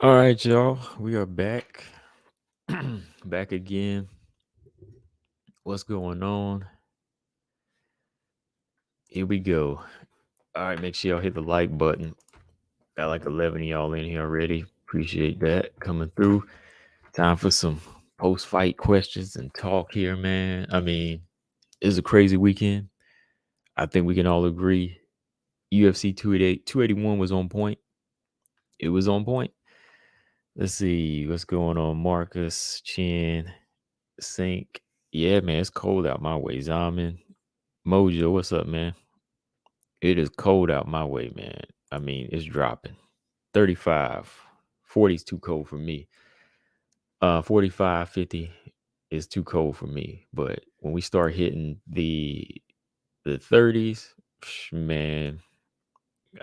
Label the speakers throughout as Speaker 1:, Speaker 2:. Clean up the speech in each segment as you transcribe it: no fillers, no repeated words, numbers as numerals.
Speaker 1: All right, y'all. We are back. Back again. What's going on? Here we go. All right, make sure y'all hit the like button. Got like 11 of y'all in here already. Appreciate that coming through. Time for some post fight questions and talk here, man. I mean, it's a crazy weekend. I think we can all agree. UFC 288, 281 was on point. It was on point. Let's see what's going on. Marcus, Chin, Sink. Yeah, man, it's cold out my way. Zaman, Mojo, what's up, man? It is cold out my way, man. I mean, it's dropping. 35. 40 is too cold for me. 45, 50 is too cold for me. But when we start hitting the 30s, man,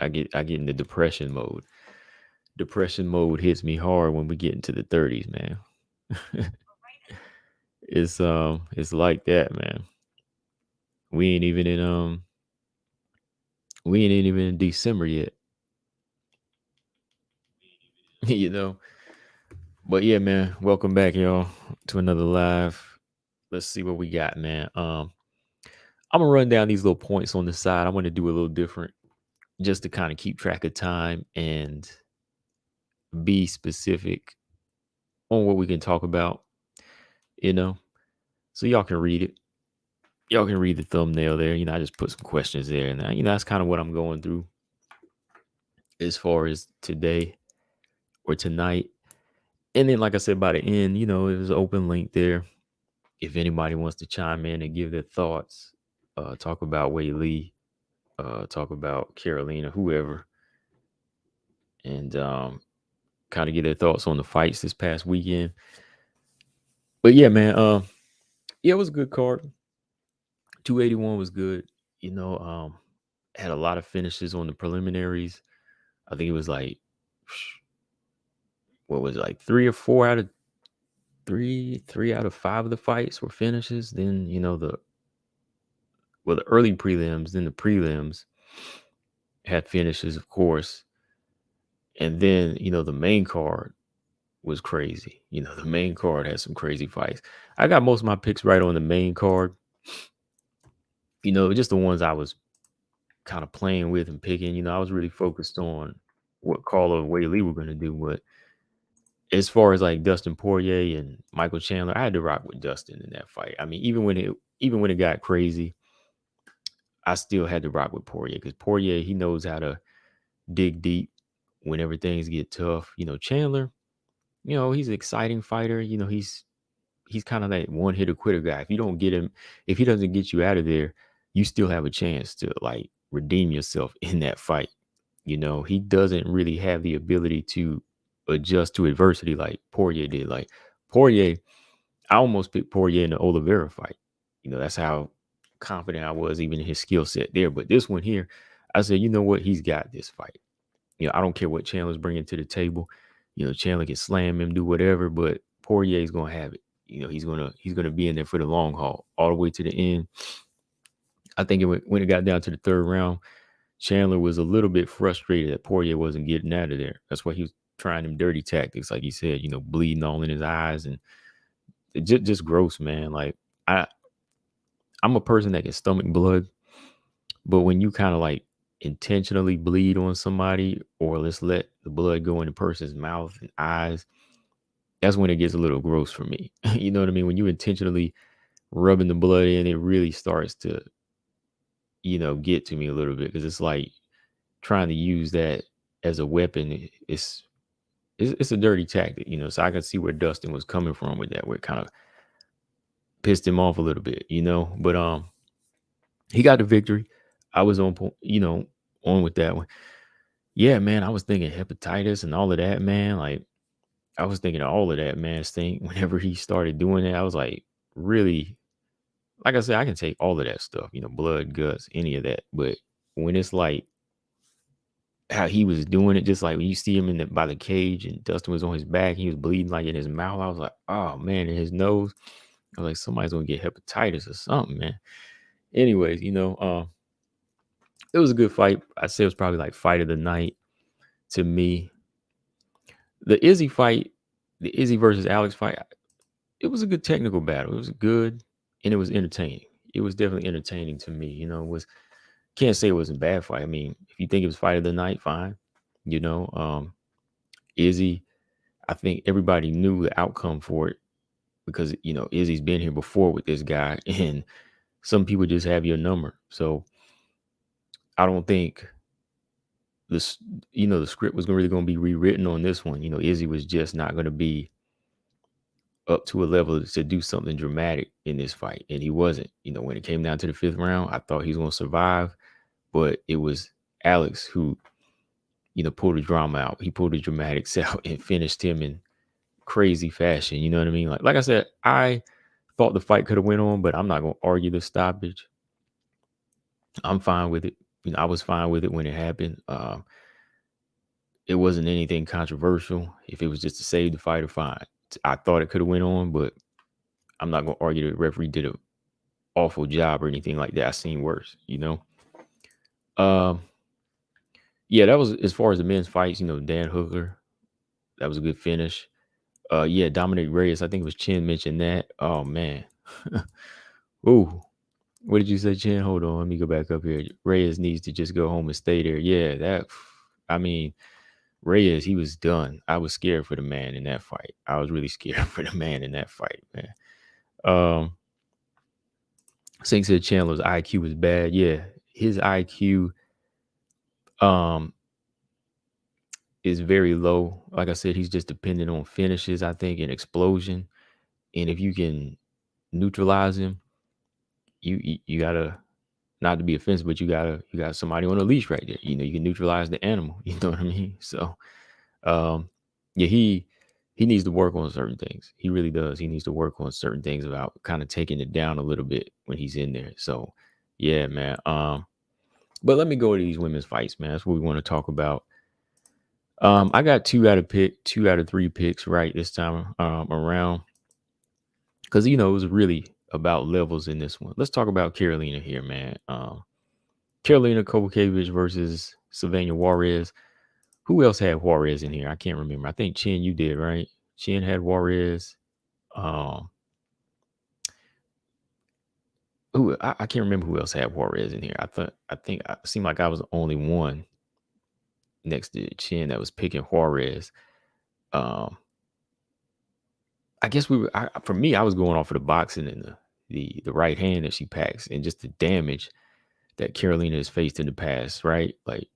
Speaker 1: I get into depression mode. Depression mode hits me hard when we get into the 30s, man. It's like that, man. We ain't even in we ain't even in December yet. you know. But yeah, man, welcome back, y'all, to another live. Let's see what we got, man. I'm gonna run down these little points on the side. I want to do a little different just to kind of keep track of time and be specific on what we can talk about, you know. So y'all can read it. Y'all can read the thumbnail there. I just put some questions there, and that's kind of what I'm going through as far as today or tonight. And then, like I said, by the end, there's an open link there. If anybody wants to chime in and give their thoughts, talk about Weili, talk about Karolina, whoever, and kind of get their thoughts on the fights this past weekend. But yeah, man, yeah, it was a good card. 281 was good. Had a lot of finishes on the preliminaries. I think it was like, what was it, like three out of five of the fights were finishes. Then the early prelims, then the prelims had finishes, of course. And then, the main card was crazy. The main card had some crazy fights. I got most of my picks right on the main card. Just the ones I was kind of playing with and picking. I was really focused on what Carlo and Weili were going to do. But as far as like Dustin Poirier and Michael Chandler, I had to rock with Dustin in that fight. I mean, even when it got crazy, I still had to rock with Poirier because Poirier, he knows how to dig deep whenever things get tough. Chandler, he's an exciting fighter. He's kind of that one hitter quitter guy. If you don't get him, if he doesn't get you out of there, you still have a chance to like redeem yourself in that fight. He doesn't really have the ability to adjust to adversity like Poirier did. Like Poirier, I almost picked Poirier in the Oliveira fight. That's how confident I was even in his skill set there. But this one here, I said, you know what? He's got this fight. I don't care what Chandler's bringing to the table. Chandler can slam him, do whatever, but Poirier's gonna have it. He's gonna be in there for the long haul, all the way to the end. I think when it got down to the third round, Chandler was a little bit frustrated that Poirier wasn't getting out of there. That's why he was trying them dirty tactics, like he said, bleeding all in his eyes, and it just gross, man. Like I'm a person that can stomach blood, but when you kind of like intentionally bleed on somebody, or let's let the blood go in the person's mouth and eyes, that's when it gets a little gross for me. You know what I mean? When you intentionally rubbing the blood in, it really starts to, get to me a little bit because it's like trying to use that as a weapon. It's a dirty tactic, So I can see where Dustin was coming from with that, where it kind of pissed him off a little bit, But he got the victory. I was on with that one. Yeah, man. I was thinking hepatitis and all of that, man. Like I was thinking of all of that, man. Thing whenever he started doing it, I was like, really, like I said, I can take all of that stuff, blood, guts, any of that. But when it's like how he was doing it, just like when you see him by the cage and Dustin was on his back, he was bleeding like in his mouth. I was like, oh man, in his nose. I was like, somebody's gonna get hepatitis or something, man. Anyways, it was a good fight. I'd say it was probably like fight of the night to me. The Izzy fight, the Izzy versus Alex fight, it was a good technical battle. It was good and it was entertaining. It was definitely entertaining to me. It was can't say it was a bad fight. I mean, if you think it was fight of the night, fine. You know, Izzy, I think everybody knew the outcome for it because Izzy's been here before with this guy, and some people just have your number. So I don't think this, the script was really going to be rewritten on this one. Izzy was just not going to be up to a level to do something dramatic in this fight, and he wasn't. When it came down to the fifth round, I thought he was going to survive, but it was Alex who, pulled the drama out. He pulled the dramatics out and finished him in crazy fashion. You know what I mean? Like I said, I thought the fight could have went on, but I'm not going to argue the stoppage. I'm fine with it. I was fine with it when it happened. It wasn't anything controversial. If it was just to save the fighter, fine. I thought it could have went on, but I'm not going to argue the referee did an awful job or anything like that. I've seen worse, Yeah, that was as far as the men's fights, Dan Hooker, that was a good finish. Yeah, Dominic Reyes, I think it was Chin mentioned that. Oh man. Ooh. What did you say, Chin? Hold on, let me go back up here. Reyes needs to just go home and stay there. Yeah, I mean, Reyes, he was done. I was scared for the man in that fight. I was really scared for the man in that fight, man. Sink said Chandler's IQ was bad. Yeah, his IQ is very low. Like I said, he's just dependent on finishes, I think, and explosion. And if you can neutralize him, you gotta, not to be offensive, but you got somebody on a leash right there. You can neutralize the animal. You know what I mean? So yeah, he needs to work on certain things. He really does. He needs to work on certain things about kind of taking it down a little bit when he's in there. So yeah, man. But let me go to these women's fights, man. That's what we want to talk about. I got 2 out of 3 picks right this time around, because it was really about levels in this one. Let's talk about Karolina here, man. Karolina Kowalkiewicz versus Sylvania Juarez. Who else had Juarez in here? I can't remember. I think Chin, you did, right? Chin had Juarez. I can't remember who else had Juarez in here. I think it seemed like I was the only one next to Chin that was picking Juarez. I guess for me, I was going off of the boxing and the right hand that she packs and just the damage that Karolina has faced in the past, right? Like,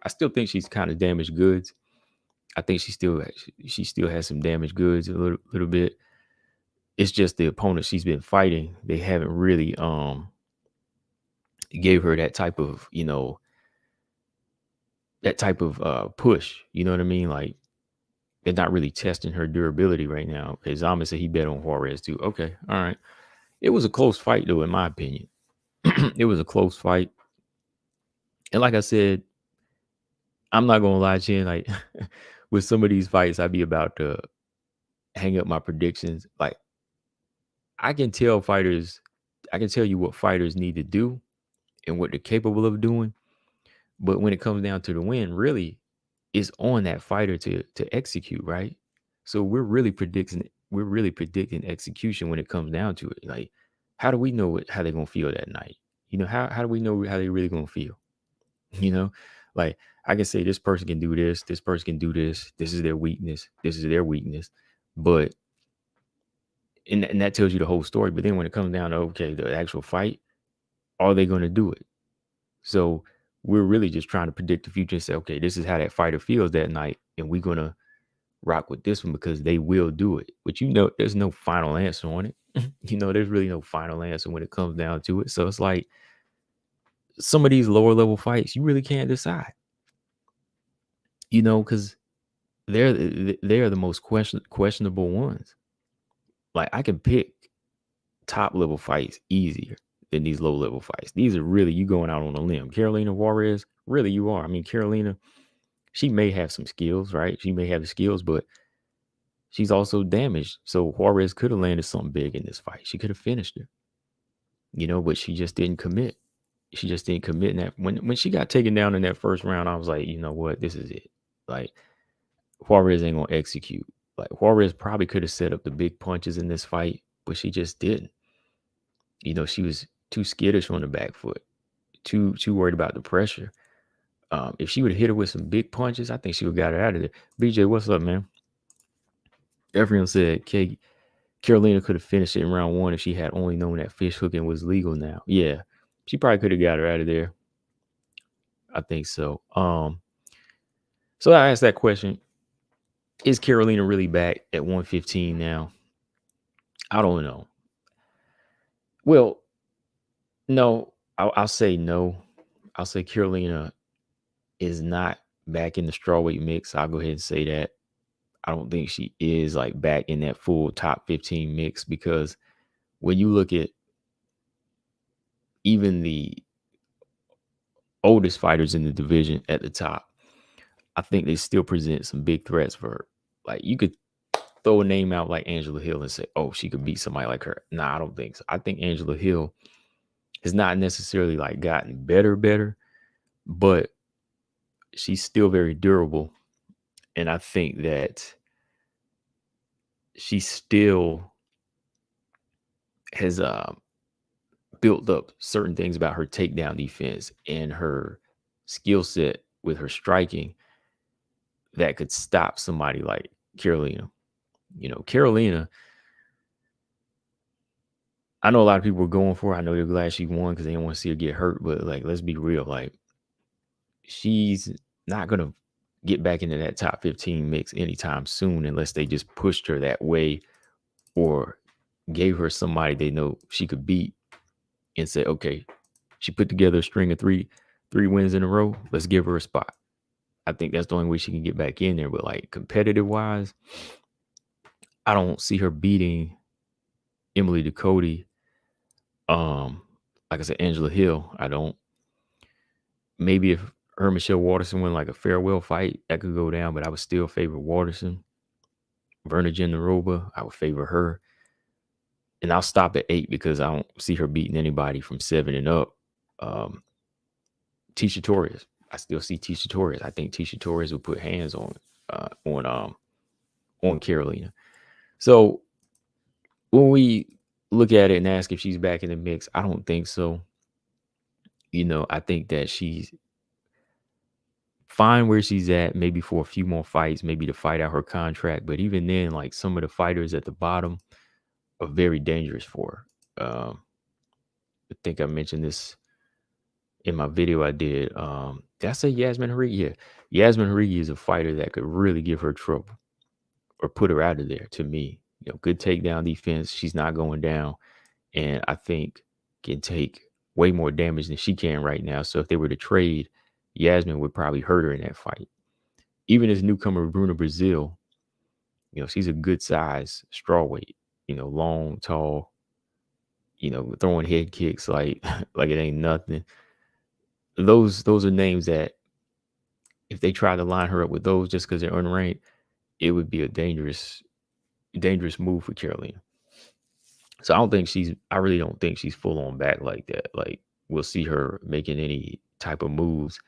Speaker 1: I still think she's kind of damaged goods. I think she still has some damaged goods a little bit. It's just the opponent she's been fighting, they haven't really gave her that type of push. You know what I mean? Like, they're not really testing her durability right now. Okay, Zama said he bet on Juarez too. Okay, all right. It was a close fight though, in my opinion. It was a close fight. And like I said, I'm not gonna lie, Chin, like with some of these fights, I'd be about to hang up my predictions. Like, I can tell you what fighters need to do and what they're capable of doing. But when it comes down to the win, really, it's on that fighter to execute, right? So we're really predicting execution when it comes down to it. Like, how do we know how they're gonna feel that night? How do we know how they really gonna feel? You know, like, I can say this person can do this person can do this is their weakness, this is their weakness, but and that tells you the whole story. But then when it comes down to, okay, the actual fight, are they going to do it? So we're really just trying to predict the future and say, okay, this is how that fighter feels that night, and we're going to rock with this one because they will do it. But there's no final answer on it. There's really no final answer when it comes down to it. So it's like some of these lower level fights, you really can't decide, because they're the most questionable ones. Like, I can pick top level fights easier than these low level fights. These are really you going out on a limb. Karolina Juarez, really you are. I mean, Karolina, she may have some skills, right? She may have the skills, but she's also damaged. So Juarez could have landed something big in this fight. She could have finished her, but she just didn't commit. She just didn't commit. And that when she got taken down in that first round, I was like, you know what? This is it. Like, Juarez ain't gonna execute. Like Juarez probably could have set up the big punches in this fight, but she just didn't. She was too skittish on the back foot, too worried about the pressure. If she would have hit her with some big punches, I think she would have got her out of there. BJ, what's up, man? Everyone said Karolina could have finished it in round 1 if she had only known that fish hooking was legal now. Yeah, she probably could have got her out of there. I think so. So I asked that question. Is Karolina really back at 115 now? I don't know. Well, no, I'll say no. I'll say Karolina is not back in the strawweight mix. I'll go ahead and say that. I don't think she is like back in that full top 15 mix, because when you look at even the oldest fighters in the division at the top, I think they still present some big threats for her. Like, you could throw a name out like Angela Hill and say, oh, she could beat somebody like her. Nah, I don't think so. I think Angela Hill has not necessarily like gotten better, but she's still very durable. And I think that she still has built up certain things about her takedown defense and her skill set with her striking that could stop somebody like Karolina. Karolina, I know a lot of people were going for her. I know they're glad she won because they didn't want to see her get hurt. But like, let's be real. Like, she's not gonna get back into that top 15 mix anytime soon unless they just pushed her that way or gave her somebody they know she could beat and say, okay, she put together a string of three wins in a row. Let's give her a spot. I think that's the only way she can get back in there. But like, competitive wise, I don't see her beating Emily Ducote. Like I said, Angela Hill. I don't. Maybe if her and Michelle Waterson win like a farewell fight, that could go down. But I would still favor Waterson. Verna Gendaroba, I would favor her. And I'll stop at 8 because I don't see her beating anybody from 7 and up. Tisha Torres. I still see Tisha Torres. I think Tisha Torres will put hands on Karolina. So when we look at it and ask if she's back in the mix, I don't think so. I think that she's fine where she's at, maybe for a few more fights, maybe to fight out her contract. But even then, like, some of the fighters at the bottom are very dangerous for her. I think I mentioned this in my video I did. Did I say Yasmin Harigi? Yeah. Yasmin Harigi is a fighter that could really give her trouble or put her out of there, to me. Good takedown defense. She's not going down. And I think can take way more damage than she can right now. So if they were to trade, Yasmin would probably hurt her in that fight. Even as newcomer Bruna Brazil, she's a good size strawweight, long, tall, throwing head kicks like like it ain't nothing. Those are names that if they try to line her up with those just because they're unranked, it would be a dangerous move for Karolina. So I really don't think she's full on back like that. Like, we'll see her making any type of moves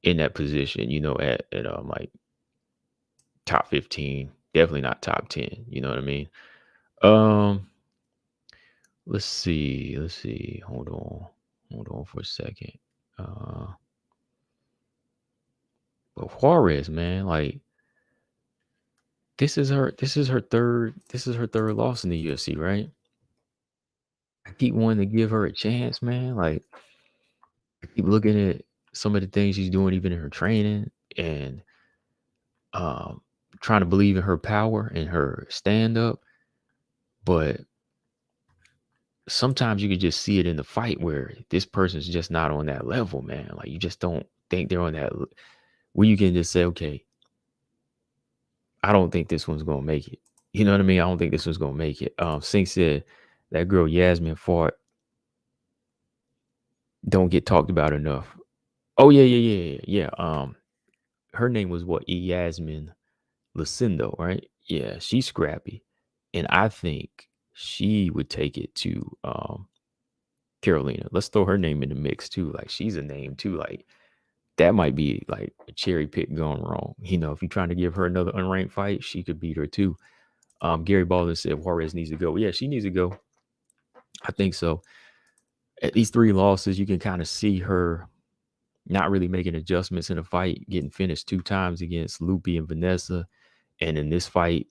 Speaker 1: in that position, at like top 15, definitely not top 10. You know what I mean? Let's see. Hold on for a second. But Juarez, man, like, this is her third loss in the UFC, right? I keep wanting to give her a chance, man. Like, I keep looking at some of the things she's doing, even in her training, and trying to believe in her power and her stand up. But sometimes you could just see it in the fight where this person's just not on that level, man. Like, you just don't think they're on that, where you can just say, okay, I don't think this one's gonna make it. You know what I mean? I don't think this one's gonna make it. Sink said that girl Yasmin fought don't get talked about enough. Oh yeah. Her name was what? Yasmin Lucindo, right? Yeah, she's scrappy, and I think she would take it to Karolina. Let's throw her name in the mix too. Like, she's a name too. Like, that might be like a cherry pick gone wrong. You know, if you're trying to give her another unranked fight, she could beat her too. Gary Baldwin said Juarez needs to go. Yeah, she needs to go. I think so. At these 3 losses, you can kind of see her not really making adjustments in a fight, getting finished 2 times against Lupi and Vanessa. And in this fight,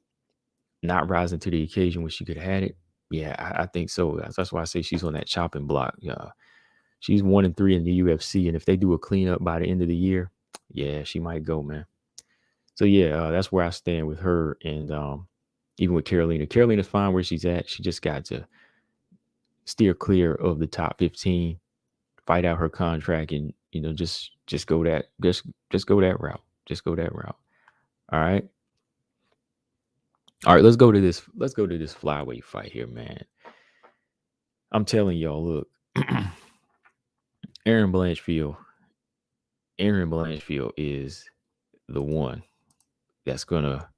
Speaker 1: not rising to the occasion when she could have had it. Yeah, I think so. That's why I say she's on that chopping block. Yeah, she's 1-3 in the UFC, and if they do a cleanup by the end of the year, yeah, she might go, man. So yeah, that's where I stand with her, and even with Karolina. Karolina's fine where she's at. She just got to steer clear of the top 15, fight out her contract, and just go that just go that route. Just go that route. All right. All right, let's go to this flyweight fight here, man. I'm telling y'all, look, Aaron Blanchfield is the one that's gonna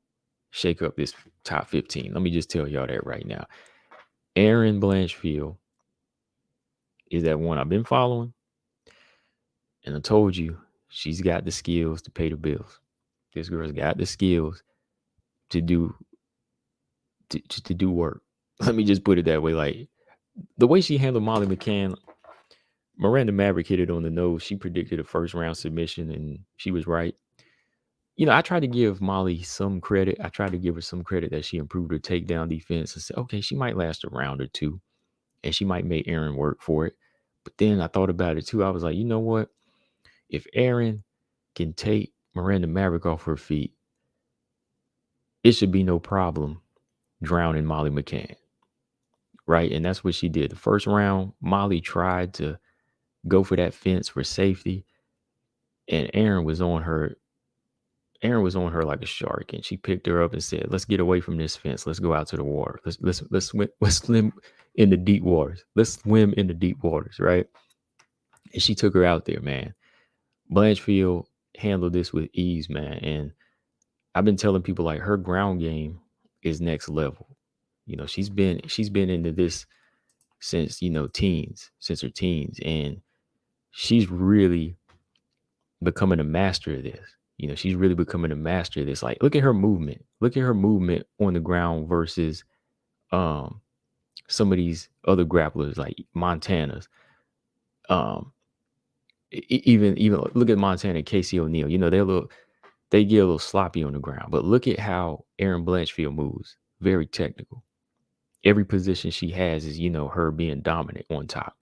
Speaker 1: shake up this top 15. Let me just tell y'all that right now. Aaron Blanchfield is that one I've been following, and I told you she's got the skills to pay the bills. This girl's got the skills to do to do work. Let me just put it that way. Like the way she handled Molly McCann, Miranda Maverick hit it on the nose. She predicted a first round submission, and she was right. I tried to give Molly some credit. I tried to give her some credit that she improved her takedown defense and said, okay, she might last a round or two, and she might make Aaron work for it. But then I thought about it too. I was like, you know what? If Aaron can take Miranda Maverick off her feet, it should be no problem drowning Molly McCann. Right? And that's what she did. The first round, Molly tried to go for that fence for safety, and Aaron was on her like a shark, and she picked her up and said, let's get away from this fence. Let's go out to the water. Let's swim in the deep waters. Let's swim in the deep waters, right? And she took her out there, man. Blanchfield handled this with ease, man. And I've been telling people, like, her ground game is next level. She's been into this since her teens, and she's really becoming a master of this. She's really becoming a master of this. Like, look at her movement. Look at her movement on the ground versus some of these other grapplers like Montana's. Even look at Montana and Casey O'Neill. They get a little sloppy on the ground. But look at how Aaron Blanchfield moves. Very technical. Every position she has is, her being dominant on top.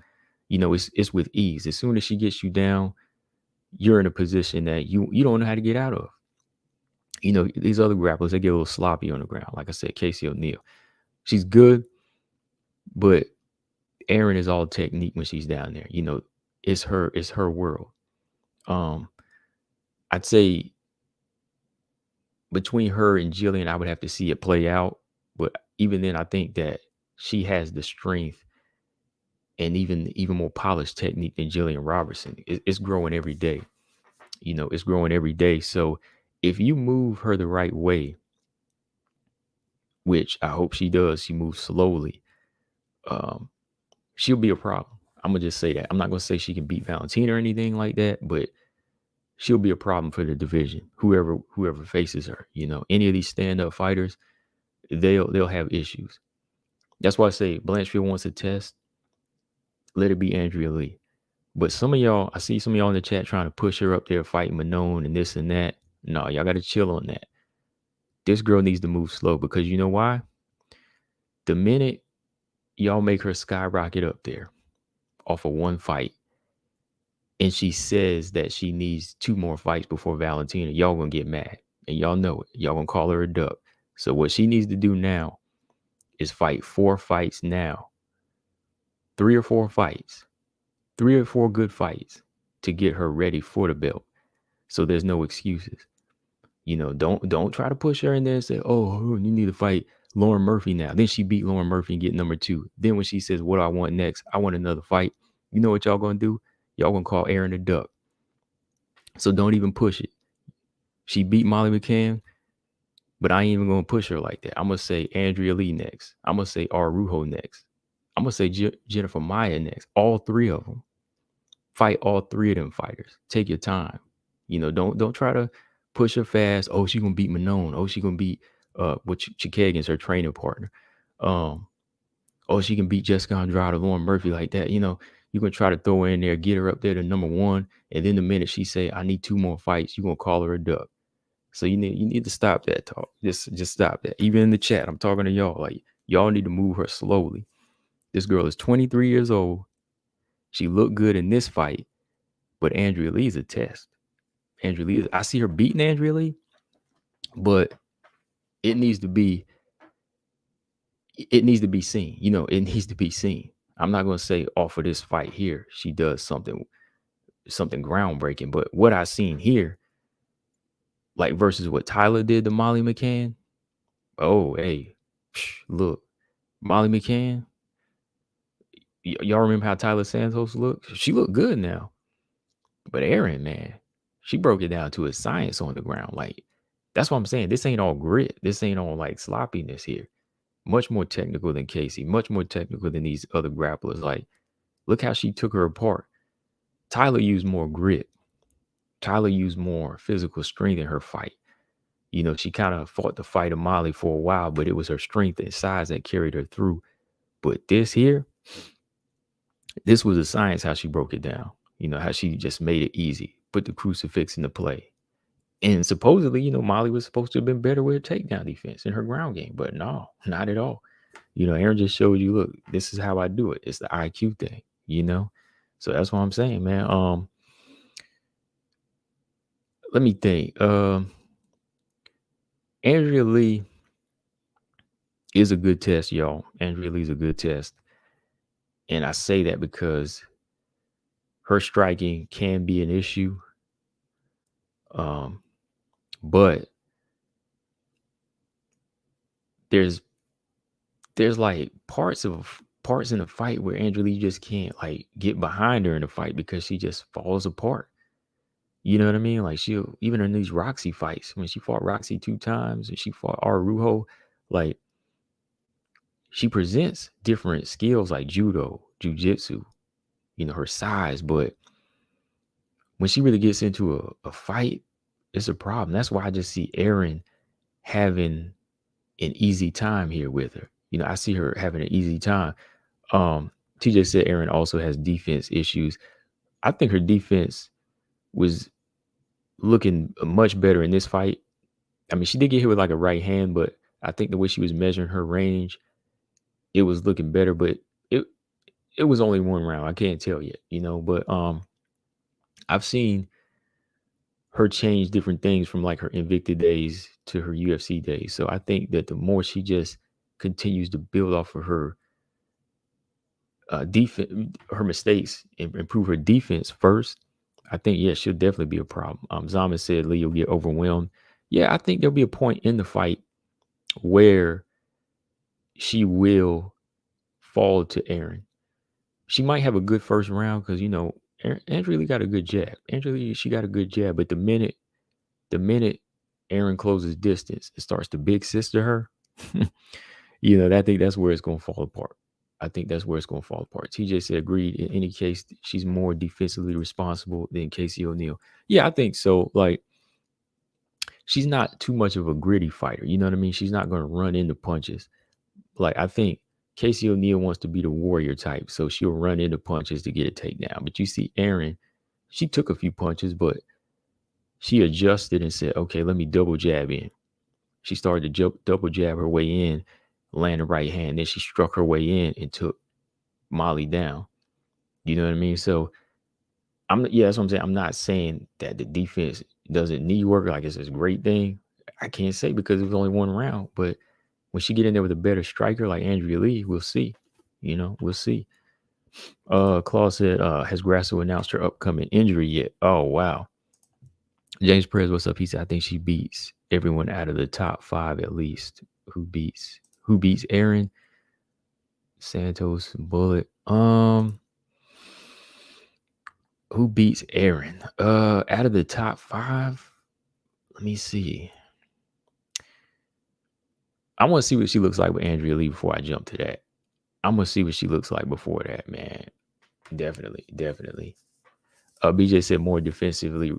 Speaker 1: It's with ease. As soon as she gets you down, you're in a position that you don't know how to get out of. These other grapplers, they get a little sloppy on the ground. Like I said, Casey O'Neill. She's good, but Aaron is all technique when she's down there. It's her world. I'd say between her and Jillian, I would have to see it play out. But even then, I think that she has the strength and even more polished technique than Jillian Robertson. It's growing every day. It's growing every day. So if you move her the right way, which I hope she does, she moves slowly, she'll be a problem. I'm going to just say that. I'm not going to say she can beat Valentina or anything like that, but she'll be a problem for the division, whoever faces her. Any of these stand-up fighters, they'll have issues. That's why I say Blanchfield wants a test. Let it be Andrea Lee. But some of y'all, I see some of y'all in the chat trying to push her up there fighting Manon and this and that. No, y'all got to chill on that. This girl needs to move slow, because you know why? The minute y'all make her skyrocket up there off of one fight, and she says that she needs 2 more fights before Valentina, y'all gonna get mad. And y'all know it. Y'all gonna call her a duck. So what she needs to do now is fight 4 fights now. 3 or 4 fights. 3 or 4 good fights to get her ready for the belt. So there's no excuses. Don't try to push her in there and say, oh, you need to fight Lauren Murphy now. Then she beat Lauren Murphy and get number 2. Then when she says, what do I want next? I want another fight. You know what y'all gonna do? Y'all gonna call Aaron a duck. So don't even push it. She beat Molly McCann, but I ain't even gonna push her like that. I'm gonna say Andrea Lee next. I'm gonna say Arujo next. I'm gonna say Jennifer Maia next. All 3 of them. Fight all 3 of them fighters. Take your time. Don't try to push her fast. Oh, she gonna beat Manon. Oh, she gonna beat Chikagan's her training partner. Oh, she can beat Jessica Andrade or Lauren Murphy like that. You're gonna try to throw her in there, get her up there to number one, and then the minute she say, I need 2 more fights, you're gonna call her a duck. So you need to stop that talk. Just stop that. Even in the chat, I'm talking to y'all. Like, y'all need to move her slowly. This girl is 23 years old. She looked good in this fight, but Andrea Lee's a test. I see her beating Andrea Lee, but it needs to be seen. It needs to be seen. I'm not gonna say off of this fight here, she does something groundbreaking, but what I seen here, like versus what Tyler did to Molly McCann. Oh, hey, look, Molly McCann. Y'all remember how Tyler Santos looked? She looked good now. But Erin, man, she broke it down to a science on the ground. Like, that's what I'm saying. This ain't all grit. This ain't all like sloppiness here. Much more technical than Casey. Much more technical than these other grapplers. Like, look how she took her apart. Tyler used more grit. Tyler used more physical strength in her fight. She kind of fought the fight of Molly for a while, but it was her strength and size that carried her through. But this was a science how she broke it down. How she just made it easy, put the crucifix into play. And supposedly, Molly was supposed to have been better with her takedown defense in her ground game, but no, not at all. Erin just showed you, look, this is how I do it. It's the IQ thing, So that's what I'm saying, man. Let me think. Andrea Lee is a good test, y'all. Andrea Lee's a good test. And I say that because her striking can be an issue. But there's like parts in the fight where Andrea Lee just can't like get behind her in the fight because she just falls apart. You know what I mean? Like, she'll, even in these Roxy fights, when she fought Roxy 2 times and she fought Arujo, like, she presents different skills like judo, jujitsu, her size, but when she really gets into a fight, it's a problem. That's why I just see Erin having an easy time here with her. I see her having an easy time. TJ said Erin also has defense issues. I think her defense was looking much better in this fight. I mean, she did get hit with like a right hand, but I think the way she was measuring her range, it was looking better, but it was only 1 round. I can't tell yet, but I've seen her change different things from like her Invicta days to her UFC days. So I think that the more she just continues to build off of her defense, her mistakes, and improve her defense first, I think, yeah, she'll definitely be a problem. Zaman said Lee will get overwhelmed. Yeah, I think there'll be a point in the fight where she will fall to Erin. She might have a good first round because, Andrea Lee got a good jab. Andrea Lee, she got a good jab. But the minute Erin closes distance and starts to big sister her, I think that's where it's going to fall apart. TJ said, agreed. In any case, she's more defensively responsible than Casey O'Neill. Yeah, I think so. Like, she's not too much of a gritty fighter. You know what I mean? She's not going to run into punches. Like, I think Casey O'Neill wants to be the warrior type, so she'll run into punches to get a takedown. But you see Erin, she took a few punches, but she adjusted and said, okay, let me double jab in. She started to double jab her way in, land a right hand. Then she struck her way in and took Molly down. You know what I mean? So that's what I'm saying. I'm not saying that the defense doesn't need work. Like, it's a great thing. I can't say because it was only 1 round, but when she get in there with a better striker like Andrea Lee, we'll see. We'll see. Claude said, has Grasso announced her upcoming injury yet? Oh, wow. James Perez, what's up? He said, I think she beats everyone out of the top 5 at least. Who beats Erin? Santos, Bullet. Who beats Erin? Out of the top 5? Let me see. I want to see what she looks like with Andrea Lee before I jump to that. I'm going to see what she looks like before that, man. Definitely. BJ said more defensively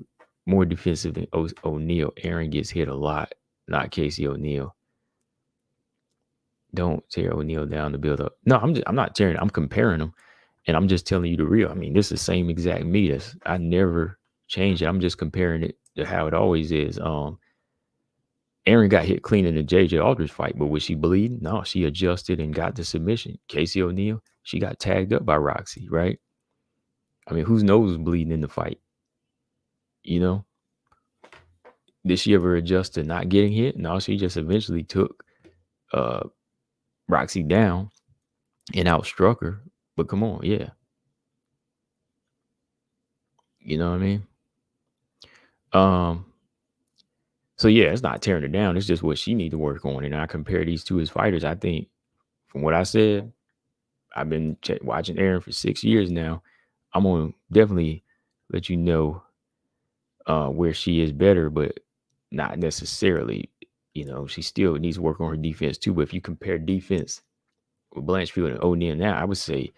Speaker 1: more defensive than O'Neal. Aaron gets hit a lot, not Casey O'Neal. Don't tear O'Neal down to build up. No, I'm not tearing. I'm comparing them, and I'm just telling you the real. I mean, this is the same exact meat. I never change it. I'm just comparing it to how it always is. Aaron got hit clean in the JJ Aldridge fight, but was she bleeding? No, she adjusted and got the submission. Casey O'Neal, she got tagged up by Roxy, right? I mean, whose nose was bleeding in the fight? You know, did she ever adjust to not getting hit? No, she just eventually took Roxy down and outstruck her. But come on, yeah. You know what I mean? So yeah, it's not tearing her down. It's just what she need to work on. And I compare these two as fighters. I think from what I said, I've been watching Aaron for 6 years now. I'm gonna definitely let you know where she is better, but not necessarily. You know, she still needs to work on her defense too. But if you compare defense with Blanchfield and O'Neal now, I would say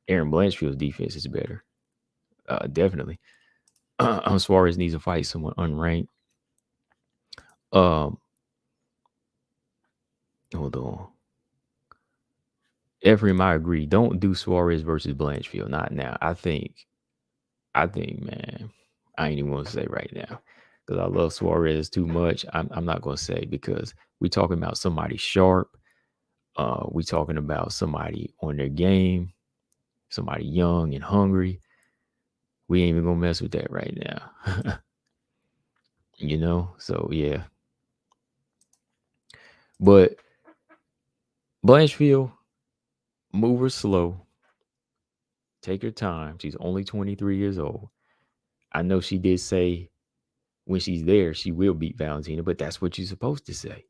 Speaker 1: Aaron Blanchfield's defense is better. Definitely. Suarez needs to fight someone unranked. Hold on. Ephraim, I agree. Don't do Suarez versus Blanchfield. Not now. I think, man, I ain't even gonna say right now because I love Suarez too much. I'm not gonna say because we talking about somebody sharp. We talking about somebody on their game, somebody young and hungry. We ain't even gonna mess with that right now. You know, so yeah. But Blanchfield, move her slow. Take her time. She's only 23 years old. I know she did say when she's there, she will beat Valentina, but that's what you're supposed to say.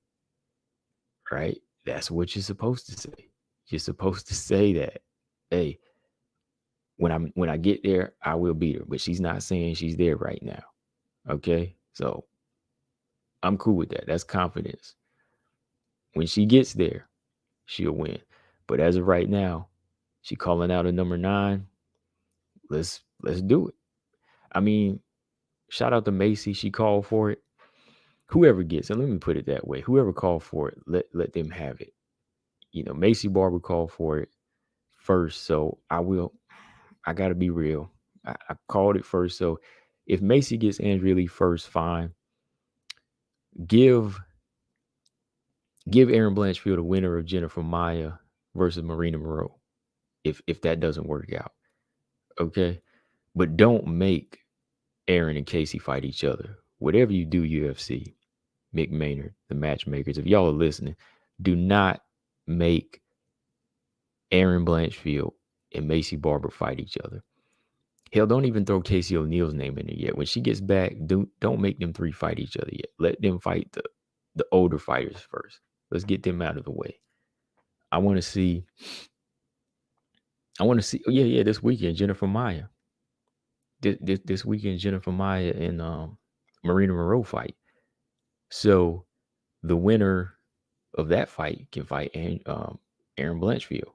Speaker 1: Right? That's what you're supposed to say. You're supposed to say that. Hey, when I get there, I will beat her. But she's not saying she's there right now. Okay? So I'm cool with that. That's confidence. When she gets there, she'll win. But as of right now, she calling out a number 9. Let's do it. I mean, shout out to Macy. She called for it. Whoever gets, and let me put it that way, whoever called for it, let them have it. You know, Macy Barber called for it first, so I got to be real. I called it first, so if Macy gets Andrea Lee first, fine. Give Aaron Blanchfield a winner of Jennifer Maya versus Marina Moreau, if that doesn't work out, okay? But don't make Aaron and Casey fight each other. Whatever you do, UFC, Mick Maynard, the matchmakers, if y'all are listening, do not make Aaron Blanchfield and Macy Barber fight each other. Hell, don't even throw Casey O'Neal's name in there yet. When she gets back, don't make them 3 fight each other yet. Let them fight the older fighters first. Let's get them out of the way. I want to see. Oh yeah, this weekend, Jennifer Maya. This weekend, Jennifer Maya and Marina Moreau fight. So the winner of that fight can fight Aaron Blanchfield,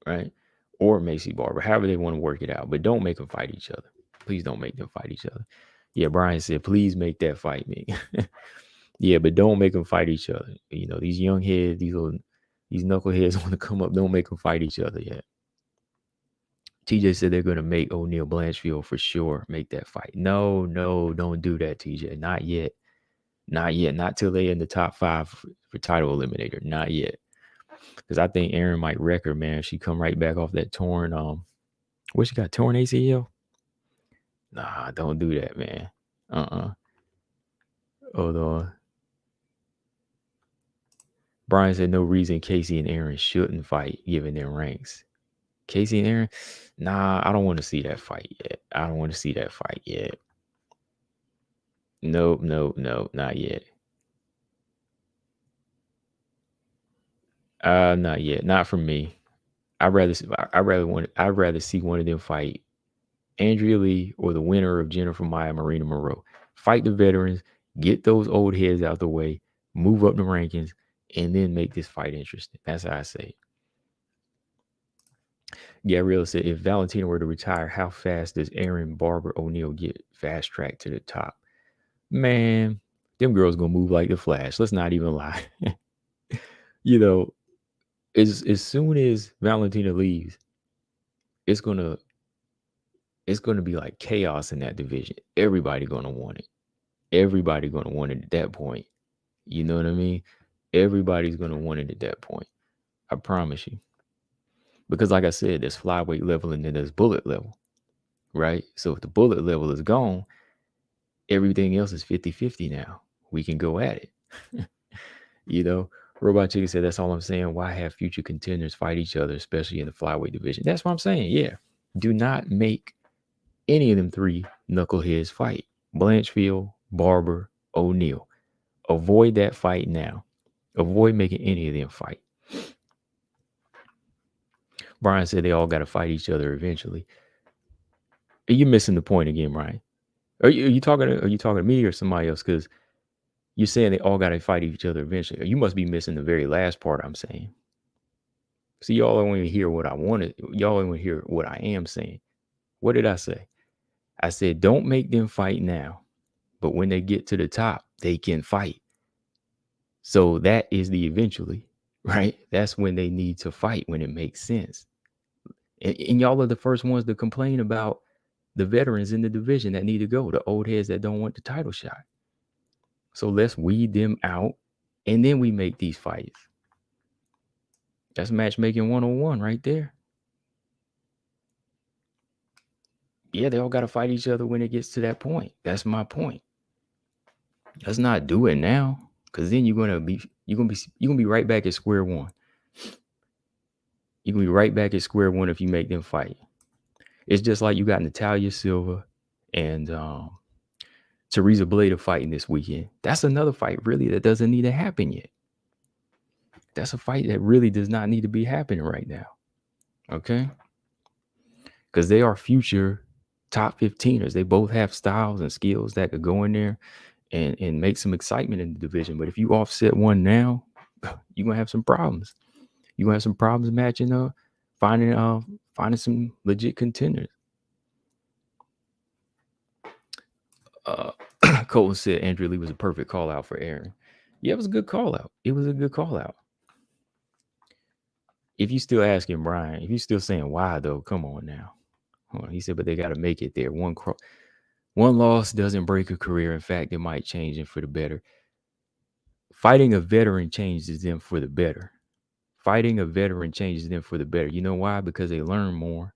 Speaker 1: right? Or Macy Barber, however they want to work it out. But don't make them fight each other. Please don't make them fight each other. Yeah, Brian said, please make that fight me. Yeah, but don't make them fight each other. You know, these young heads, these knuckleheads want to come up. Don't make them fight each other yet. TJ said they're going to make O'Neal Blanchfield for sure make that fight. No, don't do that, TJ. Not yet. Not till they're in the top 5 for title eliminator. Not yet. Because I think Aaron might wreck her, man. She come right back off that torn, what she got, torn ACL? Nah, don't do that, man. Hold on. Brian said no reason Casey and Aaron shouldn't fight given their ranks. Casey and Aaron? Nah, I don't want to see that fight yet. Nope, not yet. Not yet. Not for me. I'd rather see one of them fight Andrea Lee or the winner of Jennifer Maya, Marina Moreau. Fight the veterans, get those old heads out the way, move up the rankings, and then make this fight interesting. That's how I say it. Gabrielle said, if Valentina were to retire, how fast does Aaron Barber O'Neal get fast tracked to the top? Man, them girls gonna move like the Flash. Let's not even lie. You know, as soon as Valentina leaves, it's gonna be like chaos in that division. Everybody gonna want it. Everybody gonna want it at that point. You know what I mean? Everybody's gonna want it at that point. I promise you. Because like I said, there's flyweight level and then there's bullet level, right? So if the bullet level is gone, everything else is 50-50 now. We can go at it. You know, Robot Chicken said, that's all I'm saying. Why have future contenders fight each other, especially in the flyweight division? That's what I'm saying. Yeah. Do not make any of them three knuckleheads fight. Blanchfield, Barber, O'Neal. Avoid that fight now. Avoid making any of them fight. Brian said they all got to fight each other eventually. You're missing the point again, Brian. Are you talking to me or somebody else? Because you're saying they all got to fight each other eventually. You must be missing the very last part I'm saying. See, y'all don't even hear what I wanted. Y'all don't even hear what I am saying. What did I say? I said, don't make them fight now. But when they get to the top, they can fight. So that is the eventually, right? That's when they need to fight, when it makes sense. And y'all are the first ones to complain about the veterans in the division that need to go, the old heads that don't want the title shot. So let's weed them out, and then we make these fights. That's matchmaking 101 right there. Yeah, they all got to fight each other when it gets to that point. That's my point. Let's not do it now, because then you're gonna be right back at square one. You're gonna be right back at square one if you make them fight. It's just like you got Natalia Silva and Teresa Bleda fighting this weekend. That's another fight really that doesn't need to happen yet. That's a fight that really does not need to be happening right now. Okay? Because they are future top 15ers. They both have styles and skills that could go in there and make some excitement in the division. But if you offset one now, you're gonna have some problems. You're gonna have some problems matching up, finding some legit contenders. Cole said Andrew Lee was a perfect call out for Aaron. Yeah, it was a good call out. It was a good call out. If you still asking Brian, if you still saying why though, come on now. He said, but they got to make it there. One loss doesn't break a career. In fact, it might change it for the better. Fighting a veteran changes them for the better. Fighting a veteran changes them for the better. You know why? Because they learn more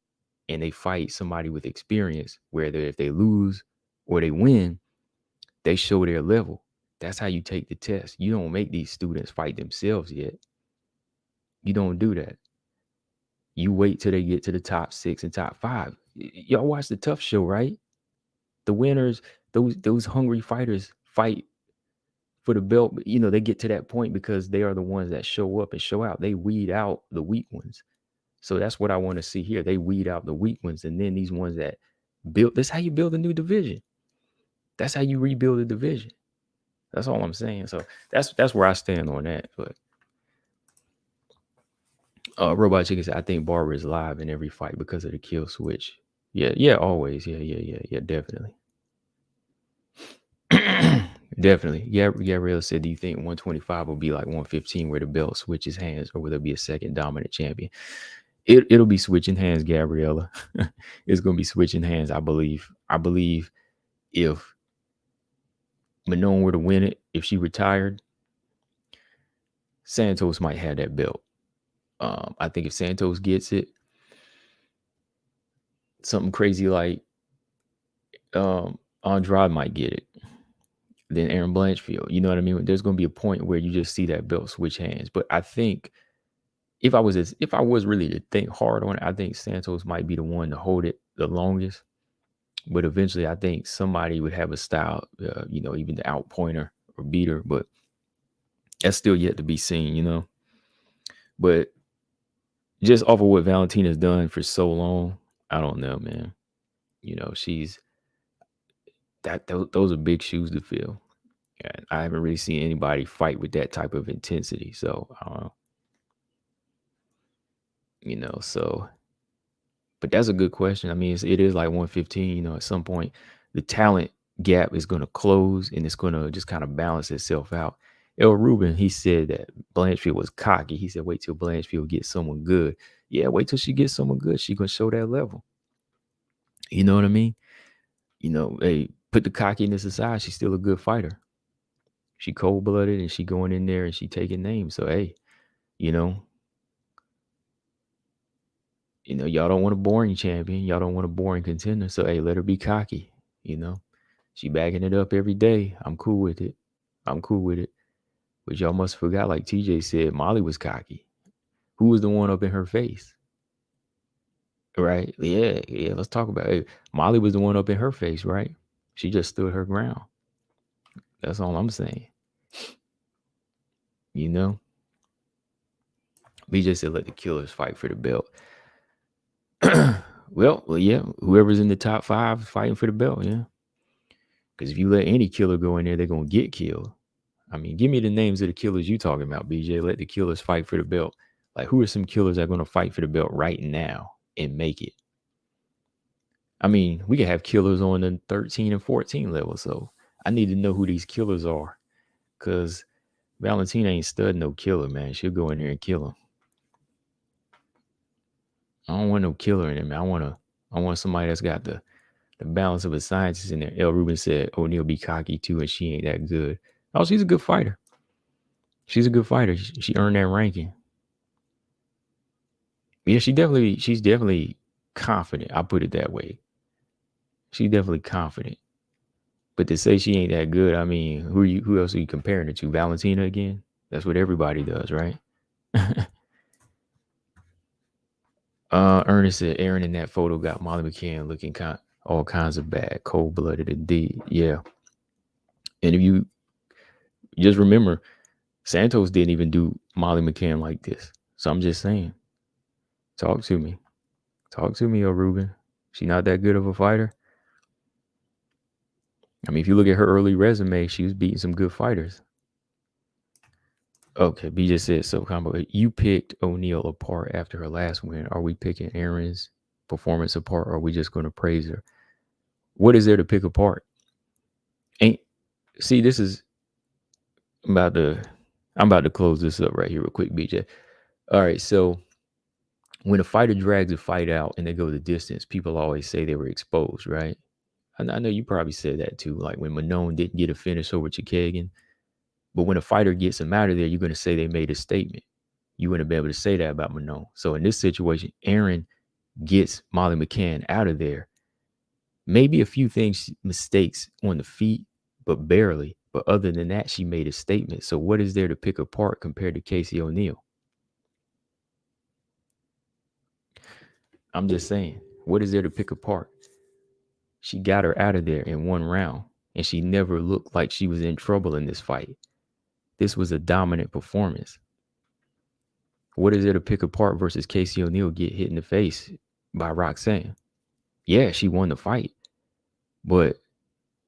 Speaker 1: and they fight somebody with experience, where if they lose or they win, they show their level. That's how you take the test. You don't make these students fight themselves yet. You don't do that. You wait till they get to the top 6 and top 5. Y'all watch the Tough Show, right? The winners, those hungry fighters fight for the belt. You know, they get to that point because they are the ones that show up and show out. They weed out the weak ones. So that's what I want to see here. They weed out the weak ones, and then these ones that build. That's how you build a new division. That's how you rebuild a division. That's all I'm saying. So that's where I stand on that. But Robot Chicken said, I think Barber is live in every fight because of the kill switch. Yeah, always. Yeah, definitely. Definitely. Gabrielle said, do you think 125 will be like 115 where the belt switches hands, or will there be a second dominant champion? It'll be switching hands, Gabriella. It's going to be switching hands, I believe. I believe if Manon were to win it, if she retired, Santos might have that belt. I think if Santos gets it, something crazy like Andrade might get it. Then Aaron Blanchfield. You know what I mean? There's going to be a point where you just see that belt switch hands. But I think if I was really to think hard on it, I think Santos might be the one to hold it the longest. But eventually, I think somebody would have a style, even the outpointer or beater. But that's still yet to be seen, But just off of what Valentina's done for so long, I don't know, man. She's those are big shoes to fill. And I haven't really seen anybody fight with that type of intensity. So I don't know. So But that's a good question. I mean, it is like 115. You know, at some point, the talent gap is going to close, and it's going to just kind of balance itself out. El Rubin, he said that Blanchfield was cocky. He said, "Wait till Blanchfield gets someone good." Yeah, wait till she gets someone good. She gonna show that level. You know what I mean? You know, hey, put the cockiness aside. She's still a good fighter. She cold blooded, and she going in there and she taking names. So hey, you know, y'all don't want a boring champion. Y'all don't want a boring contender. So hey, let her be cocky. You know, she backing it up every day. I'm cool with it. I'm cool with it. But y'all must have forgot, like TJ said, Molly was cocky. Who was the one up in her face? Right? Yeah, yeah. Let's talk about it. Molly was the one up in her face, right? She just stood her ground. That's all I'm saying. You know? BJ said let the killers fight for the belt. well, yeah. Whoever's in the top 5 fighting for the belt, yeah. Because if you let any killer go in there, they're gonna get killed. I mean, give me the names of the killers you talking about, BJ. Let the killers fight for the belt. Like, who are some killers that are gonna fight for the belt right now and make it? I mean, we can have killers on the 13 and 14 level. So I need to know who these killers are. Cause Valentina ain't studying no killer, man. She'll go in there and kill him. I don't want no killer in there, man. I want somebody that's got the balance of a scientist in there. El Rubin said O'Neal be cocky too, and she ain't that good. Oh, she's a good fighter. She's a good fighter. She earned that ranking. Yeah, she's definitely confident. I put it that way. She's definitely confident. But to say she ain't that good, I mean, who else are you comparing it to? Valentina again? That's what everybody does, right? Ernest said Aaron in that photo got Molly McCann looking all kinds of bad, cold-blooded indeed. Yeah. And if you just remember, Santos didn't even do Molly McCann like this. So I'm just saying, talk to me. Talk to me, Ruben. She not that good of a fighter. I mean, if you look at her early resume, she was beating some good fighters. Okay, B just said so. Combo, you picked O'Neal apart after her last win. Are we picking Aaron's performance apart, or are we just going to praise her? What is there to pick apart? See, this is I'm about to close this up right here real quick, BJ. All right, so when a fighter drags a fight out and they go the distance, people always say they were exposed, right? I know you probably said that too, like when Manon didn't get a finish over Chikagan. But when a fighter gets him out of there, you're going to say they made a statement. You wouldn't be able to say that about Manon. So in this situation, Aaron gets Molly McCann out of there. Maybe a few mistakes on the feet, but barely. But other than that, she made a statement. So what is there to pick apart compared to Casey O'Neal? I'm just saying, what is there to pick apart? She got her out of there in one round, and she never looked like she was in trouble in this fight. This was a dominant performance. What is there to pick apart versus Casey O'Neal get hit in the face by Roxanne? Yeah, she won the fight. But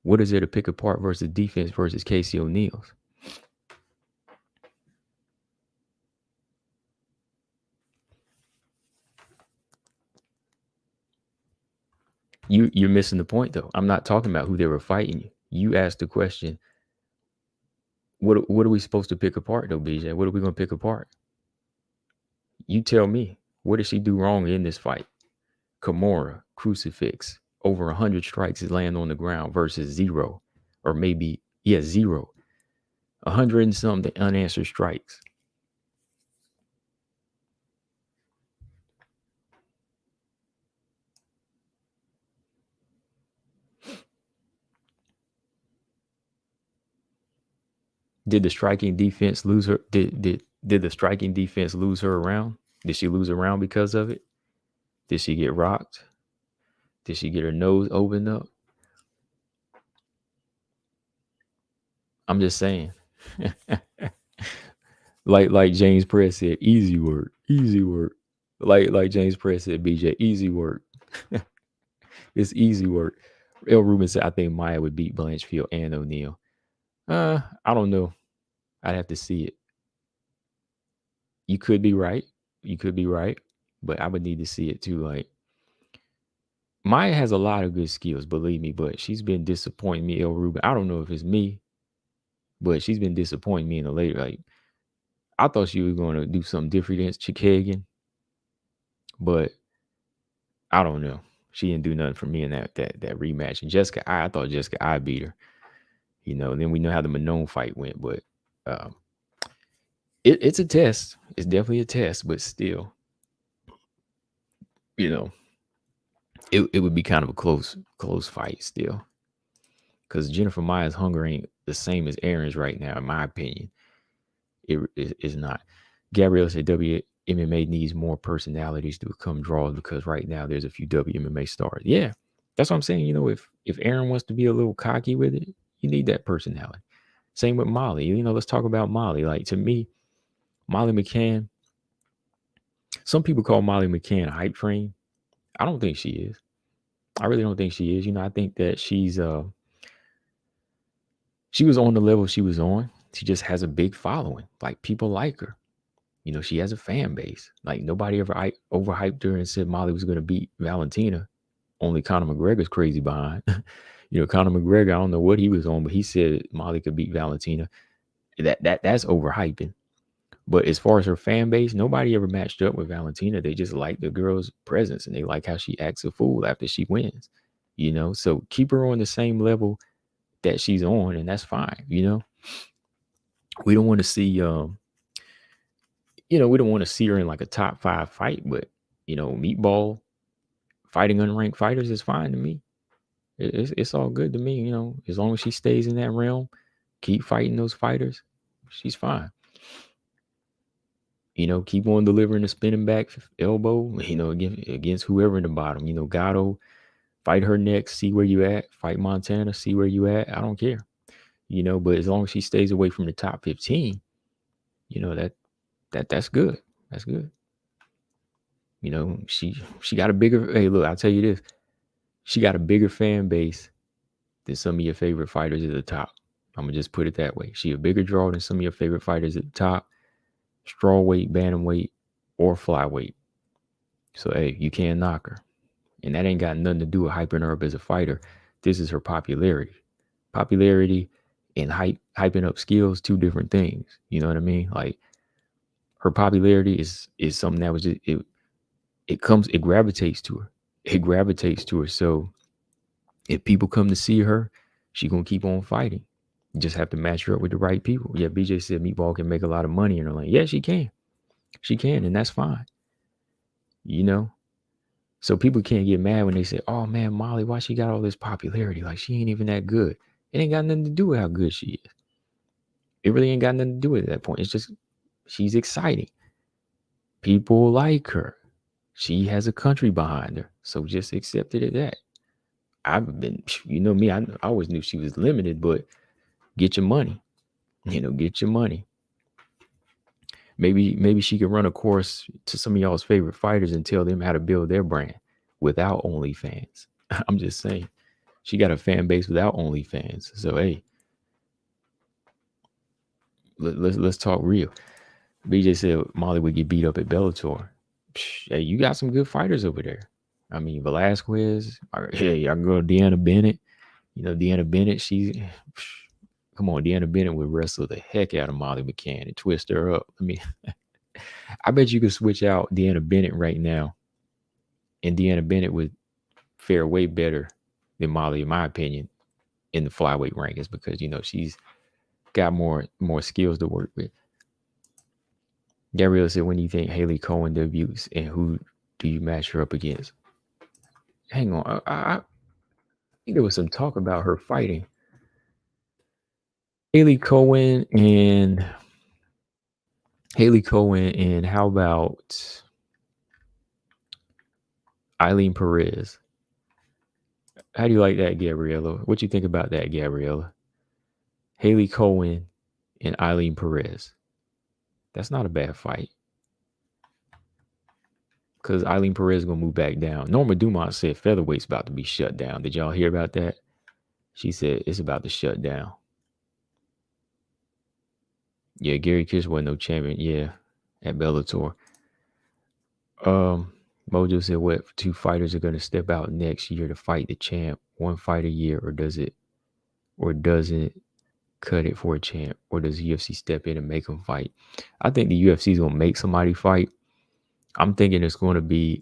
Speaker 1: what is there to pick apart versus defense versus Casey O'Neal's? You're missing the point, though. I'm not talking about who they were fighting. You asked the question, what are we supposed to pick apart, though, BJ? What are we going to pick apart? You tell me. What did she do wrong in this fight? Kimura, crucifix, over 100 strikes is laying on the ground versus 0. Or maybe, 0. 100 and something unanswered strikes. Did the striking defense lose her? Did the striking defense lose her around? Did she lose a round because of it? Did she get rocked? Did she get her nose opened up? I'm just saying. like James Press said, easy work, easy work. Like James Press said, BJ, easy work. It's easy work. El Rubin said, I think Maya would beat Blanchfield and O'Neal. I don't know. I'd have to see it. You could be right. You could be right. But I would need to see it too. Like, Maya has a lot of good skills, believe me, but she's been disappointing me, El Ruben. I don't know if it's me, but she's been disappointing me in the later. Like, I thought she was going to do something different against Chikagan, but I don't know. She didn't do nothing for me in that rematch. And I thought Jessica I beat her. And then we know how the Manon fight went, but um, it's a test. It's definitely a test, but still, you know, it would be kind of a close fight still. Because Jennifer Maya's hunger ain't the same as Aaron's right now, in my opinion. It is not. Gabrielle said WMMA needs more personalities to become draws because right now there's a few WMMA stars. Yeah, that's what I'm saying. If Aaron wants to be a little cocky with it, you need that personality. Same with Molly. Let's talk about Molly. Like, to me, Molly McCann. Some people call Molly McCann a hype train. I don't think she is. I really don't think she is. I think that she was on the level she was on. She just has a big following. Like, people like her. She has a fan base. Like, nobody ever overhyped her and said Molly was going to beat Valentina. Only Conor McGregor's crazy behind. Conor McGregor, I don't know what he was on, but he said Molly could beat Valentina. That's overhyping. But as far as her fan base, nobody ever matched up with Valentina. They just like the girl's presence and they like how she acts a fool after she wins. So keep her on the same level that she's on, and that's fine. We don't want to see we don't want to see her in like a top 5 fight, but Meatball fighting unranked fighters is fine to me. It's all good to me, as long as she stays in that realm, keep fighting those fighters, she's fine. Keep on delivering the spinning back elbow, against whoever in the bottom. Gatto, fight her next, see where you at. Fight Montana, see where you at. I don't care. But as long as she stays away from the top 15, that's good. That's good. She got a bigger, hey, look, I'll tell you this. She got a bigger fan base than some of your favorite fighters at the top. I'm going to just put it that way. She a bigger draw than some of your favorite fighters at the top. Strawweight, bantamweight, or flyweight. So, hey, you can't knock her. And that ain't got nothing to do with hyping her up as a fighter. This is her popularity. Popularity and hyping up skills, two different things. You know what I mean? Like, her popularity is something that was just, it gravitates to her. It gravitates to her. So if people come to see her, she gonna keep on fighting. You just have to match her up with the right people. Yeah, BJ said Meatball can make a lot of money in her lane. Yeah, she can. She can, and that's fine. So people can't get mad when they say, oh man, Molly, why she got all this popularity? Like, she ain't even that good. It ain't got nothing to do with how good she is. It really ain't got nothing to do with it at that point. It's just, she's exciting. People like her. She has a country behind her. So just accept it at that. I've been, me, I always knew she was limited, but get your money. Get your money. Maybe she could run a course to some of y'all's favorite fighters and tell them how to build their brand without OnlyFans. I'm just saying. She got a fan base without OnlyFans. So, hey, let's talk real. BJ said Molly would get beat up at Bellator. Hey, you got some good fighters over there. I mean, Velasquez. Hey, I can go to Deanna Bennett. Deanna Bennett, come on, Deanna Bennett would wrestle the heck out of Molly McCann and twist her up. I mean, I bet you could switch out Deanna Bennett right now, and Deanna Bennett would fare way better than Molly, in my opinion, in the flyweight rankings because she's got more skills to work with. Gabriella said, when do you think Haley Cohen debuts and who do you match her up against? Hang on. I think there was some talk about her fighting. Haley Cohen and how about Eileen Perez? How do you like that, Gabriella? What you think about that, Gabriella? Haley Cohen and Eileen Perez. That's not a bad fight. Because Eileen Perez is going to move back down. Norma Dumont said featherweight's about to be shut down. Did y'all hear about that? She said it's about to shut down. Yeah, Gary Kish wasn't no champion. Yeah, at Bellator. Mojo said, what two fighters are going to step out next year to fight the champ? One fight a year, or doesn't cut it for a champ, or does UFC step in and make them fight? I think the UFC is going to make somebody fight. I'm thinking it's going to be,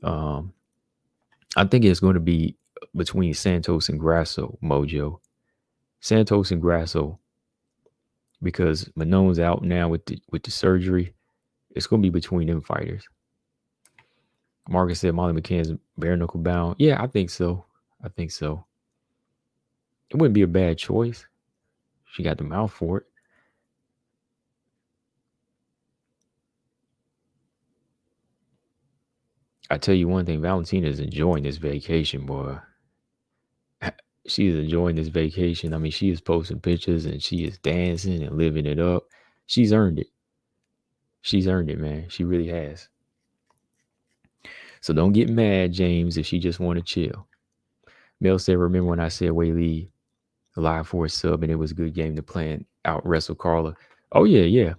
Speaker 1: between Santos and Grasso, Mojo. Santos and Grasso, because Manone's out now with the surgery. It's going to be between them fighters. Marcus said Molly McCann's bare knuckle bound. Yeah, I think so. It wouldn't be a bad choice. She got the mouth for it. I tell you one thing, Valentina is enjoying this vacation, boy. She is enjoying this vacation. I mean, she is posting pictures and she is dancing and living it up. She's earned it. She's earned it, man. She really has. So don't get mad, James, if she just want to chill. Mel said, remember when I said Weili live for a sub and it was a good game to plan out wrestle Carla? Oh, yeah.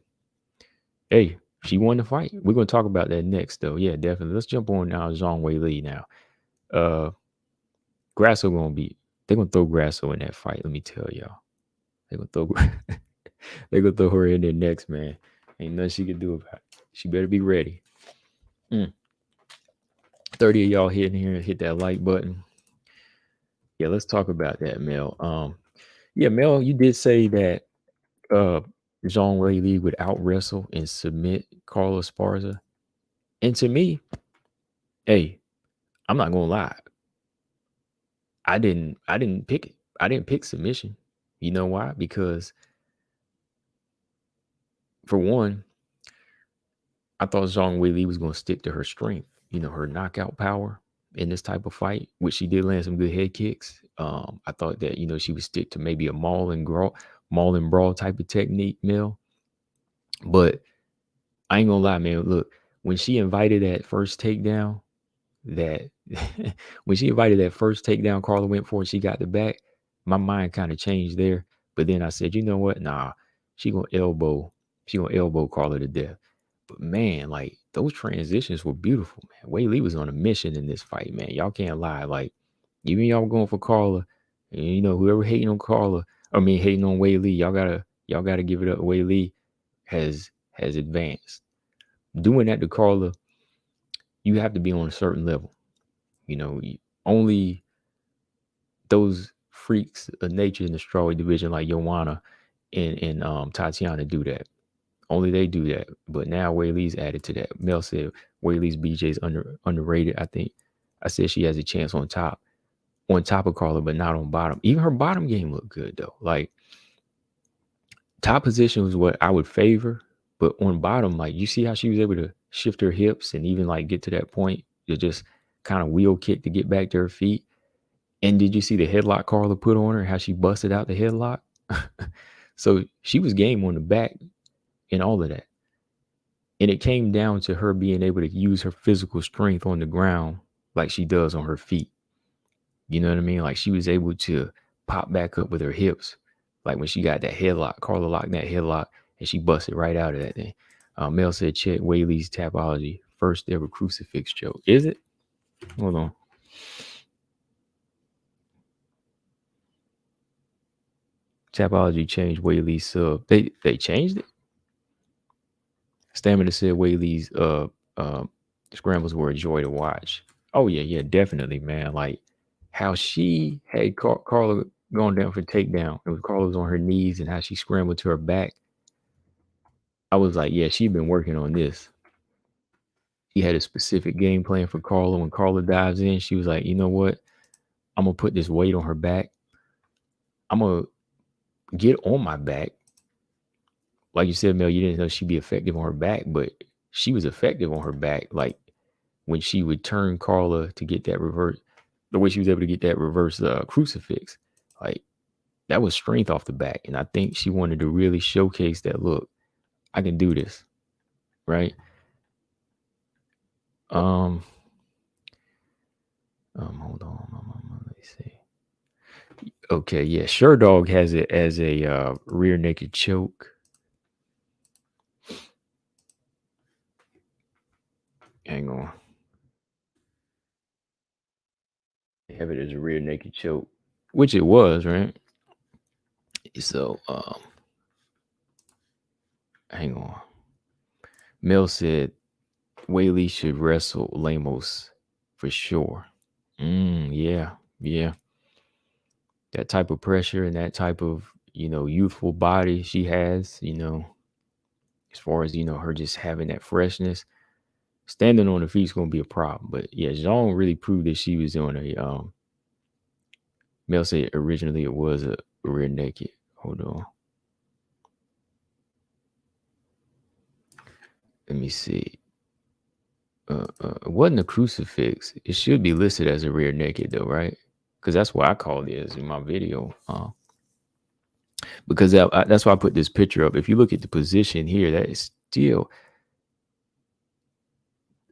Speaker 1: Hey, she won the fight. We're going to talk about that next, though. Yeah, definitely. Let's jump on now, Zhang Weili now. Grasso they're going to throw Grasso in that fight, let me tell y'all. They're going to throw her in there next, man. Ain't nothing she can do about it. She better be ready. 30 of y'all hitting here and hit that like button. Yeah, let's talk about that, Mel. Yeah, Mel, you did say that Zhang Weili would out wrestle and submit Carla Esparza. And to me, hey, I'm not gonna lie. I didn't pick it. I didn't pick submission. You know why? Because for one, I thought Zhang Weili was gonna stick to her strength, her knockout power in this type of fight, which she did land some good head kicks. I thought that, she would stick to maybe a maul and brawl type of technique, Mel. But I ain't gonna lie, man. Look, when she invited that first takedown, Carla went for and she got the back, my mind kind of changed there. But then I said, you know what? Nah, she gonna elbow Carla to death. But man, like those transitions were beautiful, man. Weili was on a mission in this fight, man. Y'all can't lie. Like, even y'all going for Carla, and whoever hating on Weili, y'all gotta give it up. Weili has advanced. Doing that to Carla, you have to be on a certain level. Only those freaks of nature in the strawweight division like Joanna and Tatiana do that. Only they do that. But now Weili's added to that. Mel said Weili's BJ's underrated. I think I said she has a chance on top of Carla, but not on bottom. Even her bottom game looked good though. Like, top position was what I would favor, but on bottom, like, you see how she was able to shift her hips and even like get to that point to just kind of wheel kick to get back to her feet. And did you see the headlock Carla put on her? How she busted out the headlock? So she was game on the back and all of that. And it came down to her being able to use her physical strength on the ground like she does on her feet. You know what I mean? Like, she was able to pop back up with her hips. Like when she got that headlock, Carla locked that headlock and she busted right out of that thing. Mel said, check Weili's Tapology. First ever crucifix joke. Is it? Hold on. Tapology changed Weili's sub. They changed it? Stamina said Weili's scrambles were a joy to watch. Oh, yeah, definitely, man. Like, how she had Carla going down for takedown. It was Carla was on her knees and how she scrambled to her back. I was like, yeah, she's been working on this. She had a specific game plan for Carla. When Carla dives in, she was like, you know what? I'm going to put this weight on her back. I'm going to get on my back. Like you said, Mel, you didn't know she'd be effective on her back, but she was effective on her back. Like, when she would turn Carla to get that reverse, the way she was able to get that reverse crucifix, like, that was strength off the back. And I think she wanted to really showcase that, look, I can do this. Right. Hold on. Let me see. Okay, yeah. Sherdog has it as a rear naked choke. Hang on. have it as a rear naked choke, which it was, right? So, hang on. Mel said Weili should wrestle Lemos for sure. Yeah, yeah. That type of pressure and that type of, youthful body she has, as far as, her just having that freshness, standing on her feet is going to be a problem. But yeah, Jean really proved that she was on Mel said originally it was a rear naked. Hold on. Let me see. It wasn't a crucifix. It should be listed as a rear naked though, right? Because that's what I called it as in my video. Because that's why I put this picture up. If you look at the position here, that is still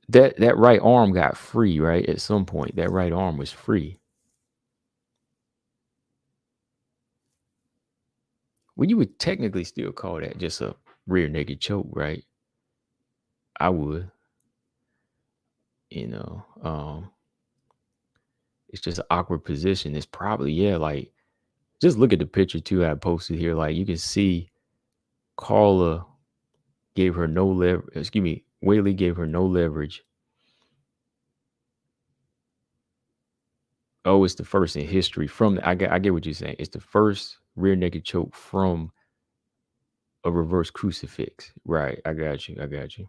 Speaker 1: that right arm got free, right? At some point, that right arm was free. Well, you would technically still call that just a rear naked choke, right? I would, you know. It's just an awkward position. It's probably, yeah, like just look at the picture too I posted here. Like you can see Carla gave her no leverage. Excuse me, Weili gave her no leverage. Oh, it's the first in history from I get what you're saying. It's the first rear naked choke from a reverse crucifix. Right. I got you. I got you.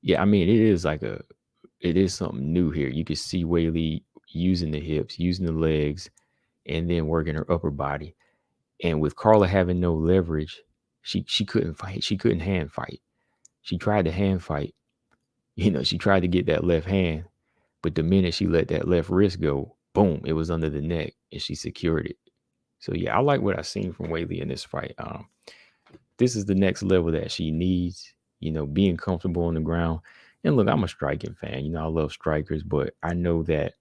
Speaker 1: Yeah, I mean it is something new here. You can see Weili using the hips, using the legs, and then working her upper body. And with Carla having no leverage, she couldn't fight. She couldn't hand fight. She tried to hand fight. She tried to get that left hand, but the minute she let that left wrist go, boom, it was under the neck and she secured it. So yeah, I like what I seen from Weili in this fight. This is the next level that she needs, being comfortable on the ground. And look, I'm a striking fan. I love strikers, but I know that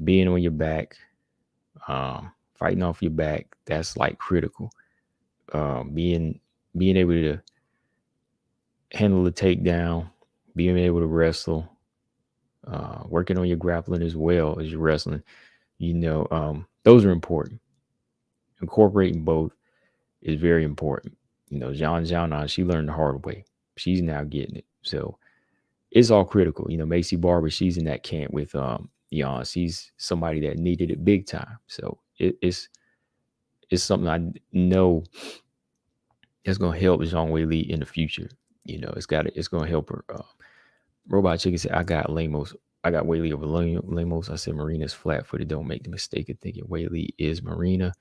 Speaker 1: being on your back, fighting off your back, that's like critical. Being able to handle the takedown, being able to wrestle, working on your grappling as well as your wrestling, those are important. Incorporating both is very important. Zhang, she learned the hard way. She's now getting it. So it's all critical. Macy Barber, she's in that camp with Jan. She's somebody that needed it big time. So it's something I know that's gonna help Zhang Weili in the future. It's gonna help her. Robot Chicken said, I got Lemos. I got Weili over Lemos. I said Marina's flat footed. Don't make the mistake of thinking Weili is Marina.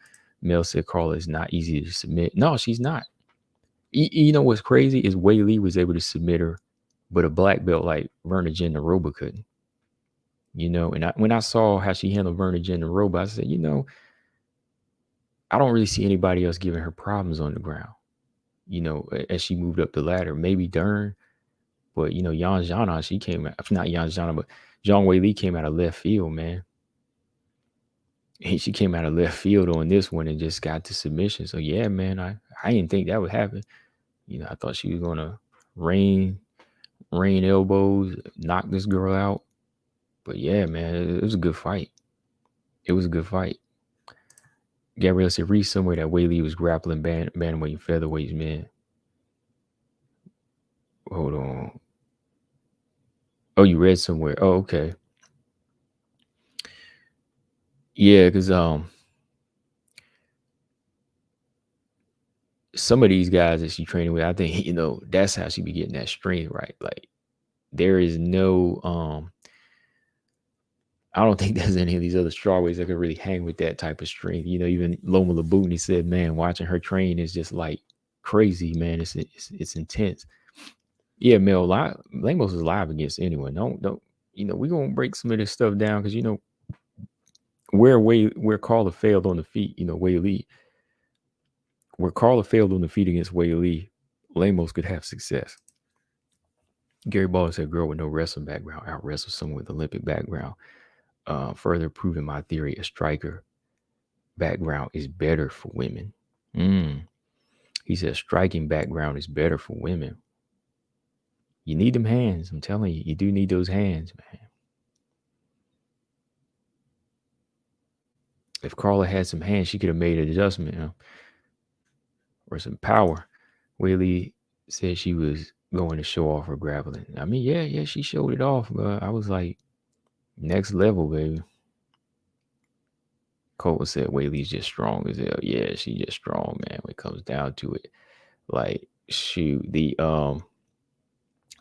Speaker 1: Mel said Carla is not easy to submit. No, she's not. You know what's crazy is Weili was able to submit her, but a black belt like Verna Gennaroba couldn't. And when I saw how she handled Verna Gennaroba, I said, I don't really see anybody else giving her problems on the ground. As she moved up the ladder, maybe Dern, but Yan Zhana, she came out, not Yan Zhana, but Zhang Weili came out of left field, man. She came out of left field on this one and just got to submission. So yeah, man, I didn't think that would happen. I thought she was gonna rain elbows, knock this girl out. But yeah, man, it was a good fight. It was a good fight. Gabrielle said, read somewhere that Weili was grappling bantamweight and featherweights, man. Hold on. Oh, you read somewhere. Oh, okay. Yeah, because some of these guys that she training with, I think, that's how she be getting that strength, right? Like there is no I don't think there's any of these other strawweights that could really hang with that type of strength. Even Loma Labutni said, man, watching her train is just like crazy, man. It's intense. Yeah, Mel, Lemos is live against anyone. Don't we're gonna break some of this stuff down because where Carla failed on the feet, Weili. Where Carla failed on the feet against Weili, Lemos could have success. Gary Ball said, girl with no wrestling background out wrestle someone with Olympic background. Further proving my theory, a striker background is better for women. He said striking background is better for women. You need them hands. I'm telling you, you do need those hands, man. If Carla had some hands, she could have made an adjustment, or some power. Weili said she was going to show off her grappling. I mean, yeah, she showed it off, but I was like, next level, baby. Cole said Weili's just strong as hell. Yeah, she just strong, man, when it comes down to it. Like, shoot, the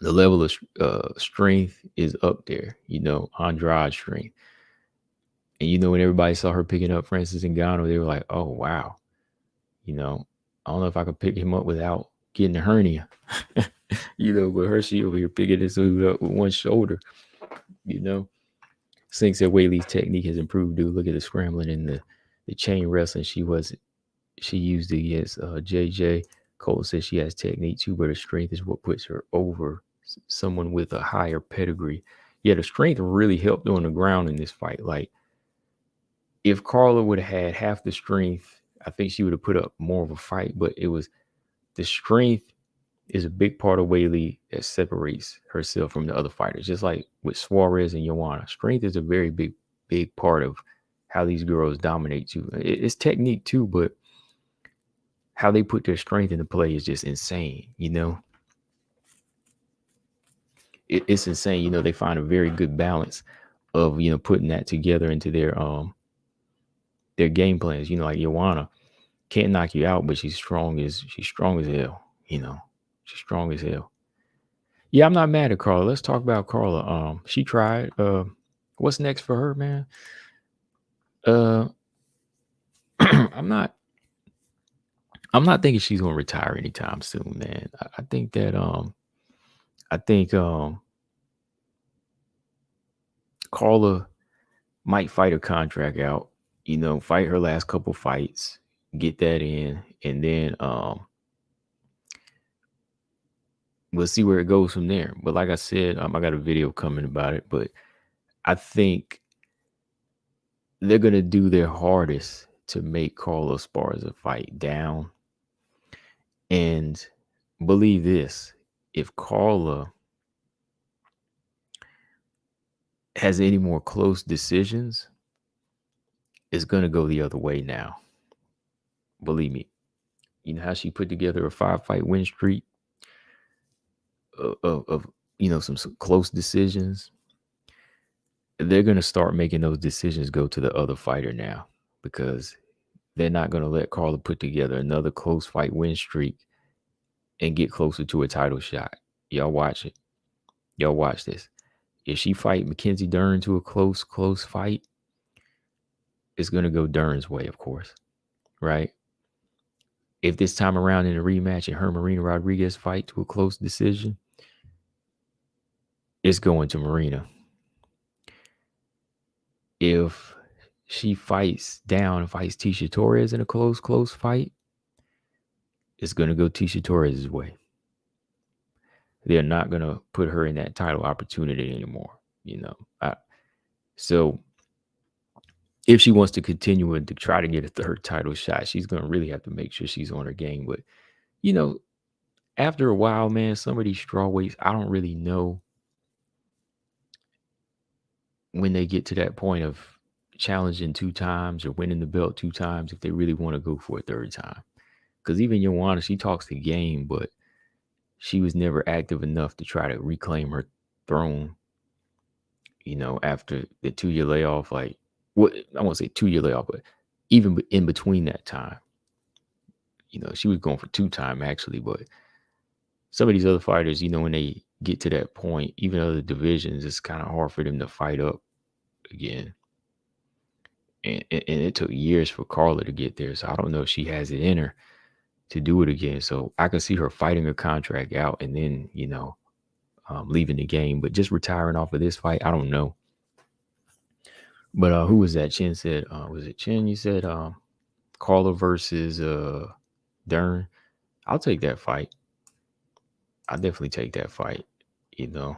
Speaker 1: level of strength is up there, Andrade strength. And when everybody saw her picking up Francis Ngannou, they were like, oh wow. I don't know if I could pick him up without getting a hernia. But her, she over here picking this dude up with one shoulder. Sink said Weili's technique has improved, dude. Look at the scrambling and the chain wrestling she used against JJ. Cole says she has technique too, but her strength is what puts her over someone with a higher pedigree. Yeah, the strength really helped on the ground in this fight. Like, if Carla would have had half the strength, I think she would have put up more of a fight. But it was the strength is a big part of Weili that separates herself from the other fighters. Just like with Suarez and Joanna, strength is a very big part of how these girls dominate too. It's technique too, but how they put their strength into play is just insane. It's insane. They find a very good balance of putting that together into their game plans. Like Joanna can't knock you out, but she's strong as hell. She's strong as hell. Yeah, I'm not mad at Carla. Let's talk about Carla. She tried. What's next for her, man? I'm not thinking she's gonna retire anytime soon, man. I think that Carla might fight her contract out, fight her last couple fights, get that in, and then we'll see where it goes from there. But like I said, I got a video coming about it, but I think they're going to do their hardest to make Carla Esparza fight down. And believe this, if Carla has any more close decisions, it's going to go the other way now. Believe me. You know how she put together a 5-fight win streak of some close decisions? They're going to start making those decisions go to the other fighter now, because they're not going to let Carla put together another close fight win streak and get closer to a title shot. Y'all watch it. Y'all watch this. If she fight Mackenzie Dern to a close fight, it's going to go Dern's way, of course, right? If this time around in a rematch and her Marina Rodriguez fight to a close decision, it's going to Marina. If she fights down and fights Tisha Torres in a close fight, it's going to go Tisha Torres' way. They're not going to put her in that title opportunity anymore, So if she wants to continue to try to get a third title shot, she's going to really have to make sure she's on her game. But, after a while, man, some of these strawweights, I don't really know when they get to that point of challenging 2 times or winning the belt 2 times, if they really want to go for a third time. Because even Joanna, she talks the game, but she was never active enough to try to reclaim her throne, after the 2-year layoff. Like, what I won't say 2-year layoff, but even in between that time, she was going for 2 time actually. But some of these other fighters, when they get to that point, even other divisions, it's kind of hard for them to fight up again. And it took years for Carla to get there. So I don't know if she has it in her to do it again. So I could see her fighting her contract out and then, leaving the game. But just retiring off of this fight, I don't know. But who was that? Chin said, was it Chin? You said Carla versus Dern. I'll take that fight. I'll definitely take that fight, Yeah.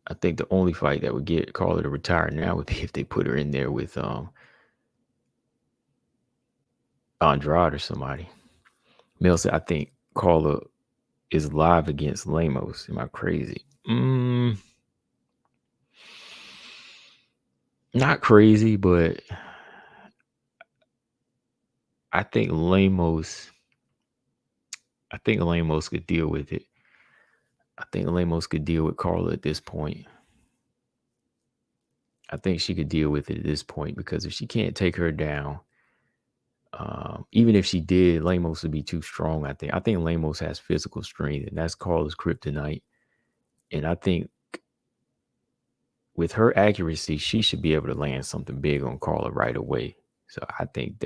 Speaker 1: I think the only fight that would get Carla to retire now would be if they put her in there with Andrade or somebody. Mel said, I think Carla is live against Lemos. Am I crazy? Not crazy, but I think Lamos. I think Lamos could deal with it. I think Lamos could deal with Carla at this point. I think she could deal with it at this point because if she can't take her down, even if she did, Lamos would be too strong. I think Lamos has physical strength, and that's Carla's kryptonite. And I think with her accuracy, she should be able to land something big on Carla right away. So I think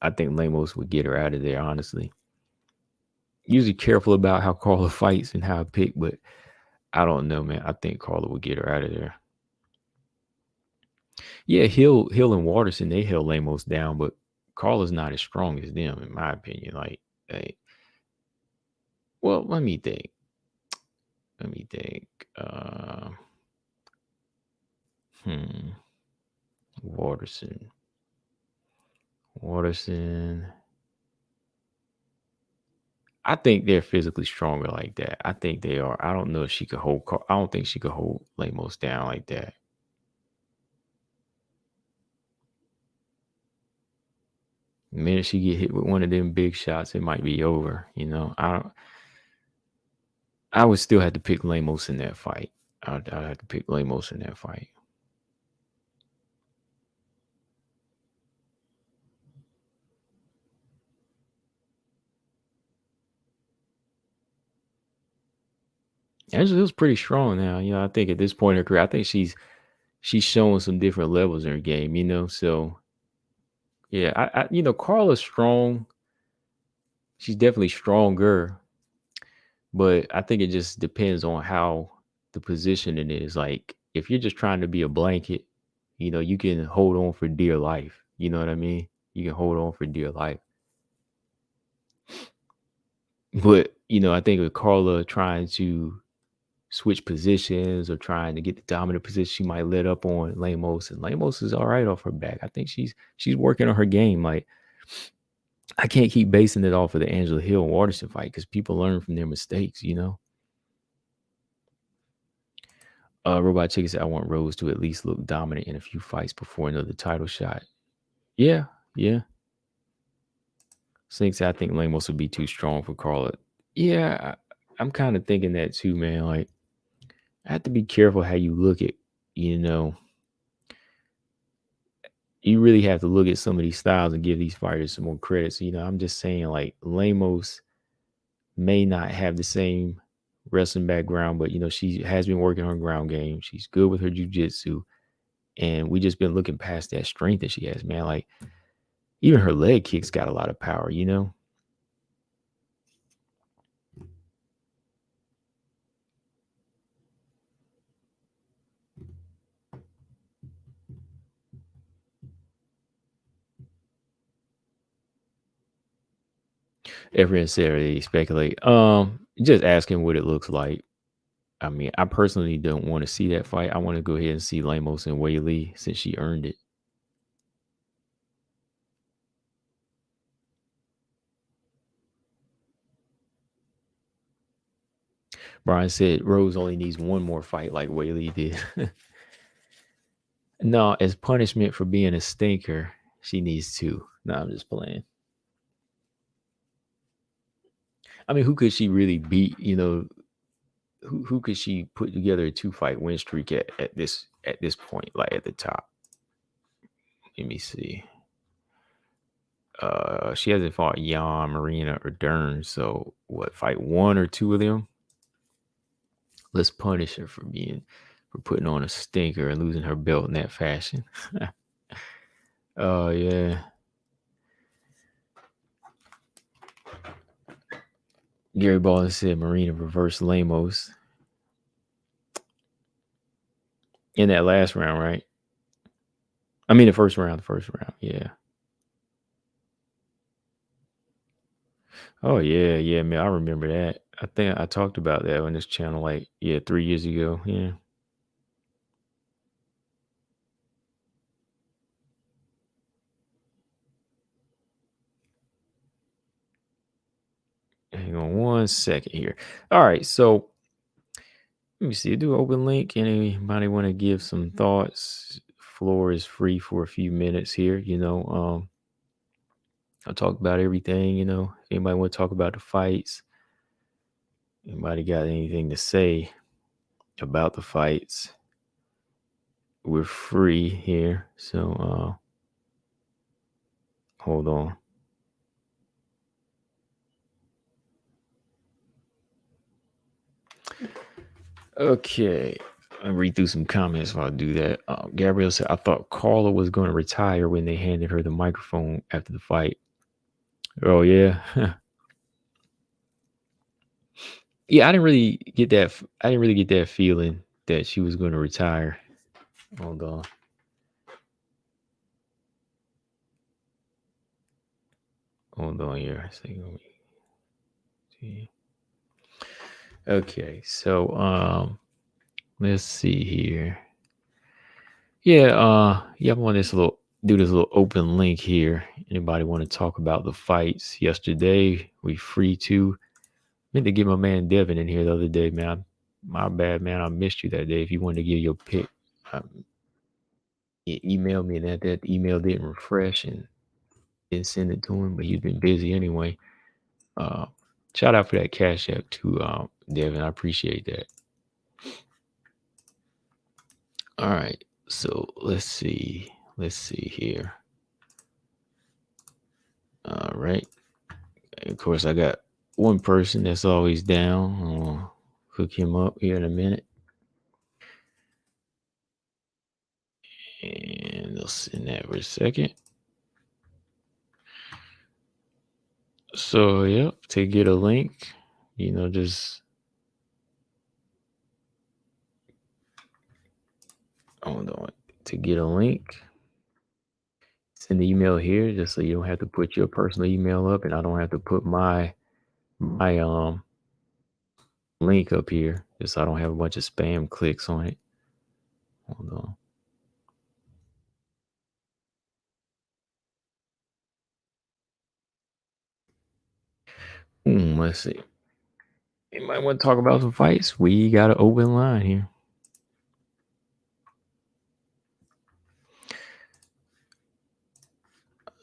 Speaker 1: Lamos would get her out of there. Honestly, usually careful about how Carla fights and how I pick, but I don't know, man. I think Carla would get her out of there. Yeah, Hill and Waterson, they held Lamos down, but Carla's not as strong as them, in my opinion. Like, hey, well, let me think. Let me think. Hmm. Waterson. Waterson. I think they're physically stronger like that. I think they are. I don't know if she could hold. I don't think she could hold Lamos down like that. The minute she get hit with one of them big shots, it might be over. I don't. I would still have to pick Lamos in that fight. I'd have to pick Lamos in that fight. Angela Hill's pretty strong now. I think at this point in her career, I think she's showing some different levels in her game. So yeah, Carla's strong. She's definitely stronger, but I think it just depends on how the positioning is. Like if you're just trying to be a blanket, you can hold on for dear life. You know what I mean? You can hold on for dear life. But I think with Carla trying to switch positions or trying to get the dominant position, she might let up on Lamos, and Lamos is all right off her back. I think she's working on her game. Like I can't keep basing it off of the Angela Hill and Waterson fight because people learn from their mistakes. Robot Chicken said, I want Rose to at least look dominant in a few fights before another title shot. Yeah, yeah. Snake said, I think Lamos would be too strong for Carla. Yeah, I'm kind of thinking that too, man. Like, I have to be careful how you look at, you know, you really have to look at some of these styles and give these fighters some more credit. So, I'm just saying, like, Lamos may not have the same wrestling background, but, she has been working on her ground game. She's good with her jujitsu. And we just been looking past that strength that she has, man. Like, even her leg kicks got a lot of power. Everyone said they speculate. Just asking what it looks like. I mean, I personally don't want to see that fight. I want to go ahead and see Lamos and Weili since she earned it. Brian said Rose only needs one more fight like Weili did. No, as punishment for being a stinker, she needs two. No, I'm just playing. I mean, who could she really beat? Who could she put together a 2-fight win streak at this point, like at the top? Let me see. She hasn't fought Jan, Marina, or Dern. So what? Fight one or two of them. Let's punish her for putting on a stinker and losing her belt in that fashion. Oh yeah. Gary Baldwin said Marina reversed Lamos in that last round, right? I mean the first round. Yeah. Oh yeah, man. I remember that. I think I talked about that on this channel, like 3 years ago. Yeah. Hang on one second here. All right, so let me see. Do open link. Anybody want to give some thoughts? floor is free for a few minutes here. I'll talk about everything. Anybody want to talk about the fights? Anybody got anything to say about the fights? We're free here. So hold on. Okay. I'll read through some comments while I do that. Gabrielle said, I thought Carla was going to retire when they handed her the microphone after the fight. Oh, yeah. Yeah, I didn't really get that feeling that she was going to retire. Hold on. Hold on here. Okay, so let's see here. Yeah, I'm on this little open link here. Anybody want to talk about the fights yesterday? We free to. Meant to get my man Devin in here the other day, man. My bad, man. I missed you that day. If you wanted to give your pick, he emailed me, and that email didn't refresh and didn't send it to him, but he's been busy anyway. Shout out for that Cashapp too, Devin. I appreciate that. All right, so let's see here. All right, of course I got one person that's always down. I'll hook him up here in a minute. And I'll send that for a second. So, yep, to get a link, just hold on. To get a link, send the email here just so you don't have to put your personal email up and I don't have to put my link up here just so I don't have a bunch of spam clicks on it. Hold on. Let's see. You might want to talk about some fights. We got an open line here.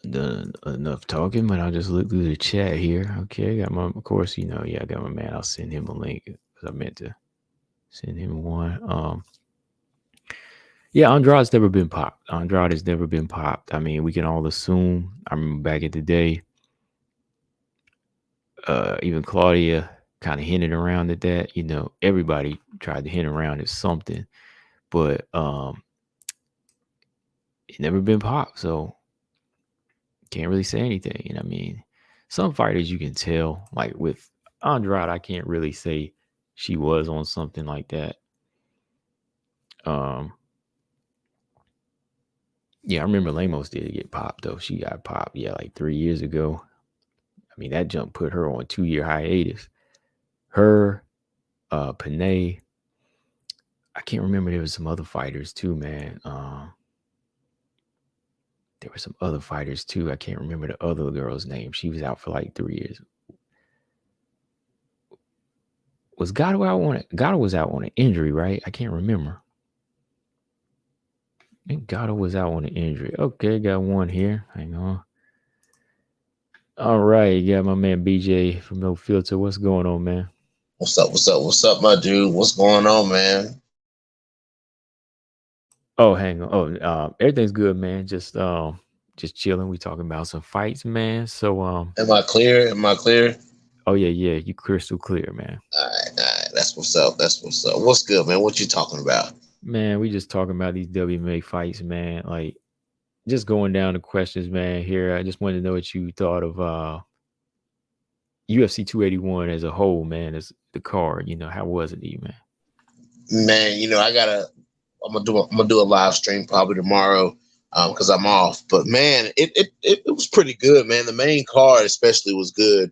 Speaker 1: Done enough talking, but I'll just look through the chat here. Okay, I got of course, I got my man. I'll send him a link because I meant to send him one. Yeah, Andrade's never been popped. Andrade has never been popped. I mean, we can all assume. I remember back in the day, even Claudia kind of hinted around at that. Everybody tried to hint around at something, but it never been popped. So can't really say anything. I mean, some fighters you can tell, like with Andrade, I can't really say she was on something like that. Yeah, I remember Lemos did get popped though. She got popped, like 3 years ago. I mean, that jump put her on a 2-year hiatus. Her, Panay. I can't remember. There was some other fighters too, man. There were some other fighters too. I can't remember the other girl's name. She was out for like 3 years. Was Gatto out on it? Gatto was out on an injury, right? I can't remember. I think Gatto was out on an injury. Okay, got one here. Hang on. All right, you got my man BJ from No Filter. What's going on, man?
Speaker 2: What's up, my dude? What's going on, man?
Speaker 1: Oh, hang on. Oh, everything's good, man. Just chilling. We talking about some fights, man. So
Speaker 2: Am I clear?
Speaker 1: Oh yeah, you crystal clear, man.
Speaker 2: All right. That's what's up. What's good, man? What you talking about?
Speaker 1: Man, we just talking about these WMA fights, man. Like just going down the questions, man. Here, I just wanted to know what you thought of UFC 281 as a whole, man, as the card. How was it to you, man?
Speaker 2: Man, I'm gonna do a live stream probably tomorrow because I'm off. But man, it was pretty good, man. The main card especially was good.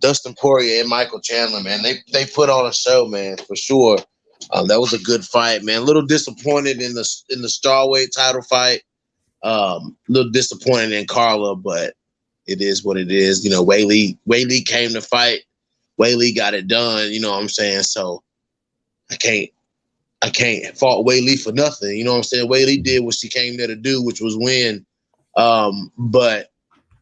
Speaker 2: Dustin Poirier and Michael Chandler, man, they put on a show, man, for sure. That was a good fight, man. A little disappointed in the strawweight title fight. A little disappointed in Carla, but it is what it is. Weili came to fight. Weili got it done. You know what I'm saying? So I I can't fault Weili for nothing. You know what I'm saying? Weili did what she came there to do, which was win. But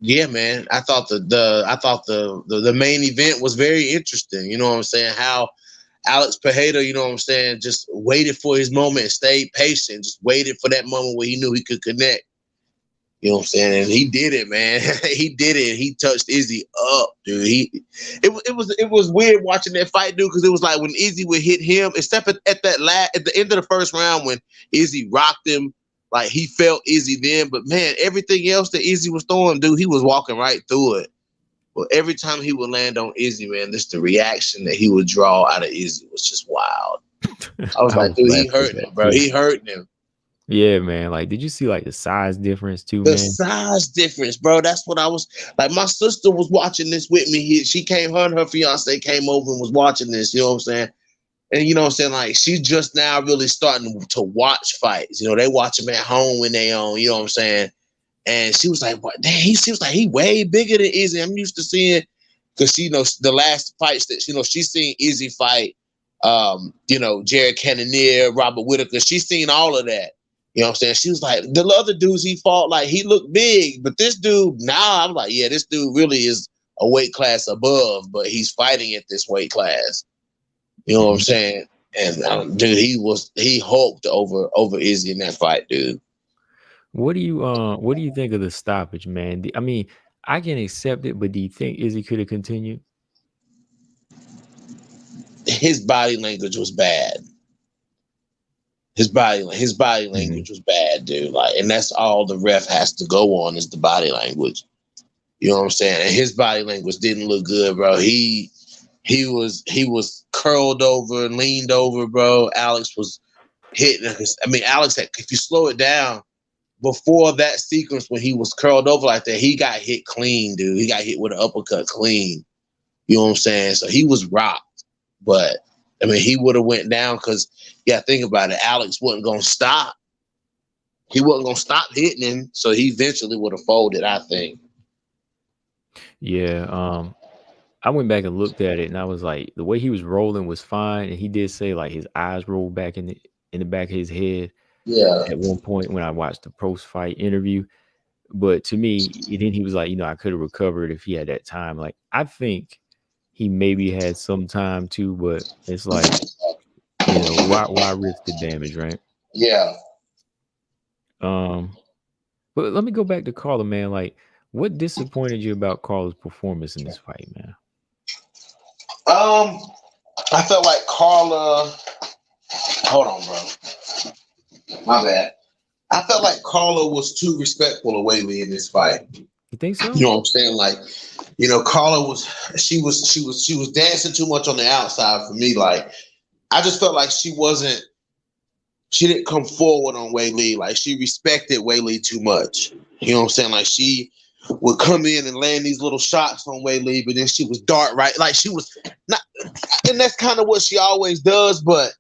Speaker 2: yeah, man, I thought the main event was very interesting. You know what I'm saying? How Alex Pereira, you know what I'm saying, just waited for his moment and stayed patient, just waited for that moment where he knew he could connect. You know what I'm saying? And he did it, man. He did it. He touched Izzy up, dude. It was weird watching that fight, dude, because it was like when Izzy would hit him, except at the end of the first round when Izzy rocked him, like he felt Izzy then. But man, everything else that Izzy was throwing, dude, he was walking right through it. Well, every time he would land on Izzy, man, the reaction that he would draw out of Izzy was just wild. I was like, dude, he hurting him, bro. He hurting him.
Speaker 1: Yeah, man. Like, did you see like the size difference too,
Speaker 2: The
Speaker 1: man?
Speaker 2: size difference, bro. That's what I was like. My sister was watching this with me. She came, her and her fiance came over and was watching this. You know what I'm saying? And you know what I'm saying? Like, she's just now really starting to watch fights. You know, they watch them at home when they on. You know what I'm saying? And she was like, "What? Damn, he seems like he way bigger than Izzy." I'm used to seeing, because she knows the last fights that she's seen Izzy fight. Jared Cannonier, Robert Whitaker. She's seen all of that. You know what I'm saying? She was like, the other dudes he fought, like, he looked big, but this dude, I'm like, yeah, this dude really is a weight class above, but he's fighting at this weight class. You know what I'm saying? And dude, he hulked over Izzy in that fight, dude.
Speaker 1: What do you think of the stoppage, man? I mean, I can accept it, but do you think Izzy could have continued?
Speaker 2: His body language was bad. His body language was bad, dude. Like, and that's all the ref has to go on is the body language. You know what I'm saying? And his body language didn't look good, bro. He was curled over and leaned over, bro. Alex was hitting. I mean, Alex, if you slow it down, before that sequence when he was curled over like that, he got hit clean, dude. He got hit with an uppercut clean. You know what I'm saying? So he was rocked. But I mean, he would have went down because, think about it. Alex wasn't gonna stop. He wasn't gonna stop hitting him, so he eventually would have folded, I think.
Speaker 1: Yeah. I went back and looked at it, and I was like, the way he was rolling was fine, and he did say like his eyes rolled back in the back of his head.
Speaker 2: Yeah.
Speaker 1: At one point when I watched the post-fight interview, but to me, then he was like, I could have recovered if he had that time. Like, I think he maybe had some time too, but it's like, why risk the damage, right?
Speaker 2: Yeah.
Speaker 1: But let me go back to Carla, man. Like, what disappointed you about Carla's performance in this fight, man?
Speaker 2: I felt like Carla. Hold on, bro. My bad. I felt like Carla was too respectful of Weili in this fight.
Speaker 1: You think so?
Speaker 2: You know what I'm saying? Like, Carla was dancing too much on the outside for me. Like, I just felt like she didn't come forward on Weili. Like, she respected Weili too much. You know what I'm saying? Like, she would come in and land these little shots on Weili, but then she was dart right. Like, she was not, and that's kind of what she always does, but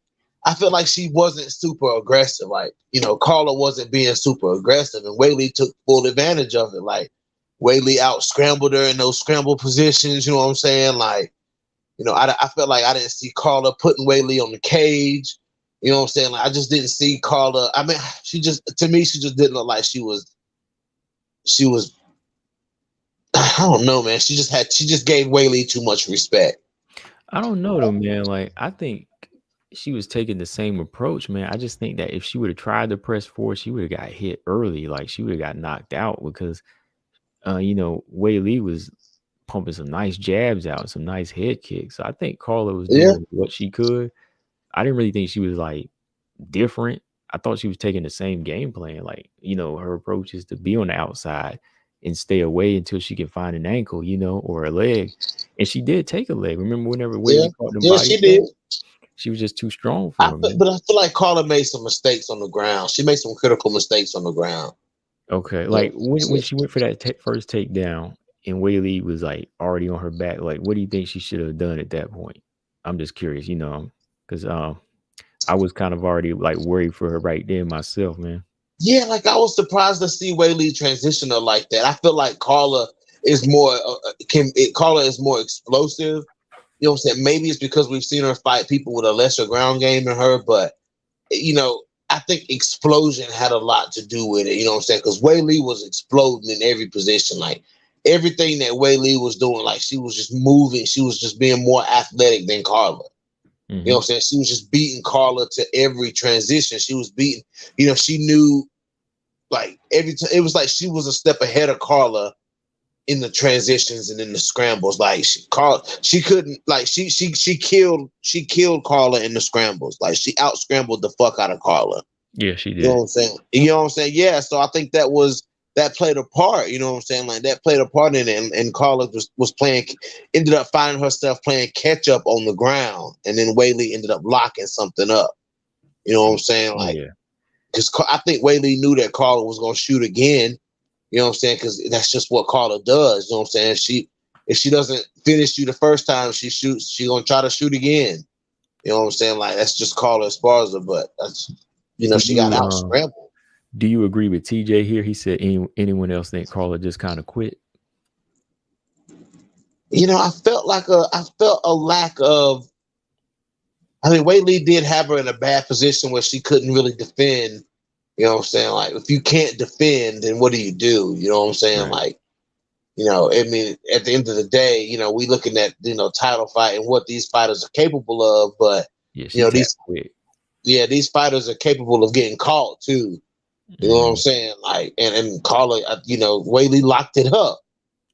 Speaker 2: I feel like she wasn't super aggressive. Like, Carla wasn't being super aggressive, and Weili took full advantage of it. Like, Weili out scrambled her in those scramble positions. You know what I'm saying? Like, I felt like I didn't see Carla putting Weili on the cage. You know what I'm saying? Like, I just didn't see Carla. I mean, to me, she just didn't look like she was. I don't know, man. She just gave Weili too much respect.
Speaker 1: I don't know though, man. Like, I think she was taking the same approach, man. I just think that if she would have tried to press forward, she would have got hit early. Like, she would have got knocked out because, Weili was pumping some nice jabs out, some nice head kicks. So I think Carla was doing what she could. I didn't really think she was like different. I thought she was taking the same game plan. Like, her approach is to be on the outside and stay away until she can find an ankle, or a leg. And she did take a leg. Remember whenever Weili caught them body?
Speaker 2: She did.
Speaker 1: She was just too strong for him.
Speaker 2: But I feel like Carla made some mistakes on the ground. She made some critical mistakes on the ground.
Speaker 1: Okay. Like, when she went for that first takedown and Weili was like already on her back, like, what do you think she should have done at that point? I'm just curious, because I was kind of already like worried for her right there myself, man.
Speaker 2: Yeah, like, I was surprised to see Weili transition her like that. I feel like Carla is more Carla is more explosive. You know what I'm saying? Maybe it's because we've seen her fight people with a lesser ground game than her, but I think explosion had a lot to do with it. You know what I'm saying? Because Weili was exploding in every position. Like everything that Weili was doing, like she was just moving. She was just being more athletic than Carla. You know what I'm saying? She was just beating Carla to every transition. She was beating, she knew like every time. It was like she was a step ahead of Carla in the transitions and in the scrambles. Like she couldn't, like she killed Carla in the scrambles. Like she out scrambled the fuck out of Carla.
Speaker 1: Yeah, she did.
Speaker 2: You know what I'm saying? Yeah. So I think that played a part. You know what I'm saying? Like that played a part in it. And Carla was playing, ended up finding herself playing catch up on the ground, and then Weili ended up locking something up. You know what I'm saying? Like, because I think Weili knew that Carla was gonna shoot again. You know what I'm saying? Because that's just what Carla does. You know what I'm saying? If she doesn't finish you the first time she shoots, she gonna try to shoot again. You know what I'm saying? Like that's just Karla Esparza, but that's she got out scrambled.
Speaker 1: Do you agree with TJ here? He said anyone else think Carla just kind of quit?
Speaker 2: I felt a lack of. I mean, Weili did have her in a bad position where she couldn't really defend. You know what I'm saying? Like, if you can't defend, then what do? You know what I'm saying? Right. Like, I mean, at the end of the day, we looking at, title fight and what these fighters are capable of, but, these fighters are capable of getting caught too. You know what I'm saying? Like, and Carla, Weili locked it up.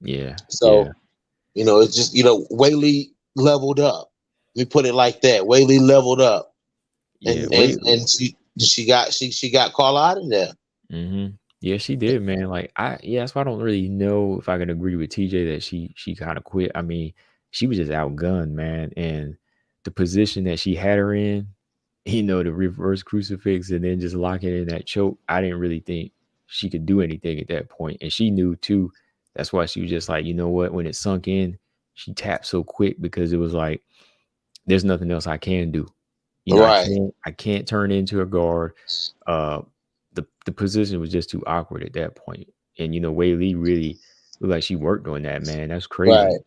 Speaker 1: Yeah.
Speaker 2: So, it's just, Weili leveled up. Let me put it like that. Weili leveled up. And she got Carla out of there.
Speaker 1: Yeah, she did, man. Like that's why I don't really know if I can agree with TJ that she kind of quit. I mean, she was just outgunned, man. And the position that she had her in, the reverse crucifix and then just locking in that choke, I didn't really think she could do anything at that point. And she knew too. That's why she was just like, you know what? When it sunk in, she tapped so quick because it was like, there's nothing else I can do. I can't turn into a guard. The position was just too awkward at that point. And Weili really looked like she worked on that, man. That's crazy.
Speaker 2: Right.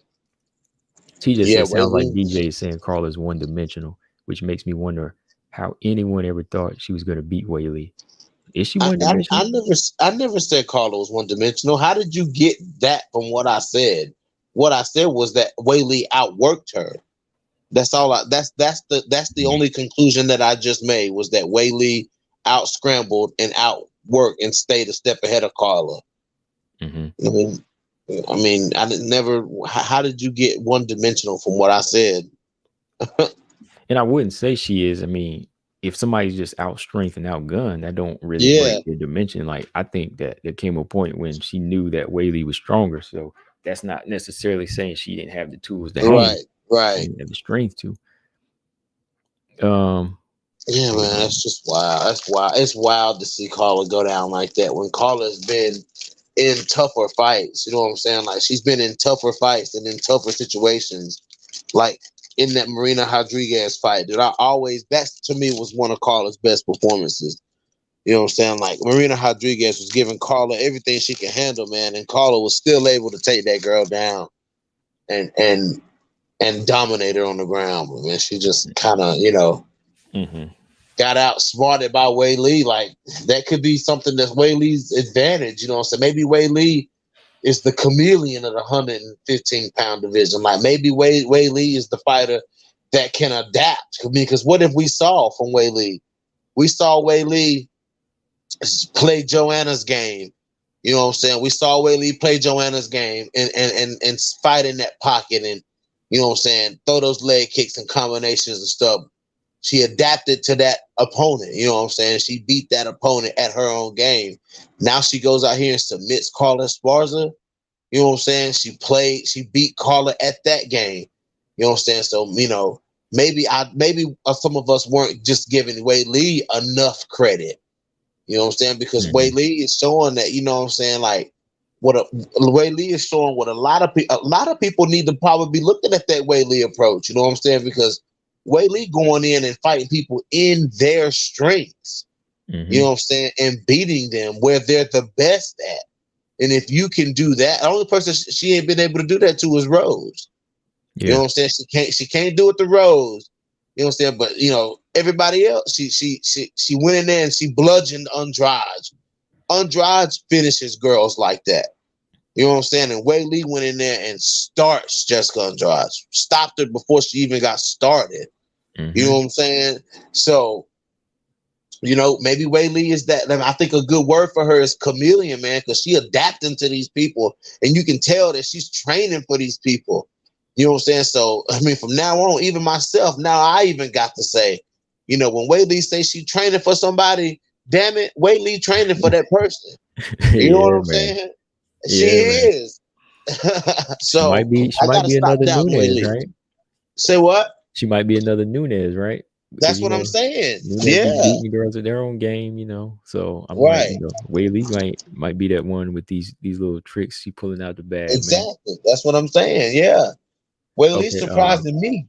Speaker 1: TJ said sounds like DJ is saying Carla's one-dimensional, which makes me wonder how anyone ever thought she was going to beat Weili. Is she one-dimensional?
Speaker 2: I never said Carla was one-dimensional. How did you get that from what I said? What I said was that Weili outworked her. That's all. That's the only conclusion that I just made, was that Weili out scrambled and outworked and stayed a step ahead of Carla. I mean, I never. How did you get one-dimensional from what I said?
Speaker 1: And I wouldn't say she is. I mean, if somebody's just out strength and outgunned, that don't really break your dimension. Like, I think that there came a point when she knew that Weili was stronger. So that's not necessarily saying she didn't have the tools to hang.
Speaker 2: Right.
Speaker 1: And the strength to.
Speaker 2: Yeah, man, that's just wild. That's wild. It's wild to see Carla go down like that when Carla's been in tougher fights. You know what I'm saying? Like, she's been in tougher fights and in tougher situations. Like in that Marina Rodriguez fight, that to me was one of Carla's best performances. You know what I'm saying? Like, Marina Rodriguez was giving Carla everything she could handle, man, and Carla was still able to take that girl down and dominate her on the ground. Man, she just kind of, got outsmarted by Weili. Like, that could be something that's Weili's advantage. You know what I'm saying? Maybe Weili is the chameleon of the 115-pound division. Like, maybe Weili is the fighter that can adapt. I mean, because what if we saw from Weili? We saw Weili play Joanna's game. You know what I'm saying? We saw Weili play Joanna's game and fight in that pocket and, you know what I'm saying, throw those leg kicks and combinations and stuff. She adapted to that opponent. You know what I'm saying? She beat that opponent at her own game. Now she goes out here and submits Karla Esparza. You know what I'm saying? She beat Karla at that game. You know what I'm saying? So, maybe some of us weren't just giving Weili enough credit. You know what I'm saying? Because Weili is showing that, you know what I'm saying, like, Weili is showing what a lot of people need to probably be looking at that Weili approach. You know what I'm saying? Because Weili going in and fighting people in their strengths, you know what I'm saying, and beating them where they're the best at. And if you can do that, the only person she ain't been able to do that to is Rose. You know what I'm saying? She can't do it to Rose, You know what I'm saying? But everybody else, she went in there and she bludgeoned Andrade. Andrade finishes girls like that. You know what I'm saying? And Weili went in there and starts Jessica Andrade. Stopped her before she even got started.
Speaker 1: Mm-hmm.
Speaker 2: You know what I'm saying? So, maybe Weili is that. I think a good word for her is chameleon, man, because she adapting to these people. And you can tell that she's training for these people. You know what I'm saying? So, I mean, from now on, even myself, now I even got to say, when Weili says she's training for somebody, damn it, Weili training for that person. You know what I'm saying? She is.
Speaker 1: She might
Speaker 2: So
Speaker 1: be
Speaker 2: I gotta stop
Speaker 1: another
Speaker 2: doubting
Speaker 1: Nunes,
Speaker 2: Weili.
Speaker 1: right?
Speaker 2: Say what?
Speaker 1: She might be another Nunes, right? Because
Speaker 2: That's what I'm saying.
Speaker 1: Nunes be
Speaker 2: Yeah.
Speaker 1: beating girls at their own game, So I'm
Speaker 2: Right.
Speaker 1: like, Weili might be that one with these little tricks she pulling out the bag,
Speaker 2: Exactly.
Speaker 1: man.
Speaker 2: That's what I'm saying. Yeah. Weili's
Speaker 1: Okay,
Speaker 2: surprising me.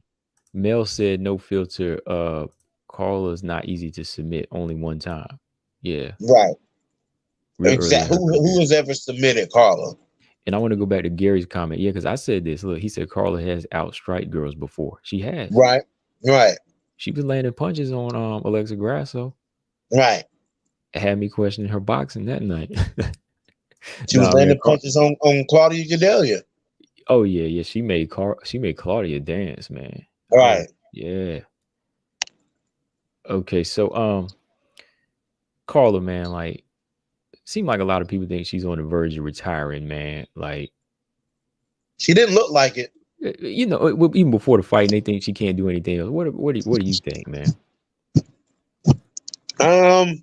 Speaker 1: Mel said no filter. Carla's not easy to submit. Only one time. Yeah.
Speaker 2: Right.
Speaker 1: Real
Speaker 2: Exactly. Who has ever submitted Carla?
Speaker 1: And I want to go back to Gary's comment. Yeah, because I said this. Look, he said Carla has outstriked girls before. She has.
Speaker 2: Right. Right.
Speaker 1: She was landing punches on Alexa Grasso.
Speaker 2: Right.
Speaker 1: It had me questioning her boxing that night.
Speaker 2: She was landing punches on Claudia Gadelia.
Speaker 1: Oh yeah. She made Claudia dance, man.
Speaker 2: Right.
Speaker 1: Oh, yeah. Okay, so Carla, man, like, seemed like a lot of people think she's on the verge of retiring, man. Like,
Speaker 2: she didn't look like it.
Speaker 1: Even before the fight, they think she can't do anything else. What do you think, man?
Speaker 2: I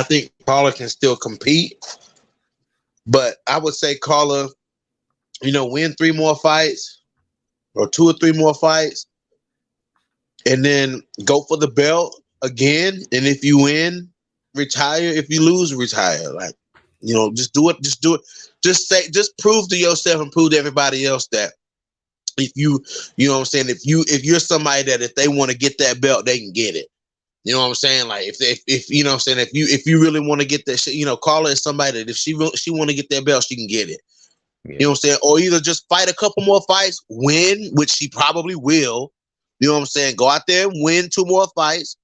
Speaker 2: think Carla can still compete, but I would say Carla, win 3 more fights or 2 or 3 more fights, and then go for the belt again. And if you win, retire. If you lose, retire. Like, just do it. Just do it. Just prove to yourself and prove to everybody else that if you know what I'm saying, if you're somebody that if they want to get that belt, they can get it. You know what I'm saying? Like, if you know what I'm saying, if you really want to get that shit, Carla is somebody that if she want to get that belt, she can get it. Yeah. You know what I'm saying? Or either just fight a couple more fights, win, which she probably will. You know what I'm saying? Go out there and win 2 more fights,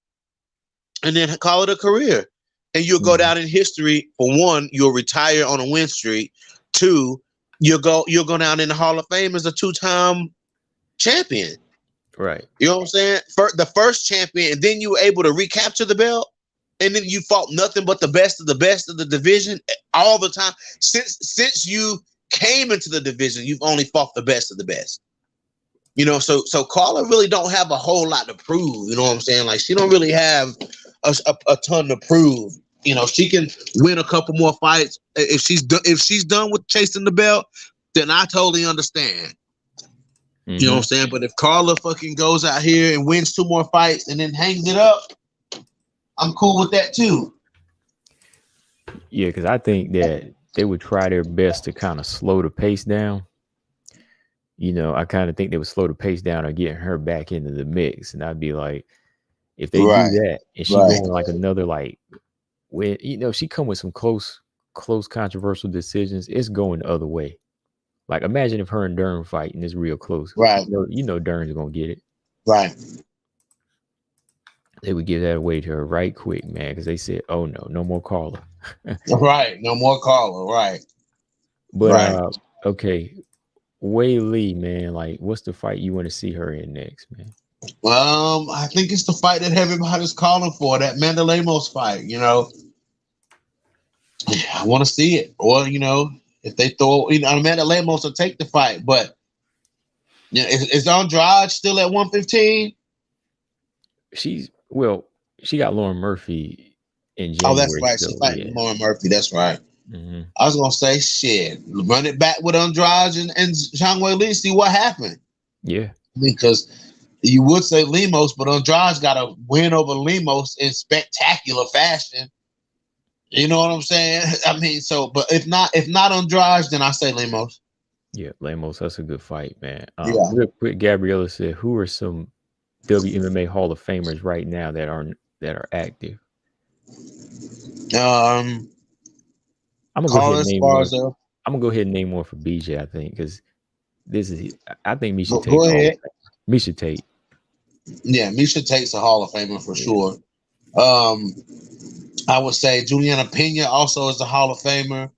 Speaker 2: and then call it a career. And you'll go down in history. For one, you'll retire on a win streak. 2, you'll go down in the Hall of Fame as a 2-time champion.
Speaker 1: Right.
Speaker 2: You know what I'm saying? The first champion, and then you were able to recapture the belt, and then you fought nothing but the best of the division all the time. Since you came into the division, you've only fought the best of the best. So Carla really don't have a whole lot to prove. You know what I'm saying? Like, she don't really have a ton to prove. She can win a couple more fights. If she's done with chasing the belt, then I totally understand. Mm-hmm. You know what I'm saying? But if Carla fucking goes out here and wins 2 more fights and then hangs it up, I'm cool with that too.
Speaker 1: Yeah, because I think that they would try their best to kind of slow the pace down. I kind of think they would slow the pace down or get her back into the mix. And I'd be like, if they do that and she going like another, like, when, she come with some close controversial decisions, it's going the other way. Like, imagine if her and Dern fight and it's real close.
Speaker 2: Right.
Speaker 1: Dern's going to get it.
Speaker 2: Right.
Speaker 1: They would give that away to her right quick, man, because they said, oh, no more Carla.
Speaker 2: Right. No more Carla. Right.
Speaker 1: But, okay. Weili, man, like, what's the fight you want to see her in next, man?
Speaker 2: I think it's the fight that everybody's calling for, that Amanda Lemos fight, I want to see it. Or, if they throw, Amanda Lemos will take the fight, but is Andrade still at 115?
Speaker 1: She got Lauren Murphy in January.
Speaker 2: Oh, that's right. She's fighting Lauren Murphy. That's right. Mm-hmm. I was gonna say, shit, run it back with Andrade and Zhang Weili, see what happened.
Speaker 1: Yeah,
Speaker 2: because you would say Lemos, but Andrade's got a win over Lemos in spectacular fashion. You know what I'm saying? I mean, but if not Andrade, then I say Lemos.
Speaker 1: Yeah, Lemos, that's a good fight, man. Real quick, Gabriella said, who are some WMMA Hall of Famers right now that are active? I'm gonna go ahead and name one. I'm gonna go ahead and name one for BJ, I think, because this is. I think Misha
Speaker 2: Go,
Speaker 1: Tate's
Speaker 2: go
Speaker 1: a Hall of
Speaker 2: ahead.
Speaker 1: Fame. Misha Tate.
Speaker 2: Yeah, Misha Tate's a Hall of Famer for
Speaker 1: Yeah.
Speaker 2: sure. I would say Juliana Pena also is a Hall of Famer.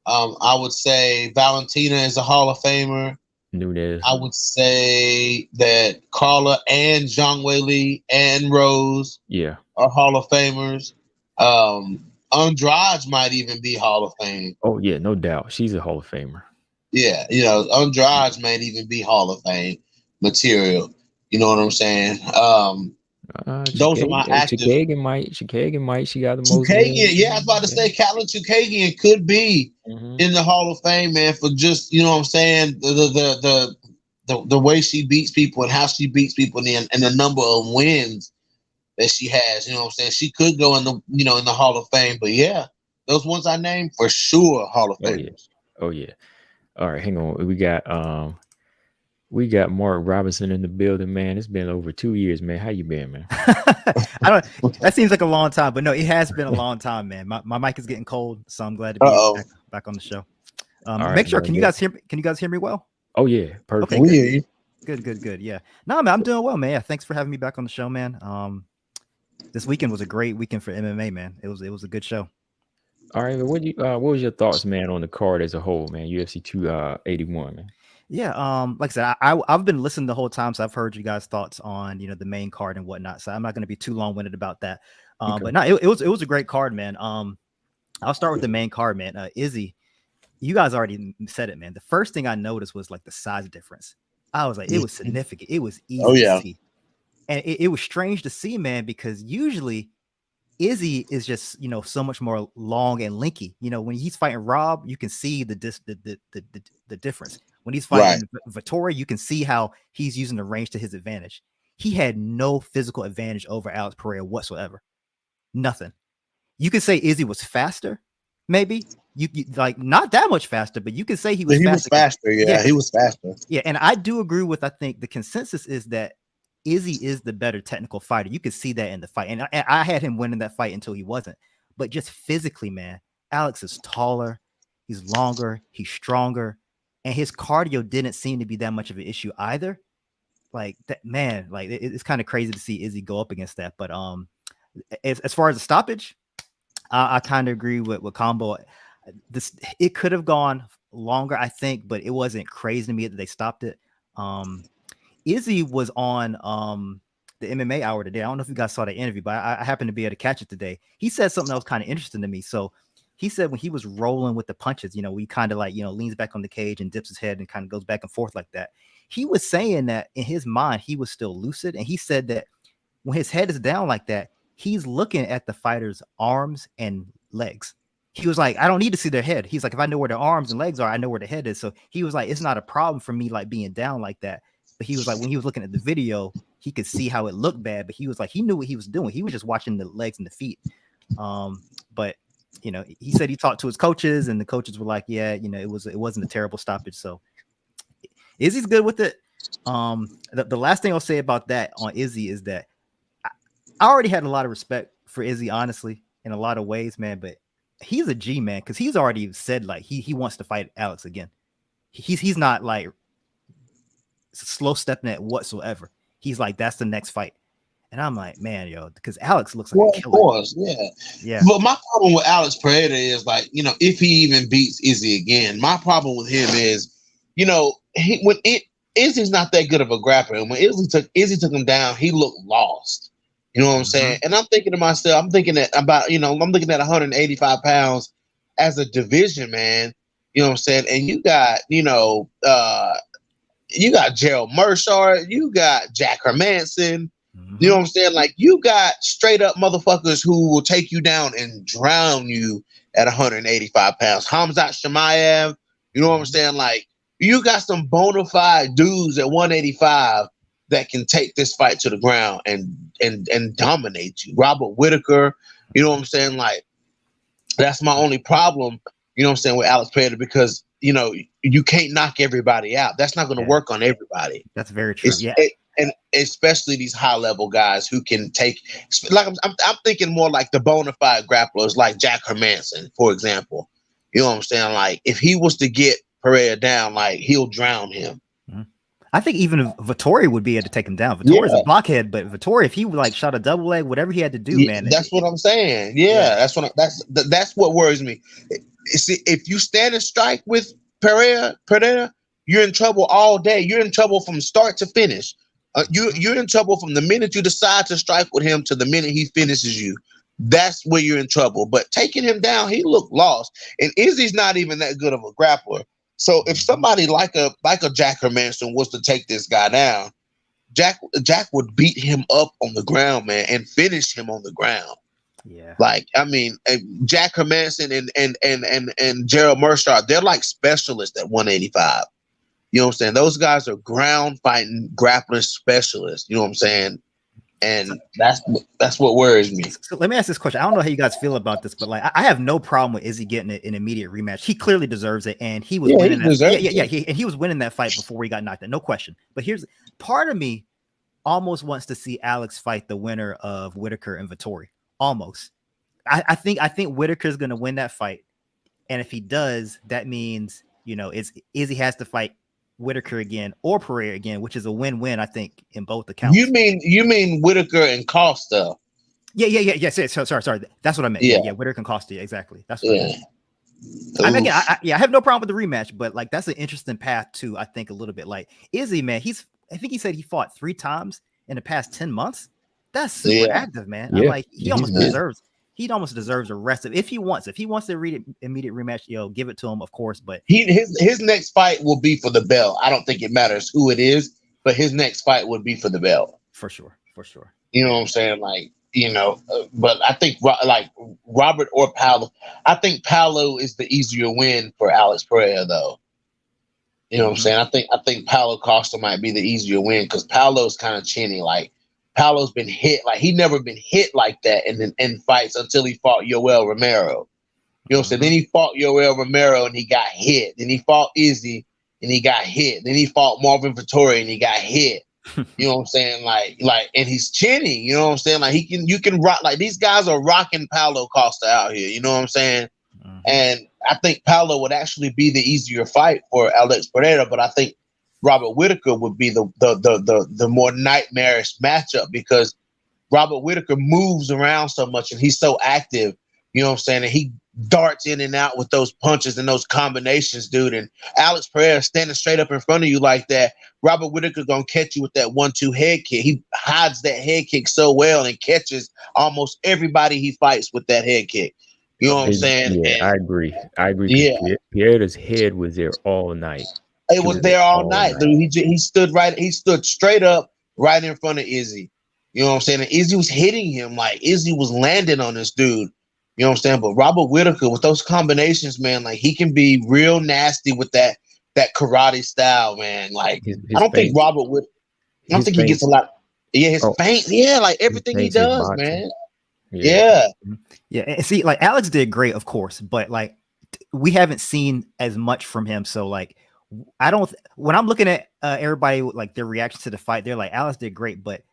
Speaker 2: I would say Valentina is a Hall of Famer.
Speaker 1: Nunez.
Speaker 2: I would say that Carla and Zhang Weili and Rose
Speaker 1: Yeah.
Speaker 2: are Hall of Famers. Andrade might even be Hall of Fame.
Speaker 1: Oh yeah, no doubt. She's a Hall of Famer.
Speaker 2: Yeah, Andrade might even be Hall of Fame material. You know what I'm saying? Those are my active.
Speaker 1: Chikagan might. She got the most
Speaker 2: Chukagian,
Speaker 1: wins.
Speaker 2: yeah, I was about to say Catelyn Chukagian could be
Speaker 1: Mm-hmm.
Speaker 2: in the Hall of Fame, man, for just what I'm saying, the way she beats people and how she beats people and the number of wins that she has. You know what I'm saying? She could go in the in the Hall of Fame, but yeah, those ones I named for sure Hall of
Speaker 1: Oh yeah.
Speaker 2: Famers.
Speaker 1: Oh yeah. All right, hang on. We got Mark Robinson in the building, man. It's been over 2 years, man. How you been, man?
Speaker 3: I don't. That seems like a long time, but no, it has been a long time, man. My mic is getting cold, so I'm glad to be back on the show.
Speaker 1: All
Speaker 3: Make
Speaker 1: right,
Speaker 3: sure.
Speaker 1: man,
Speaker 3: Can you guys hear me? Can you guys hear me well?
Speaker 1: Oh yeah, perfect.
Speaker 3: Okay,
Speaker 2: We hear you.
Speaker 3: good. Yeah. No, man, I'm doing well, man. Yeah, thanks for having me back on the show, man. This weekend was a great weekend for MMA, man. It was a good show.
Speaker 1: All right, what was your thoughts, man, on the card as a whole, man? UFC 281, man.
Speaker 3: Yeah, like I said, I've been listening the whole time, so I've heard you guys' thoughts on the main card and whatnot. So I'm not going to be too long-winded about that.
Speaker 1: Okay.
Speaker 3: But no, it was a great card, man. I'll start with the main card, man. Izzy, you guys already said it, man. The first thing I noticed was like the size difference. I was like, it was significant. It was easy to see, and it was strange to see, man, because usually Izzy is just so much more long and linky. When he's fighting Rob, you can see the difference. When he's fighting Vettori, you can see how he's using the range to his advantage. He had no physical advantage over Alex Pereira whatsoever. Nothing. You could say Izzy was faster, maybe. You like not that much faster, but you could say he was faster.
Speaker 2: Yeah, he was faster.
Speaker 3: Yeah, and I do agree with. I think the consensus is that Izzy is the better technical fighter. You could see that in the fight, and I had him winning that fight until he wasn't. But just physically, man, Alex is taller, he's longer, he's stronger. And his cardio didn't seem to be that much of an issue either. Like that, man. Like it's kind of crazy to see Izzy go up against that. But as far as the stoppage, I kind of agree with Combo. It could have gone longer, I think, but it wasn't crazy to me that they stopped it. Izzy was on the MMA Hour today. I don't know if you guys saw that interview, but I happened to be able to catch it today. He said something that was kind of interesting to me. So he said when he was rolling with the punches, we kind of like, leans back on the cage and dips his head and kind of goes back and forth like that. He was saying that in his mind, he was still lucid. And he said that when his head is down like that, he's looking at the fighter's arms and legs. He was like, I don't need to see their head. He's like, if I know where their arms and legs are, I know where the head is. So he was like, it's not a problem for me, like being down like that. But he was like, when he was looking at the video, he could see how it looked bad, but he was like, he knew what he was doing. He was just watching the legs and the feet. But he said he talked to his coaches, and the coaches were like, yeah, it wasn't a terrible stoppage. So Izzy's good with it. The last thing I'll say about that on Izzy is that I already had a lot of respect for Izzy, honestly, in a lot of ways, man. But he's a G, man, because he's already said like he wants to fight Alex again. He's not like slow stepping it whatsoever. He's like, that's the next fight. And I'm like, man, because Alex looks like a killer.
Speaker 2: Of course, yeah. But my problem with Alex Pereira is like, if he even beats Izzy again, my problem with him is, Izzy's not that good of a grappler. And when Izzy took him down, he looked lost. You know what I'm saying? And I'm thinking to myself, I'm looking at 185 pounds as a division, man. You know what I'm saying? And you got, you got Gerald Mershard, you got Jack Hermanson. You know what I'm saying? Like, you got straight up motherfuckers who will take you down and drown you at 185 pounds. Hamzat Shemaev, you know what I'm saying? Like, you got some bona fide dudes at 185 that can take this fight to the ground and dominate you. Robert Whitaker, you know what I'm saying? Like, that's my only problem, you know what I'm saying, with Alex Pereira, because, you can't knock everybody out. That's not going to work on everybody.
Speaker 3: That's very true.
Speaker 2: And especially these high level guys who can take, like I'm thinking more like the bona fide grapplers like Jack Hermanson, for example. You know what I'm saying? Like, if he was to get Pereira down, like, he'll drown him.
Speaker 3: I think even if Vettori would be able to take him down. Vettori's
Speaker 2: Yeah.
Speaker 3: a blockhead, but Vettori, if he like shot a double leg, whatever he had to do, man.
Speaker 2: That's what I'm saying. Yeah, that's what worries me. See, if you stand and strike with Pereira, you're in trouble all day. You're in trouble from start to finish. You're in trouble from the minute you decide to strike with him to the minute he finishes you. That's where you're in trouble. But taking him down, he looked lost. And Izzy's not even that good of a grappler. So if somebody like a Jack Hermanson was to take this guy down, Jack would beat him up on the ground, man, and finish him on the ground.
Speaker 3: Yeah.
Speaker 2: Like, I mean, Jack Hermanson and Gerald Mercer, they're like specialists at 185. You know what I'm saying? Those guys are ground fighting, grappling specialists. You know what I'm saying? And that's what worries me.
Speaker 3: So let me ask this question. I don't know how you guys feel about this, but like I have no problem with Izzy getting an immediate rematch. He clearly deserves it, and he was winning that. He was winning that fight before he got knocked out, no question. But here's part of me almost wants to see Alex fight the winner of Whitaker and Vettori. Almost. I think Whitaker's going to win that fight, and if he does, that means it's Izzy has to fight Whitaker again or Pereira again, which is a win-win, I think, in both accounts.
Speaker 2: You mean Whitaker and Costa?
Speaker 3: Yeah. Sorry. That's what I meant. Yeah. Whitaker and Costa. Exactly. That's what I meant. I have no problem with the rematch, but like that's an interesting path too. I think a little bit like Izzy, man. I think he said he fought 3 times in the past 10 months. That's super active, man.
Speaker 1: Yeah.
Speaker 3: I'm like he almost deserves a rest of if he wants the immediate rematch, give it to him, of course. But
Speaker 2: his next fight will be for the belt. I don't think it matters who it is, but his next fight would be for the belt.
Speaker 3: For sure.
Speaker 2: You know what I'm saying? Like, but I think like Robert or Paulo, I think Paulo is the easier win for Alex Pereira, though. You know what I'm saying? I think Paulo Costa might be the easier win because Paulo's kind of chinny. Like, Paulo's been hit, like he never been hit like that in fights until he fought Yoel Romero. You know what I'm saying? Then he fought Yoel Romero and he got hit. Then he fought Izzy and he got hit. Then he fought Marvin Vettori and he got hit. You know what I'm saying? Like, and he's chinny. You know what I'm saying? Like you can rock. Like these guys are rocking Paulo Costa out here. You know what I'm saying? And I think Paulo would actually be the easier fight for Alex Pereira, but I think Robert Whitaker would be the more nightmarish matchup because Robert Whitaker moves around so much and he's so active, you know what I'm saying? And he darts in and out with those punches and those combinations, dude. And Alex Pereira standing straight up in front of you like that, Robert Whitaker gonna catch you with that 1-2 head kick. He hides that head kick so well and catches almost everybody he fights with that head kick. You know what I'm saying?
Speaker 1: Yeah, I agree. Yeah. Pereira's head was there all night.
Speaker 2: It was there all night, dude. He stood straight up right in front of Izzy. You know what I'm saying? And Izzy was hitting him like Izzy was landing on this dude. You know what I'm saying? But Robert Whitaker with those combinations, man, like he can be real nasty with that karate style, man. Like his I don't think Robert would. I don't think he gets a lot. Yeah, his feint. Yeah, like everything he does, man. Yeah.
Speaker 3: And see, like Alex did great, of course, but like we haven't seen as much from him. So like. When I'm looking at everybody like their reaction to the fight, they're like Alex did great, but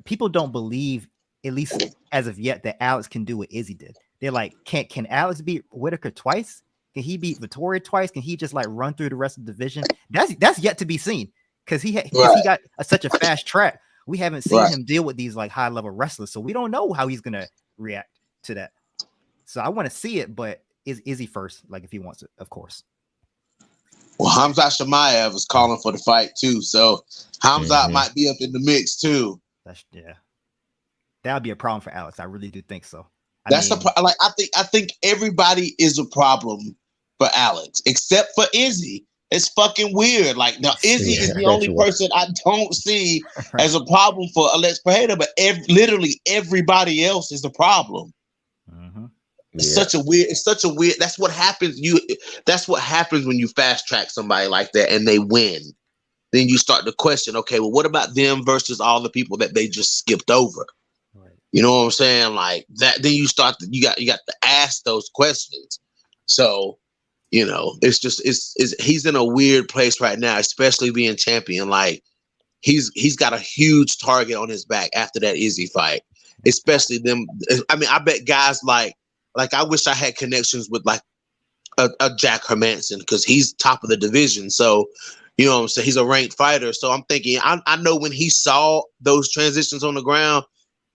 Speaker 3: people don't believe, at least as of yet, that Alex can do what Izzy did. They're like, can Alex beat Whitaker twice? Can he beat Vettori twice? Can he just like run through the rest of the division? That's yet to be seen because he got such a fast track. We haven't seen him deal with these like high level wrestlers, so we don't know how he's gonna react to that. So I want to see it, but is Izzy first? Like if he wants it, of course.
Speaker 2: Well, Hamzat Chimaev is calling for the fight too, so Hamzat might be up in the mix too.
Speaker 3: That would be a problem for Alex. I really do think so.
Speaker 2: I think everybody is a problem for Alex except for Izzy. It's fucking weird. Like now, Izzy is the only person I don't see as a problem for Alex Pereira, but literally everybody else is the problem. It's such a weird. That's what happens. That's what happens when you fast track somebody like that and they win. Then you start to question, okay, well, what about them versus all the people that they just skipped over? Right. You know what I'm saying? Like that. Then you got to ask those questions. So, he's in a weird place right now, especially being champion. Like he's got a huge target on his back after that Izzy fight, especially them. I mean, I bet guys like I wish I had connections with like a Jack Hermanson because he's top of the division. So, You know what I'm saying? He's a ranked fighter. So I'm thinking, I know when he saw those transitions on the ground,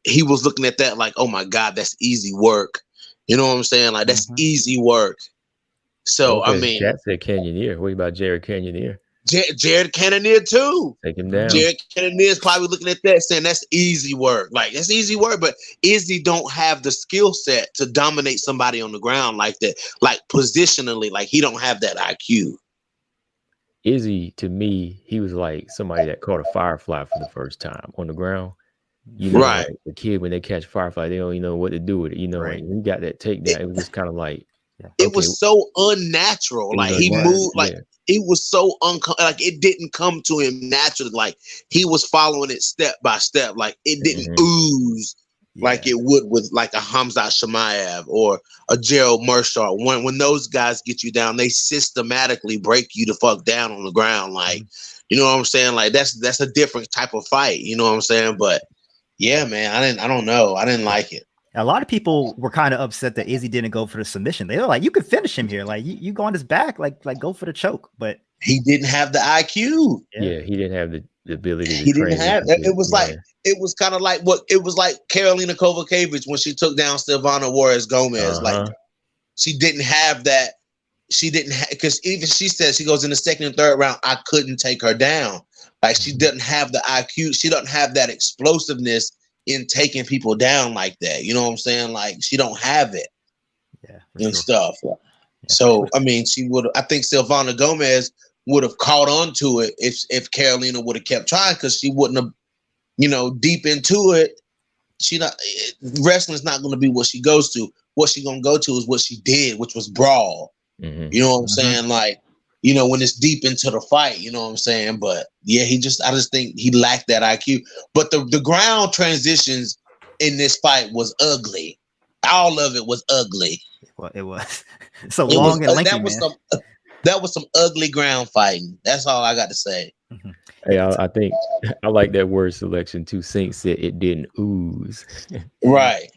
Speaker 2: he was looking at that like, oh my God, that's easy work. You know what I'm saying? Like, that's easy work. So,
Speaker 1: Okay,
Speaker 2: I mean,
Speaker 1: Chat said Canyoneer. What about Jared Canyoneer?
Speaker 2: Jared Cannonier too.
Speaker 1: Take him down.
Speaker 2: Jared Cannonier is probably looking at that saying that's easy work. Like, that's easy work, but Izzy don't have the skill set to dominate somebody on the ground like that. Like, positionally, like, he don't have that IQ.
Speaker 1: Izzy, to me, he was like somebody that caught a firefly for the first time on the ground. You know,
Speaker 2: Right.
Speaker 1: like the kid when they catch firefly, they don't even know what to do with it. You know,
Speaker 3: Right.
Speaker 1: and he got that takedown. It was just kind of like
Speaker 2: it was so unnatural. Like, he moved like it was so like it didn't come to him naturally. Like, he was following it step by step. Like, it didn't ooze like it would with like a Hamzat Shemaev or a Gerald Mershaw. When those guys get you down, they systematically break you the fuck down on the ground. Like, you know what I'm saying? Like, that's a different type of fight. You know what I'm saying? But yeah, man, I don't know. I didn't like it.
Speaker 3: A lot of people were kind of upset that Izzy didn't go for the submission. They were like, you could finish him here. Like, you go on his back, like go for the choke. But
Speaker 2: he didn't have the IQ.
Speaker 1: Yeah, he didn't have the ability to
Speaker 2: He didn't have it. Was like, it was kind of like Karolina Kovacevic when she took down Silvana Juarez Gomez. Like, she didn't have that. She didn't have, because even she said, she goes in the second and third round, I couldn't take her down. Like, she doesn't have the IQ. She doesn't have that explosiveness in taking people down like that. You know what I'm saying? Like, she don't have it. And stuff. So, I mean, I think Silvana Gomez would have caught on to it if Karolina would have kept trying, because she wouldn't have, deep into it. Wrestling's not going to be what she goes to. What she going to go to is what she did, which was brawl. You know what I'm saying? Like, when it's deep into the fight, you know what I'm saying? But yeah, I just think he lacked that IQ. But the ground transitions in this fight was ugly. All of it was ugly.
Speaker 3: Well, it was so long and lengthy,
Speaker 2: that was some ugly ground fighting. That's all I got to say.
Speaker 1: Hey, I think I like that word selection too. Sink said it didn't ooze.
Speaker 2: Right.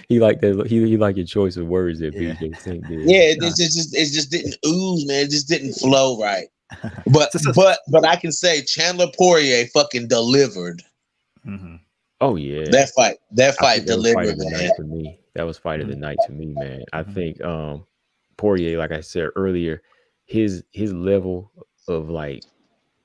Speaker 1: He liked that. He liked your choice of words that BJ Sink did.
Speaker 2: Yeah, it just didn't ooze, man. It just didn't flow right. But I can say Chandler Poirier fucking delivered.
Speaker 1: Oh yeah,
Speaker 2: that fight delivered, man.
Speaker 1: For me, that was fight of the night to me, man. I think Poirier, like I said earlier, his level of like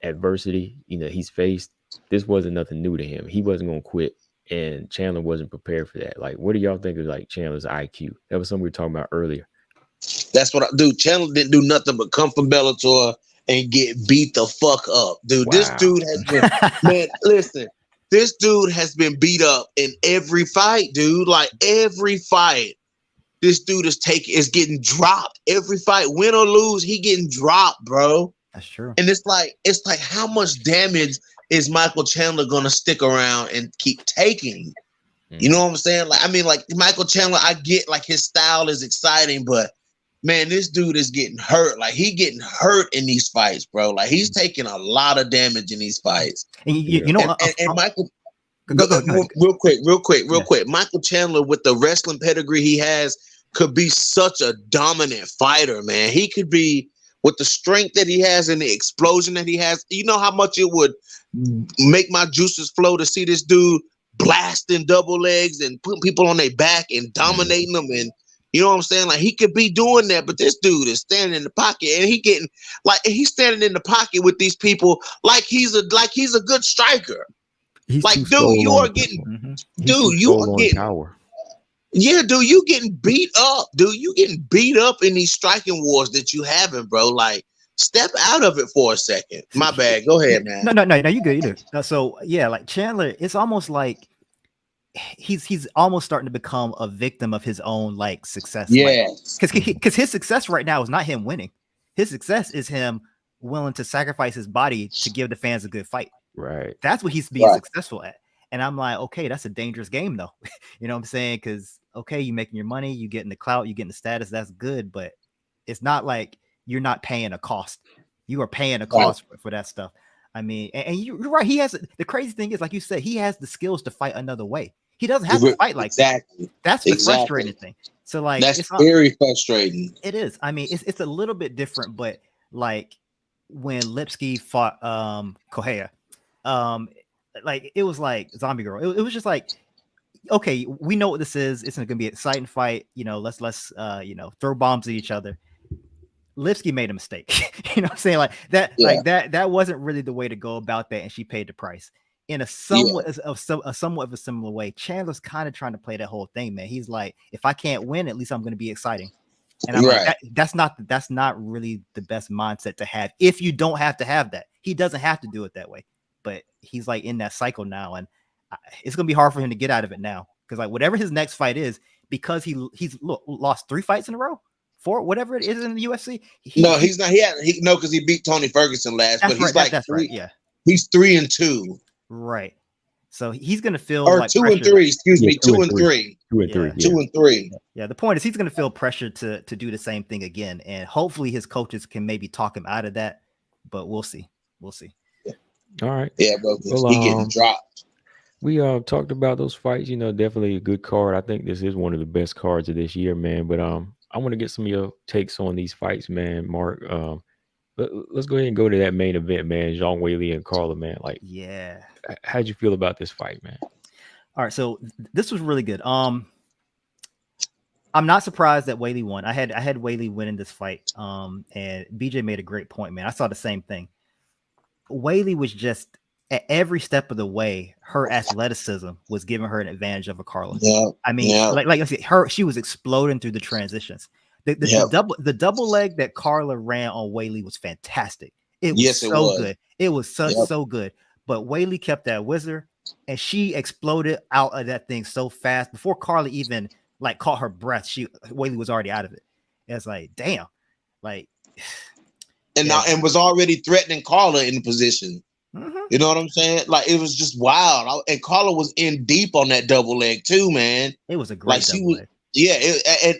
Speaker 1: adversity, he's faced. This wasn't nothing new to him. He wasn't gonna quit. And Chandler wasn't prepared for that. Like, what do y'all think of like Chandler's IQ? That was something we were talking about earlier.
Speaker 2: That's what I do. Chandler didn't do nothing but come from Bellator and get beat the fuck up, dude. Wow. This dude has been, man. Listen, this dude has been beat up in every fight, dude. Like, every fight, this dude is getting dropped. Every fight, win or lose, he getting dropped, bro.
Speaker 3: That's true.
Speaker 2: And it's like how much damage is Michael Chandler gonna stick around and keep taking? You know what I'm saying? Like, I mean, like, Michael Chandler, I get like his style is exciting, but man, this dude is getting hurt. Like, he getting hurt in these fights, bro. Like, he's taking a lot of damage in these fights.
Speaker 3: And and
Speaker 2: Michael,
Speaker 3: go.
Speaker 2: real quick. Michael Chandler, with the wrestling pedigree he has, could be such a dominant fighter, man. He could be, with the strength that he has and the explosion that he has. You know how much it would make my juices flow to see this dude blasting double legs and putting people on their back and dominating them, and you know what I'm saying? Like, he could be doing that, but this dude is standing in the pocket, and he's standing in the pocket with these people like he's a good striker. Like, dude, you are getting
Speaker 1: power.
Speaker 2: Yeah, dude, you getting beat up. Dude, you getting beat up in these striking wars that you having, bro. Like, step out of it for a second. My bad. Go ahead, man.
Speaker 3: No, you good. You do. So yeah, like Chandler, it's almost like he's almost starting to become a victim of his own like success.
Speaker 2: Yeah,
Speaker 3: because his success right now is not him winning. His success is him willing to sacrifice his body to give the fans a good fight.
Speaker 1: Right.
Speaker 3: That's what he's being successful at. And I'm like, okay, that's a dangerous game though. You know what I'm saying? Because okay, you're making your money, you getting the clout, you getting the status, that's good, but it's not like you're not paying a cost. You are paying a cost for that stuff. I mean, and you're right. He has, the crazy thing is, like you said, he has the skills to fight another way. He doesn't have to fight like that. That's the frustrating thing. So like,
Speaker 2: that's very frustrating.
Speaker 3: It is. I mean, it's a little bit different, but like when Lipsky fought Correa, like it was like Zombie Girl. It was just like, okay, we know what this is. It's going to be an exciting fight. You know, let's throw bombs at each other. Lipsky made a mistake. You know what I'm saying? Like that, that wasn't really the way to go about that, and she paid the price. In a somewhat of a similar way, Chandler's kind of trying to play that whole thing, man. He's like, if I can't win, at least I'm going to be exciting. And I'm like, that's not really the best mindset to have. If you don't have to have that, he doesn't have to do it that way. But he's like in that cycle now, and it's going to be hard for him to get out of it now, because like whatever his next fight is, because he's lost 3 fights in a row, 4, whatever it is in the UFC.
Speaker 2: He's not. Because he beat Tony Ferguson last, but he's like 3. Right, yeah, he's 3-2.
Speaker 3: Right. So he's going to feel
Speaker 2: like 2-3. Excuse me, 2-3.
Speaker 1: 2-3.
Speaker 2: 2-3.
Speaker 3: Yeah. The point is he's going to feel pressure to do the same thing again, and hopefully his coaches can maybe talk him out of that. But we'll see.
Speaker 1: Yeah. All right.
Speaker 2: Yeah, but he getting dropped.
Speaker 1: We talked about those fights. You know, definitely a good card. I think this is one of the best cards of this year, man. But I want to get some of your takes on these fights, man. Mark, let's go ahead and go to that main event, man. Zhang Weili and Carla, man. Like,
Speaker 3: yeah.
Speaker 1: How'd you feel about this fight, man?
Speaker 3: All right, so this was really good. I'm not surprised that Weili won. I had Weili winning this fight. And BJ made a great point, man. I saw the same thing. Weili was just at every step of the way, her athleticism was giving her an advantage over Carla.
Speaker 2: Yeah.
Speaker 3: I mean, like I said, she was exploding through the transitions. The double leg that Carla ran on Weili was fantastic. It was good. It was so good. But Weili kept that whizzer, and she exploded out of that thing so fast before Carla even like caught her breath. Weili was already out of it. It's like, damn, like,
Speaker 2: and was already threatening Carla in the position.
Speaker 3: Mm-hmm.
Speaker 2: You know what I'm saying? Like, it was just wild. And Carla was in deep on that double leg too, man.
Speaker 3: It was a great double leg.
Speaker 2: Yeah,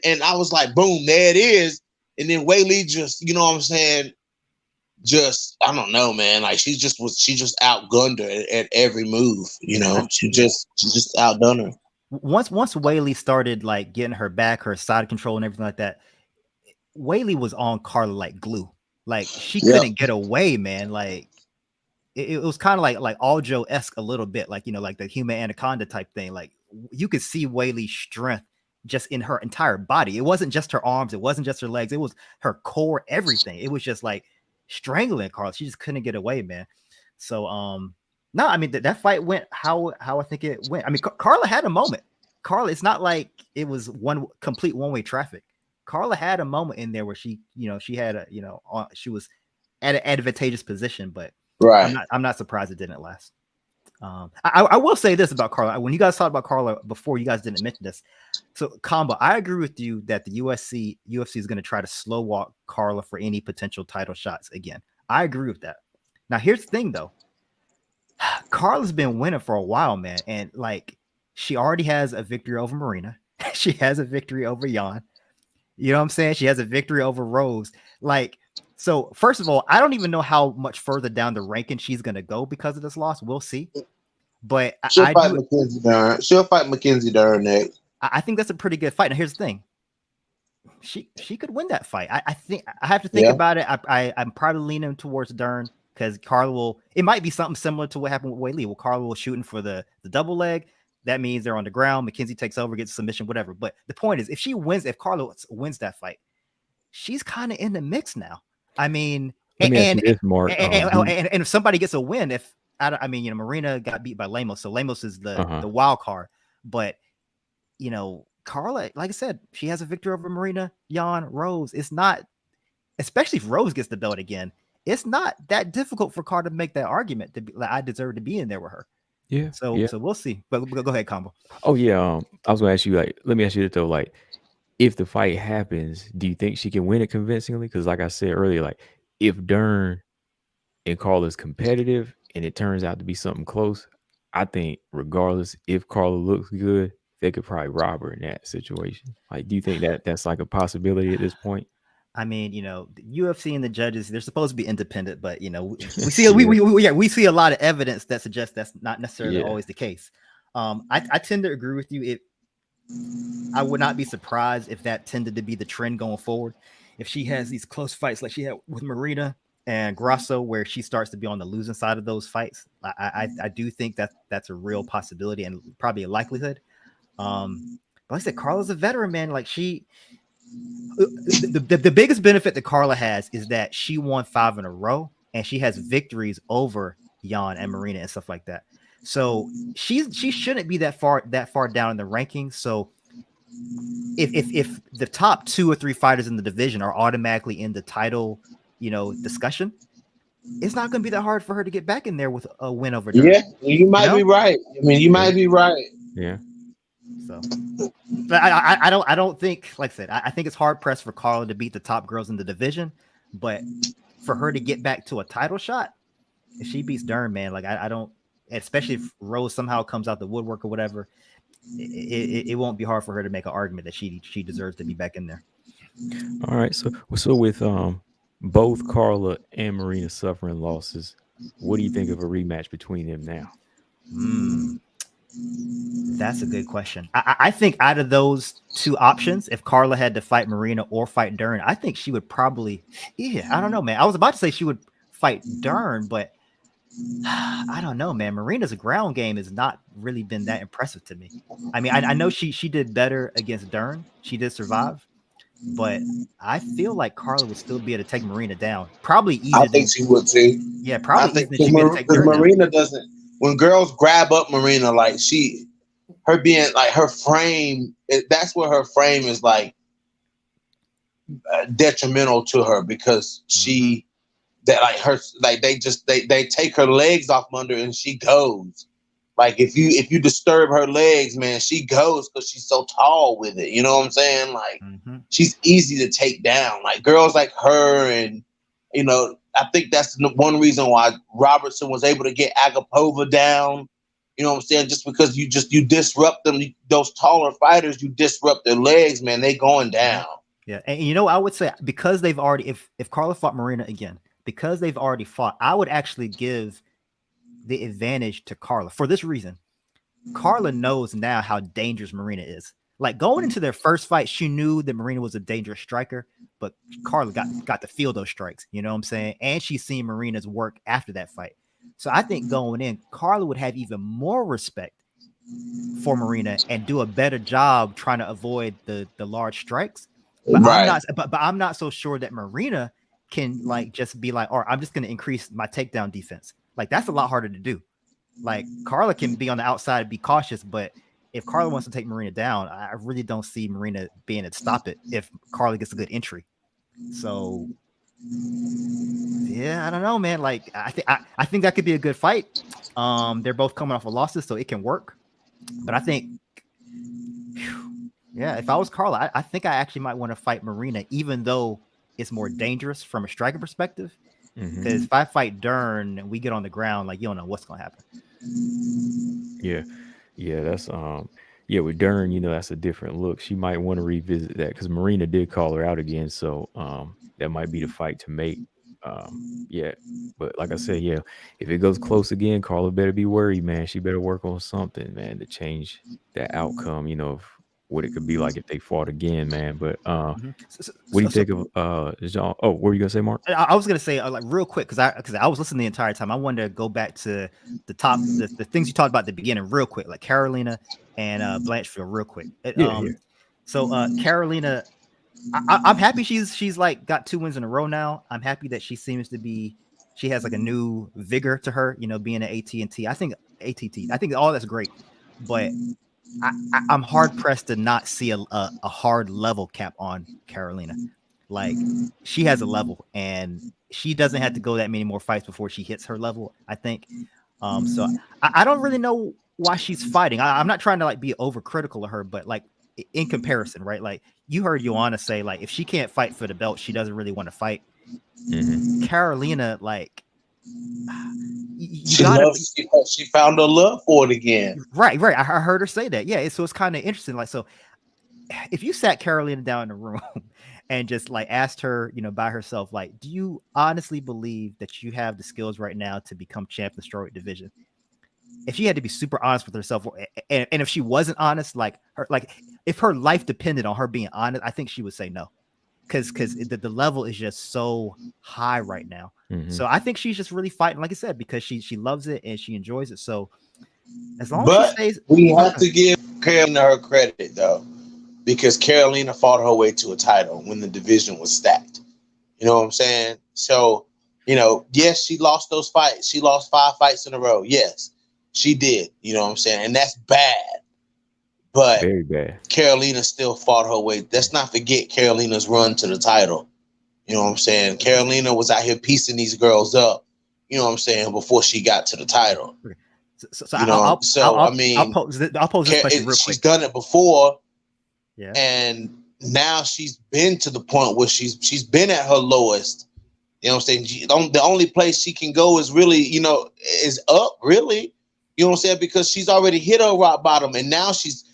Speaker 2: and I was like, boom, there it is. And then Weili just, you know what I'm saying? Just, I don't know, man. Like, she just outgunned her at every move. You know, she just outdone her.
Speaker 3: Once Weili started like getting her back, her side control and everything like that, Weili was on Carla like glue. Like, she couldn't get away, man. Like, it was kind of like Aljo-esque a little bit, like, you know, like the human anaconda type thing. Like, you could see Weili's strength just in her entire body. It wasn't just her arms, it wasn't just her legs, it was her core, everything. It was just like strangling Carla. She just couldn't get away, man. So no, I mean that fight went how I think it went. I mean, Carla had a moment. Carla, it's not like it was complete one-way traffic. Carla had a moment in there where she had a, she was at an advantageous position, but
Speaker 2: right.
Speaker 3: I'm not surprised it didn't last. I will say this about Carla. When you guys talked about Carla before, you guys didn't mention this. So, Combo, I agree with you that the UFC is going to try to slow walk Carla for any potential title shots again. I agree with that. Now, here's the thing, though. Carla's been winning for a while, man. And, like, she already has a victory over Marina. She has a victory over Jan. You know what I'm saying? She has a victory over Rose. Like, so first of all, I don't even know how much further down the ranking she's going to go because of this loss. We'll see. But
Speaker 2: she'll fight Mackenzie Dern. She'll fight Mackenzie Dern next.
Speaker 3: I think that's a pretty good fight. Now, here's the thing. She could win that fight. I think I have to think about it. I'm probably leaning towards Dern because Carla it might be something similar to what happened with Weili. Well, Carla was shooting for the double leg. That means they're on the ground. Mackenzie takes over, gets a submission, whatever. But the point is, if Carla wins that fight, she's kind of in the mix now. I mean, and if somebody gets a win, Marina got beat by Lemos, so Lemos is the wild card. But Carla, like I said, she has a victory over Marina, Jan, Rose. It's not, especially if Rose gets the belt again, it's not that difficult for Carla to make that argument to be like, I deserve to be in there with her.
Speaker 1: Yeah.
Speaker 3: So we'll see. But go ahead, Combo.
Speaker 1: Oh yeah. I was gonna ask you, like, let me ask you this though, like, if the fight happens, do you think she can win it convincingly? Because like I said earlier, like, if Dern and Carla is competitive and it turns out to be something close, I think regardless, if Carla looks good, they could probably rob her in that situation. Like, do you think that's like a possibility at this point?
Speaker 3: I mean, the UFC and the judges, they're supposed to be independent, but we see a lot of evidence that suggests that's not necessarily always the case. I tend to agree with you. I would not be surprised if that tended to be the trend going forward. If she has these close fights like she had with Marina and Grasso, where she starts to be on the losing side of those fights. I do think that that's a real possibility and probably a likelihood. But like I said, Carla's a veteran, man. Like the biggest benefit that Carla has is that she won 5 in a row and she has victories over Jan and Marina and stuff like that. So she shouldn't be that far down in the rankings. So if the top 2 or 3 fighters in the division are automatically in the title, discussion, it's not going to be that hard for her to get back in there with a win over Durham.
Speaker 2: Yeah, you might be right. I mean, you might be right.
Speaker 1: Yeah.
Speaker 3: So, but I don't think, like I said, I think it's hard pressed for Carla to beat the top girls in the division, but for her to get back to a title shot, if she beats Durham, man, like I don't, especially if Rose somehow comes out the woodwork or whatever, it won't be hard for her to make an argument that she deserves to be back in there.
Speaker 1: All right, so with both Carla and Marina suffering losses, what do you think of a rematch between them now?
Speaker 3: That's a good question. I think out of those 2 options, if Carla had to fight Marina or fight Dern, I think she would probably, I don't know, man. I was about to say she would fight Dern, but I don't know, man. Marina's ground game has not really been that impressive to me. I mean, I know she did better against Dern. She did survive, but I feel like Carla would still be able to take Marina down. Probably easier.
Speaker 2: I think she would too.
Speaker 3: Yeah, probably
Speaker 2: easier than she would take Dern down. Marina doesn't. When girls grab up Marina, like her being like her frame, that's where her frame is like detrimental to her because she. That like her, like they take her legs off under and she goes. Like if you disturb her legs, man, she goes because she's so tall with it. You know what I'm saying? Like she's easy to take down. Like girls like her, and I think that's the one reason why Robertson was able to get Agapova down. You know what I'm saying? Just because you disrupt them, those taller fighters, you disrupt their legs, man, they going down.
Speaker 3: Yeah, and I would say because they've already, if Carla fought Marina again. Because they've already fought, I would actually give the advantage to Carla for this reason. Carla knows now how dangerous Marina is. Like going into their first fight, she knew that Marina was a dangerous striker, but Carla got to feel those strikes. You know what I'm saying? And she's seen Marina's work after that fight. So I think going in, Carla would have even more respect for Marina and do a better job trying to avoid the large strikes. But I'm not so sure that Marina can like just be like, all right, I'm just going to increase my takedown defense. Like that's a lot harder to do. Like Carla can be on the outside and be cautious, but if Carla wants to take Marina down, I really don't see Marina being able to stop it if Carla gets a good entry. So yeah, I don't know, man. Like I think that could be a good fight. They're both coming off of losses, so it can work. But I think, yeah, if I was Carla, I think I actually might want to fight Marina, even though it's more dangerous from a striking perspective. Because if I fight Dern and we get on the ground, like you don't know what's gonna happen.
Speaker 1: Yeah, that's with Dern, that's a different look. She might want to revisit that because Marina did call her out again, so that might be the fight to make. But like I said, if it goes close again, Carla better be worried, man. She better work on something, man, to change that outcome. Of what it could be like if they fought again, man. But what do you think of Jean? Oh, what were you gonna say, Mark?
Speaker 3: I was gonna say like real quick because I was listening the entire time. I wanted to go back to the top the things you talked about at the beginning real quick, like Karolina and Blanchfield real quick. So Karolina, I'm happy she's like got 2 wins in a row now. I'm happy that she seems to be, she has like a new vigor to her, being an AT&T. I think all that's great, but I'm hard pressed to not see a hard level cap on Karolina. Like she has a level and she doesn't have to go that many more fights before she hits her level, I think. So I don't really know why she's fighting. I'm not trying to like be overcritical of her, but like in comparison, right? Like you heard Joanna say, like if she can't fight for the belt, she doesn't really want to fight. Karolina, like
Speaker 2: she found a love for it again.
Speaker 3: Right. I heard her say that. Yeah. So it's kind of interesting. Like, so if you sat Karolina down in the room and just like asked her, by herself, like, do you honestly believe that you have the skills right now to become champ in the strawweight division? If she had to be super honest with herself, and if she wasn't honest, like if her life depended on her being honest, I think she would say no. because the level is just so high right now.
Speaker 1: Mhm.
Speaker 3: So I think she's just really fighting, like I said, because she loves it and she enjoys it. So as long as
Speaker 2: But
Speaker 3: she stays,
Speaker 2: we have to give Karolina her credit though, because Karolina fought her way to a title when the division was stacked. You know what I'm saying? So, yes, she lost those fights. She lost 5 fights in a row. Yes, she did. You know what I'm saying? And that's bad. But
Speaker 1: Very bad.
Speaker 2: Karolina still fought her way. Let's not forget Karolina's run to the title. You know what I'm saying? Karolina was out here piecing these girls up, you know what I'm saying, before she got to the title.
Speaker 3: So
Speaker 2: I'll
Speaker 3: pose this question real
Speaker 2: she's
Speaker 3: quick.
Speaker 2: done it before.
Speaker 3: Yeah.
Speaker 2: And now she's been to the point where she's been at her lowest. You know what I'm saying? The only place she can go is really, is up, really. You know what I'm saying? Because she's already hit her rock bottom, and now she's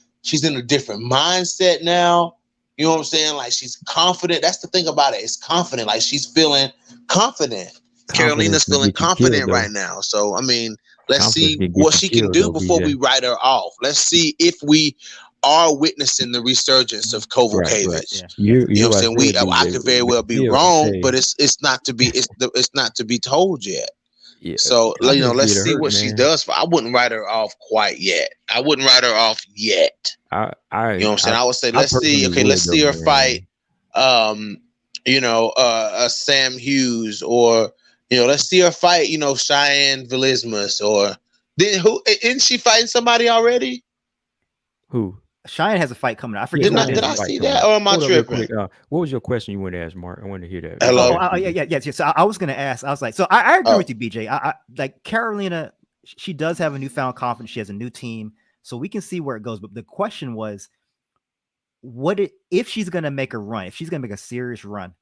Speaker 2: in a different mindset now. You know what I'm saying? Like, she's confident. That's the thing about it. It's confident. Like, she's feeling confident. Karolina's feeling confident right now. So, I mean, let's see what she can do before we write her off. Let's see if we are witnessing the resurgence of Kovacevic.
Speaker 1: Right.
Speaker 3: Yeah.
Speaker 2: You know what I'm saying? I could very well be wrong, but it's not to be told yet.
Speaker 1: Yeah.
Speaker 2: So, let's see what she does. I wouldn't write her off quite yet. I wouldn't write her off yet. You know what I'm saying? I would say, let's see. Okay, let's see her fight. Sam Hughes, or let's see her fight. Cheyenne Velismus, or isn't she fighting somebody already?
Speaker 1: Who?
Speaker 3: Cheyenne has a fight coming out. I forget.
Speaker 2: Did I see that, or am I tripping?
Speaker 1: What was your question you wanted to ask, Mark? I wanted to hear that.
Speaker 2: Hello.
Speaker 3: Yes. So I was going to ask. I was like, so I agree with you, BJ. I like Karolina. She does have a newfound confidence. She has a new team, so we can see where it goes. But the question was, if she's going to make a run? If she's going to make a serious run,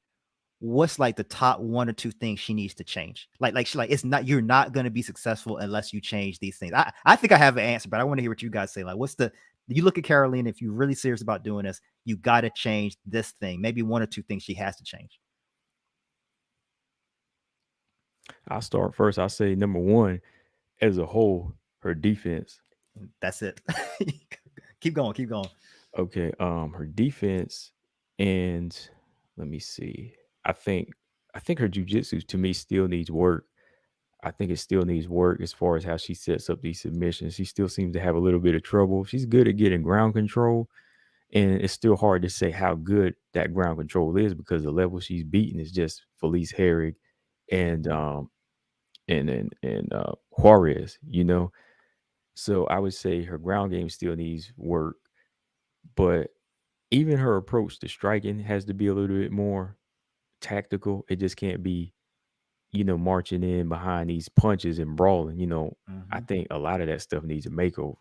Speaker 3: what's like the top 1 or 2 things she needs to change? You're not going to be successful unless you change these things. I think I have an answer, but I want to hear what you guys say. Like, you look at Karolina, if you're really serious about doing this, you got to change this thing. Maybe 1 or 2 things she has to change.
Speaker 1: I'll start first. I'll say number 1, as a whole, her defense.
Speaker 3: That's it. Keep going.
Speaker 1: Okay. Her defense, and let me see. I think her jiu-jitsu to me still needs work. I think it still needs work as far as how she sets up these submissions. She still seems to have a little bit of trouble. She's good at getting ground control, and it's still hard to say how good that ground control is because the level she's beaten is just Felice Herrig and Juarez, So I would say her ground game still needs work, but even her approach to striking has to be a little bit more tactical. It just can't be marching in behind these punches and brawling, I think a lot of that stuff needs a makeover,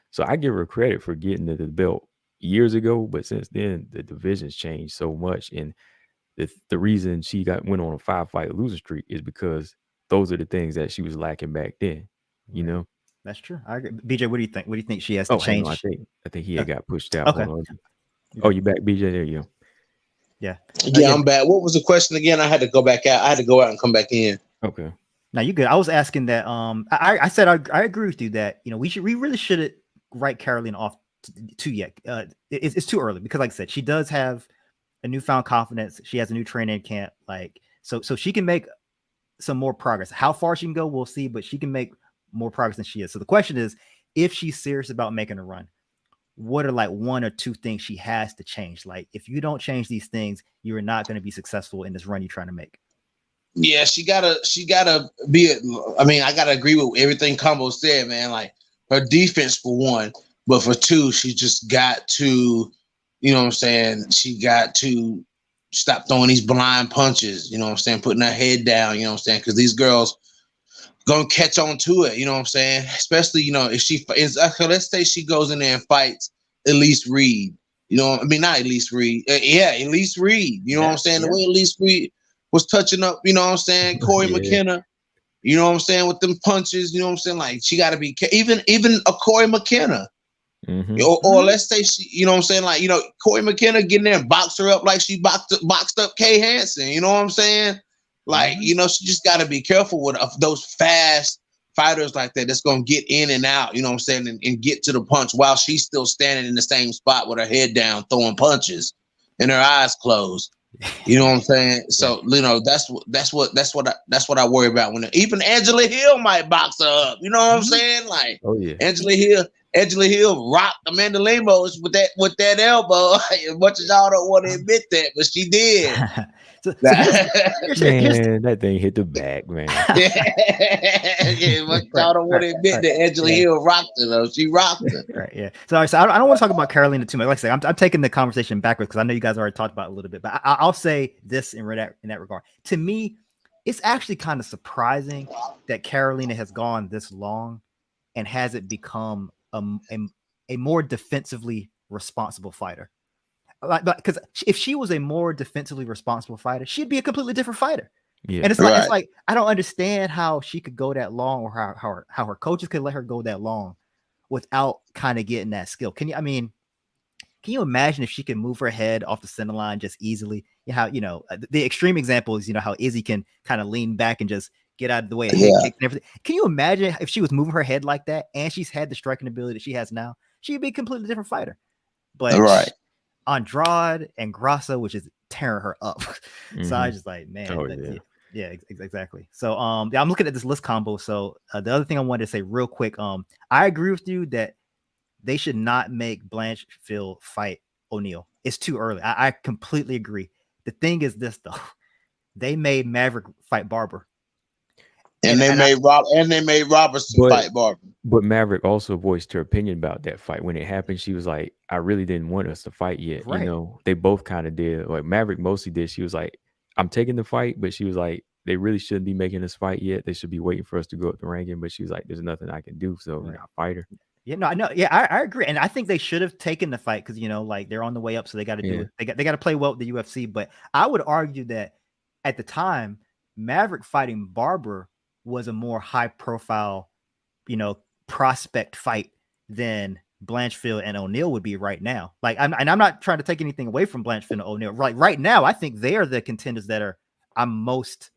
Speaker 1: So I give her credit for getting to the belt years ago, but since then the division's changed so much, and the reason she went on a 5-fight losing streak is because those are the things that she was lacking back then,
Speaker 3: That's true. I agree. BJ, what do you think? What do you think she has to change?
Speaker 1: I think he had got pushed out.
Speaker 3: Okay.
Speaker 1: Oh, you back, BJ? There you go.
Speaker 3: Yeah,
Speaker 2: I'm back. What was the question again? I had to go back out. I had to go out and come back in.
Speaker 1: Okay.
Speaker 3: Now you good. I was asking that. I said I agree with you that we really shouldn't write Karolina off too yet. It's too early because, like I said, she does have a newfound confidence. She has a new training camp. So she can make some more progress. How far she can go, we'll see. But she can make more progress than she is. So the question is, if she's serious about making a run, what are like 1 or 2 things she has to change? Like, if you don't change these things, you're not going to be successful in this run you're trying to make.
Speaker 2: Yeah, she gotta be. I gotta agree with everything Combo said, man. Like, her defense for 1, but for 2, she just got to, she got to stop throwing these blind punches. Putting her head down. Because these girls gonna catch on to it, especially, if she is, let's say she goes in there and fights Elise Reed, not Elise Reed. Elise Reed, the way Elise Reed was touching up, Corey McKenna, with them punches, like she got to be, even a Corey McKenna, or let's say she, Corey McKenna getting there and box her up like she boxed up Kay Hansen, Like, she just got to be careful with those fast fighters like that that's going to get in and out, and get to the punch while she's still standing in the same spot with her head down, throwing punches. and her eyes closed. You know what I'm saying? So that's what I worry about when even Angela Hill might box her up. You know what I'm saying? Like, Angela Hill rocked Amanda Lemos with that elbow. As much as y'all don't want to admit that, but she did.
Speaker 1: That thing hit the back, man.
Speaker 2: But y'all don't want to admit that Angela Hill rocked her, though. She rocked her.
Speaker 3: Right, yeah. So I don't want to talk about Karolina too much. Like I say, I'm taking the conversation backwards because I know you guys already talked about it a little bit, but I'll say this in that regard. To me, it's actually kind of surprising that Karolina has gone this long and hasn't become a more defensively responsible fighter. Because if she was a more defensively responsible fighter, she'd be a completely different fighter. Yeah. And it's like I don't understand how she could go that long, or how her coaches could let her go that long without kind of getting that skill. Can you imagine if she can move her head off the center line just easily? The extreme example is how Izzy can kind of lean back and just get out of the way of head kicks and everything. Can you imagine if she was moving her head like that and she's had the striking ability that she has now? She'd be a completely different fighter. But Andrade and Grasso, which is tearing her up. So I just like, man, exactly. So I'm looking at this list combo. So the other thing I wanted to say real quick, I agree with you that they should not make Blanchfield fight O'Neal. It's too early. I completely agree. The thing is this though, they made Maverick fight Barber.
Speaker 2: And they made Robertson fight Barber.
Speaker 1: But Maverick also voiced her opinion about that fight. When it happened, she was like, I really didn't want us to fight yet. Right. They both kind of did. Like Maverick mostly did. She was like, I'm taking the fight, but she was like, they really shouldn't be making us fight yet. They should be waiting for us to go up the ranking. But she was like, there's nothing I can do. So I fight her.
Speaker 3: Yeah, no, I know. Yeah, I agree. And I think they should have taken the fight because, like they're on the way up. So they got to do it. They got to play well with the UFC. But I would argue that at the time, Maverick fighting Barber was a more high profile, prospect fight than Blanchfield and O'Neal would be right now. Like, I'm not trying to take anything away from Blanchfield and O'Neal. Right now, I think they are the contenders that I'm most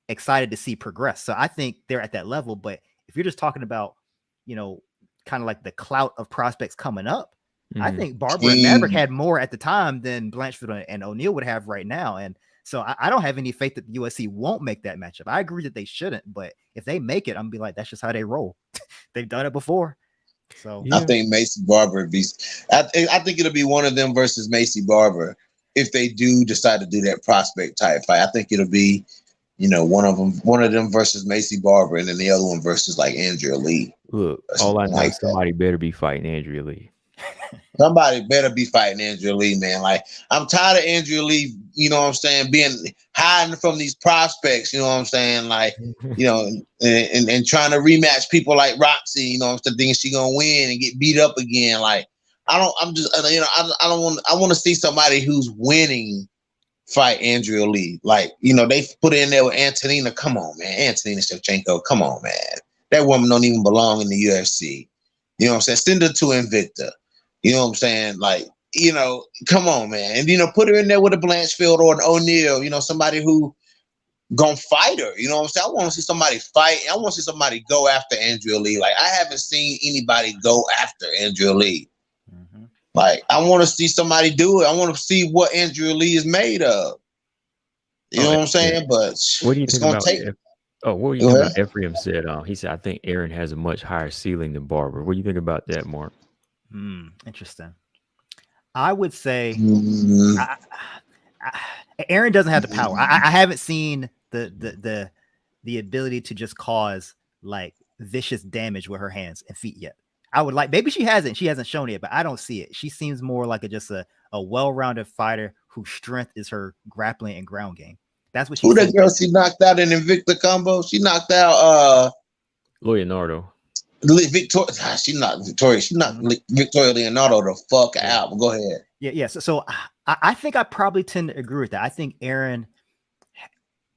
Speaker 3: excited to see progress. So I think they're at that level. But if you're just talking about, kind of like the clout of prospects coming up, I think Barber and Maverick had more at the time than Blanchfield and O'Neal would have right now. And so I don't have any faith that the USC won't make that matchup. I agree that they shouldn't, but if they make it, I'm gonna be like, that's just how they roll. They've done it before. So
Speaker 2: I think Macy Barber I think it'll be one of them versus Macy Barber if they do decide to do that prospect type fight. I think it'll be, one of them versus Macy Barber, and then the other one versus like Andrea Lee.
Speaker 1: Look, all I know is somebody better be fighting Andrea Lee.
Speaker 2: Somebody better be fighting Andrea Lee, man. Like, I'm tired of Andrea Lee, being hiding from these prospects, you know what I'm saying? Like, and trying to rematch people like Roxy, thinking she gonna win and get beat up again. Like, I want to see somebody who's winning fight Andrea Lee. Like, they put in there with Antonina. Come on, man. Antonina Shevchenko. Come on, man. That woman don't even belong in the UFC. You know what I'm saying? Send her to Invicta. You know what I'm saying? Like, come on, man. And, put her in there with a Blanchfield or an O'Neal, somebody who gonna fight her. You know what I'm saying? I want to see somebody fight. I want to see somebody go after Andrea Lee. Like, I haven't seen anybody go after Andrea Lee. Mm-hmm. Like, I want to see somebody do it. I want to see what Andrea Lee is made of. You know what I'm saying? But
Speaker 1: what do you think about what do you think about Ephraim said? He said, I think Aaron has a much higher ceiling than Barber. What do you think about that, Mark?
Speaker 3: Interesting. I would say Aaron doesn't have the power. I haven't seen the ability to just cause like vicious damage with her hands and feet yet. I would like, maybe she hasn't shown it, but I don't see it. She seems more like just a well-rounded fighter whose strength is her grappling and ground game. That's what she.
Speaker 2: Who that girl she knocked out in Invicta combo? She knocked out
Speaker 1: Leonardo.
Speaker 2: Victoria. She knocked Victoria. She knocked Victoria Leonardo the fuck out. Go ahead.
Speaker 3: Yeah. So I think I probably tend to agree with that. I think Aaron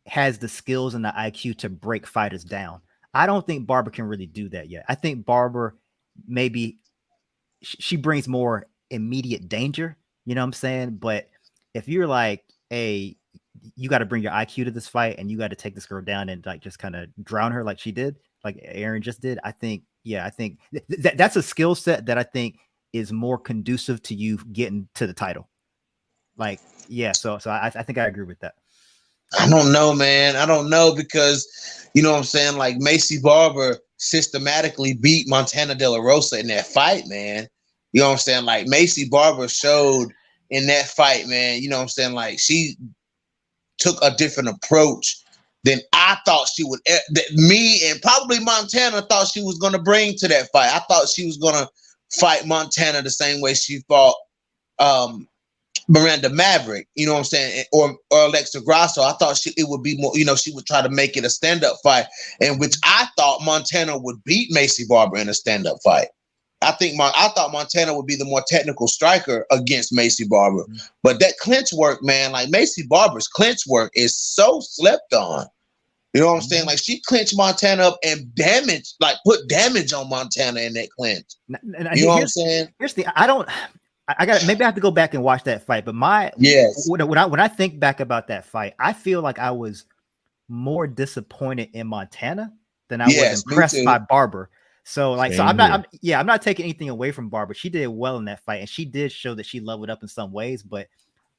Speaker 3: has the skills and the IQ to break fighters down. I don't think Barber can really do that yet. I think Barber maybe she brings more immediate danger. You know what I'm saying? But if you're like, hey, you got to bring your IQ to this fight and you got to take this girl down and like just kind of drown her like she did, like Aaron just did. I think that's a skill set that I think is more conducive to you getting to the title. Like, yeah. So I think I agree with that.
Speaker 2: I don't know, man. I don't know because, you know what I'm saying? Like Macy Barber systematically beat Montana De La Rosa in that fight, man. You know what I'm saying? Like Macy Barber showed in that fight, man. You know what I'm saying? Like she took a different approach than I thought she would. That me and probably Montana thought she was going to bring to that fight. I thought she was going to fight Montana the same way she fought Miranda Maverick, you know what I'm saying, or Alexa Grasso. I thought it would be more, you know, she would try to make it a stand-up fight, in which I thought Montana would beat Macy Barber in a stand-up fight. I thought Montana would be the more technical striker against Macy Barber. But that clinch work, man, like Macy Barber's clinch work is so slept on. You know what I'm saying? Like she clinched Montana up and put damage on Montana in that clinch. You know what I'm saying?
Speaker 3: Here's the maybe I have to go back and watch that fight. But when I think back about that fight, I feel like I was more disappointed in Montana than I was impressed by Barber. So I'm not taking anything away from Barber. She did well in that fight, and she did show that she leveled up in some ways. But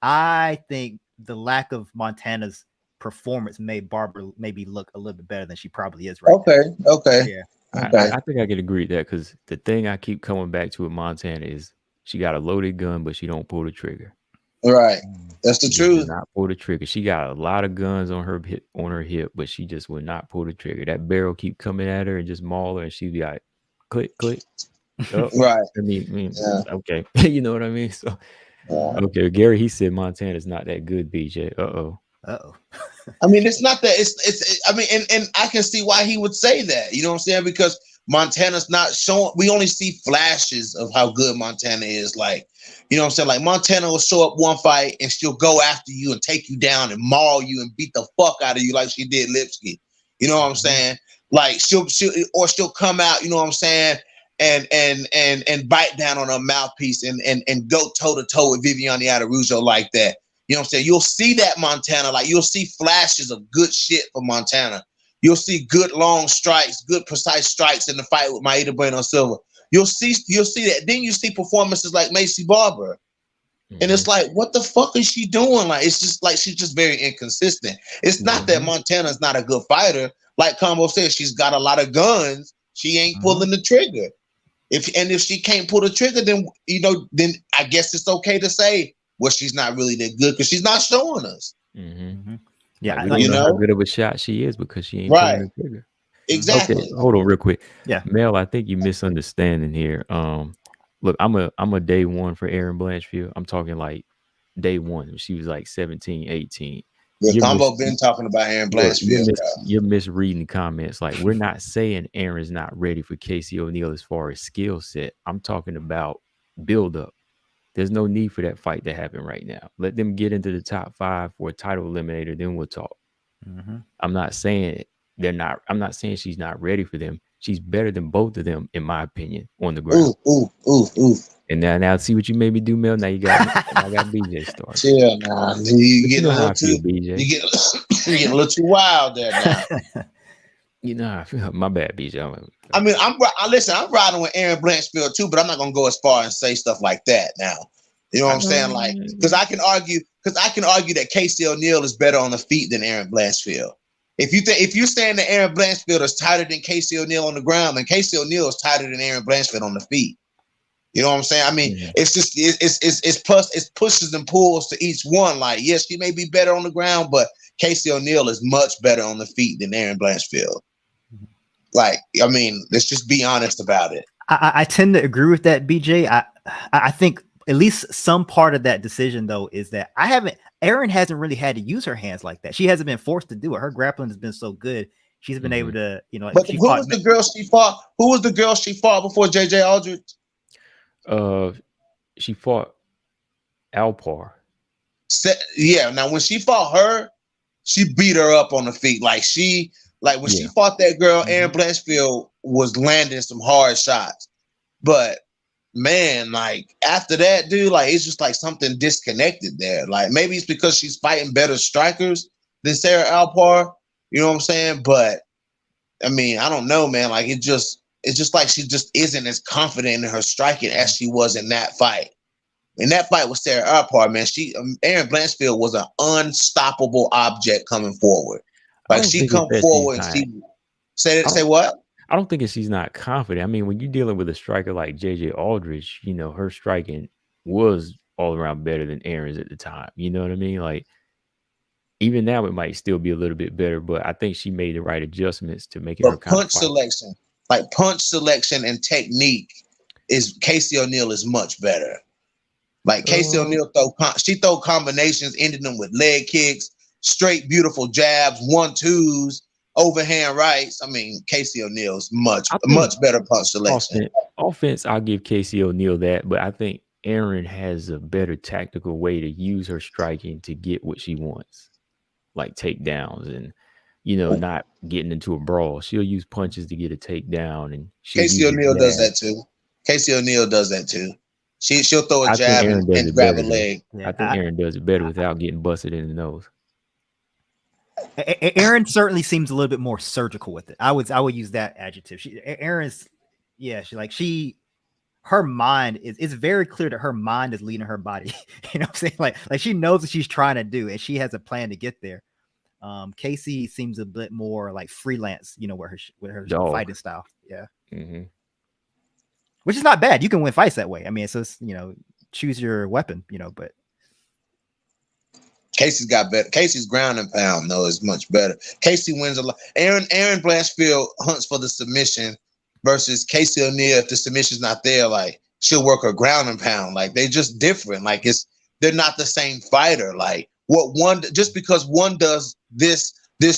Speaker 3: I think the lack of Montana's performance made Barber maybe look a little bit better than she probably is right now.
Speaker 2: Okay.
Speaker 3: Yeah.
Speaker 1: I think I can agree with that, because the thing I keep coming back to with Montana is she got a loaded gun, but she don't pull the trigger.
Speaker 2: Right. That's the truth.
Speaker 1: Does not pull the trigger. She got a lot of guns on her hip, but she just would not pull the trigger. That barrel keep coming at her and just maul her, and she'd be like, click, click. Oh,
Speaker 2: right.
Speaker 1: I mean, okay. You know what I mean? So, okay. Gary, he said Montana's not that good, BJ. Uh-oh.
Speaker 2: I mean, it's not that. I mean, and I can see why he would say that. You know what I'm saying? Because Montana's not showing. We only see flashes of how good Montana is. Like, you know what I'm saying? Like Montana will show up one fight and she'll go after you and take you down and maul you and beat the fuck out of you like she did Lipsky. You know what I'm saying? Like she'll come out. You know what I'm saying? And bite down on her mouthpiece and go toe to toe with Viviane Araujo like that. You know what I'm saying? You'll see that Montana, like you'll see flashes of good shit from Montana. You'll see good long strikes, good precise strikes in the fight with Maida Bueno Silva. You'll see that. Then you see performances like Macy Barber. And it's like, what the fuck is she doing? Like, it's just like she's just very inconsistent. It's not that Montana's not a good fighter. Like Combo said, she's got a lot of guns. She ain't pulling the trigger. If she can't pull the trigger, then I guess it's okay to say, well, she's not really that good because she's not showing us.
Speaker 1: Yeah, we don't know how good of a shot she is because she ain't pulling the trigger.
Speaker 2: Exactly.
Speaker 1: Okay, hold on real quick.
Speaker 3: Yeah,
Speaker 1: Mel, I think you misunderstanding here. Look, I'm a day one for Erin Blanchfield. I'm talking like day one. She was like 17, 18.
Speaker 2: Yeah, Combo been talking about Erin Blanchfield.
Speaker 1: You're misreading the comments. Like, we're not saying Erin's not ready for Casey O'Neill as far as skill set. I'm talking about build up. There's no need for that fight to happen right now. Let them get into the top 5 for a title eliminator, then we'll talk. I'm not saying I'm not saying she's not ready for them. She's better than both of them, in my opinion, on the ground.
Speaker 2: Ooh.
Speaker 1: And now see what you made me do, Mel. Now I got BJ started.
Speaker 2: Yeah, nah. You get a little too,
Speaker 1: BJ.
Speaker 2: You get a little too wild there now.
Speaker 1: I feel my bad, BJ.
Speaker 2: I mean, I'm riding with Erin Blanchfield too, but I'm not gonna go as far and say stuff like that now. You know what I'm saying? Like, because I can argue that Casey O'Neill is better on the feet than Erin Blanchfield. If you're saying that Erin Blanchfield is tighter than Casey O'Neill on the ground, then Casey O'Neill is tighter than Erin Blanchfield on the feet. You know what I'm saying? I mean, it's just it's pushes and pulls to each one. Like, yes, she may be better on the ground, but Casey O'Neill is much better on the feet than Erin Blanchfield. Like, I mean, let's just be honest about it.
Speaker 3: I tend to agree with that, BJ. I think at least some part of that decision, though, is that Erin hasn't really had to use her hands like that. She hasn't been forced to do it. Her grappling has been so good. She's been able to,
Speaker 2: But who was the girl she fought? Who was the girl she fought before JJ Aldridge?
Speaker 1: She fought Alpar.
Speaker 2: Yeah. Now, when she fought her, she beat her up on the feet. She fought that girl, Erin Blanchfield was landing some hard shots. But man, like after that, dude, like it's just like something disconnected there. Like maybe it's because she's fighting better strikers than Sarah Alpar. You know what I'm saying? But I mean, I don't know, man. Like it's just like she just isn't as confident in her striking as she was in that fight. And that fight was tearing her apart, man. Erin Blanchfield was an unstoppable object coming forward.
Speaker 1: I
Speaker 2: Like
Speaker 1: don't
Speaker 2: she
Speaker 1: think
Speaker 2: come
Speaker 1: it's that
Speaker 2: forward and
Speaker 1: she's
Speaker 2: she
Speaker 1: not.
Speaker 2: say what?
Speaker 1: I don't think it's she's not confident. I mean, when you're dealing with a striker like JJ Aldridge, her striking was all around better than Aaron's at the time. You know what I mean? Like, even now it might still be a little bit better, but I think she made the right adjustments to make it her
Speaker 2: But
Speaker 1: kind of fight.
Speaker 2: punch selection and technique Casey O'Neill is much better. Like Casey O'Neill throw combinations, ending them with leg kicks, straight beautiful jabs, 1-2s, overhand rights. I mean, Casey O'Neill is much better punch selection.
Speaker 1: Offense, I'll give Casey O'Neill that, but I think Aaron has a better tactical way to use her striking to get what she wants, like takedowns and not getting into a brawl. She'll use punches to get a takedown, and
Speaker 2: Casey O'Neill does that too. She'll throw a jab and grab a leg.
Speaker 1: I think Aaron does it better without getting busted in the nose.
Speaker 3: Aaron certainly seems a little bit more surgical with it. I would use that adjective. Her mind it's very clear that her mind is leading her body. You know what I'm saying? Like she knows what she's trying to do and she has a plan to get there. Casey seems a bit more like freelance, with her fighting style. Yeah.
Speaker 1: Mm-hmm.
Speaker 3: Which is not bad. You can win fights that way. I mean, it's just, choose your weapon, but
Speaker 2: Casey's got better. Casey's ground and pound, though, is much better. Casey wins a lot. Erin Blanchfield hunts for the submission versus Casey O'Neill. If the submission's not there, like she'll work her ground and pound. Like they're just different. Like they're not the same fighter. Like just because one does this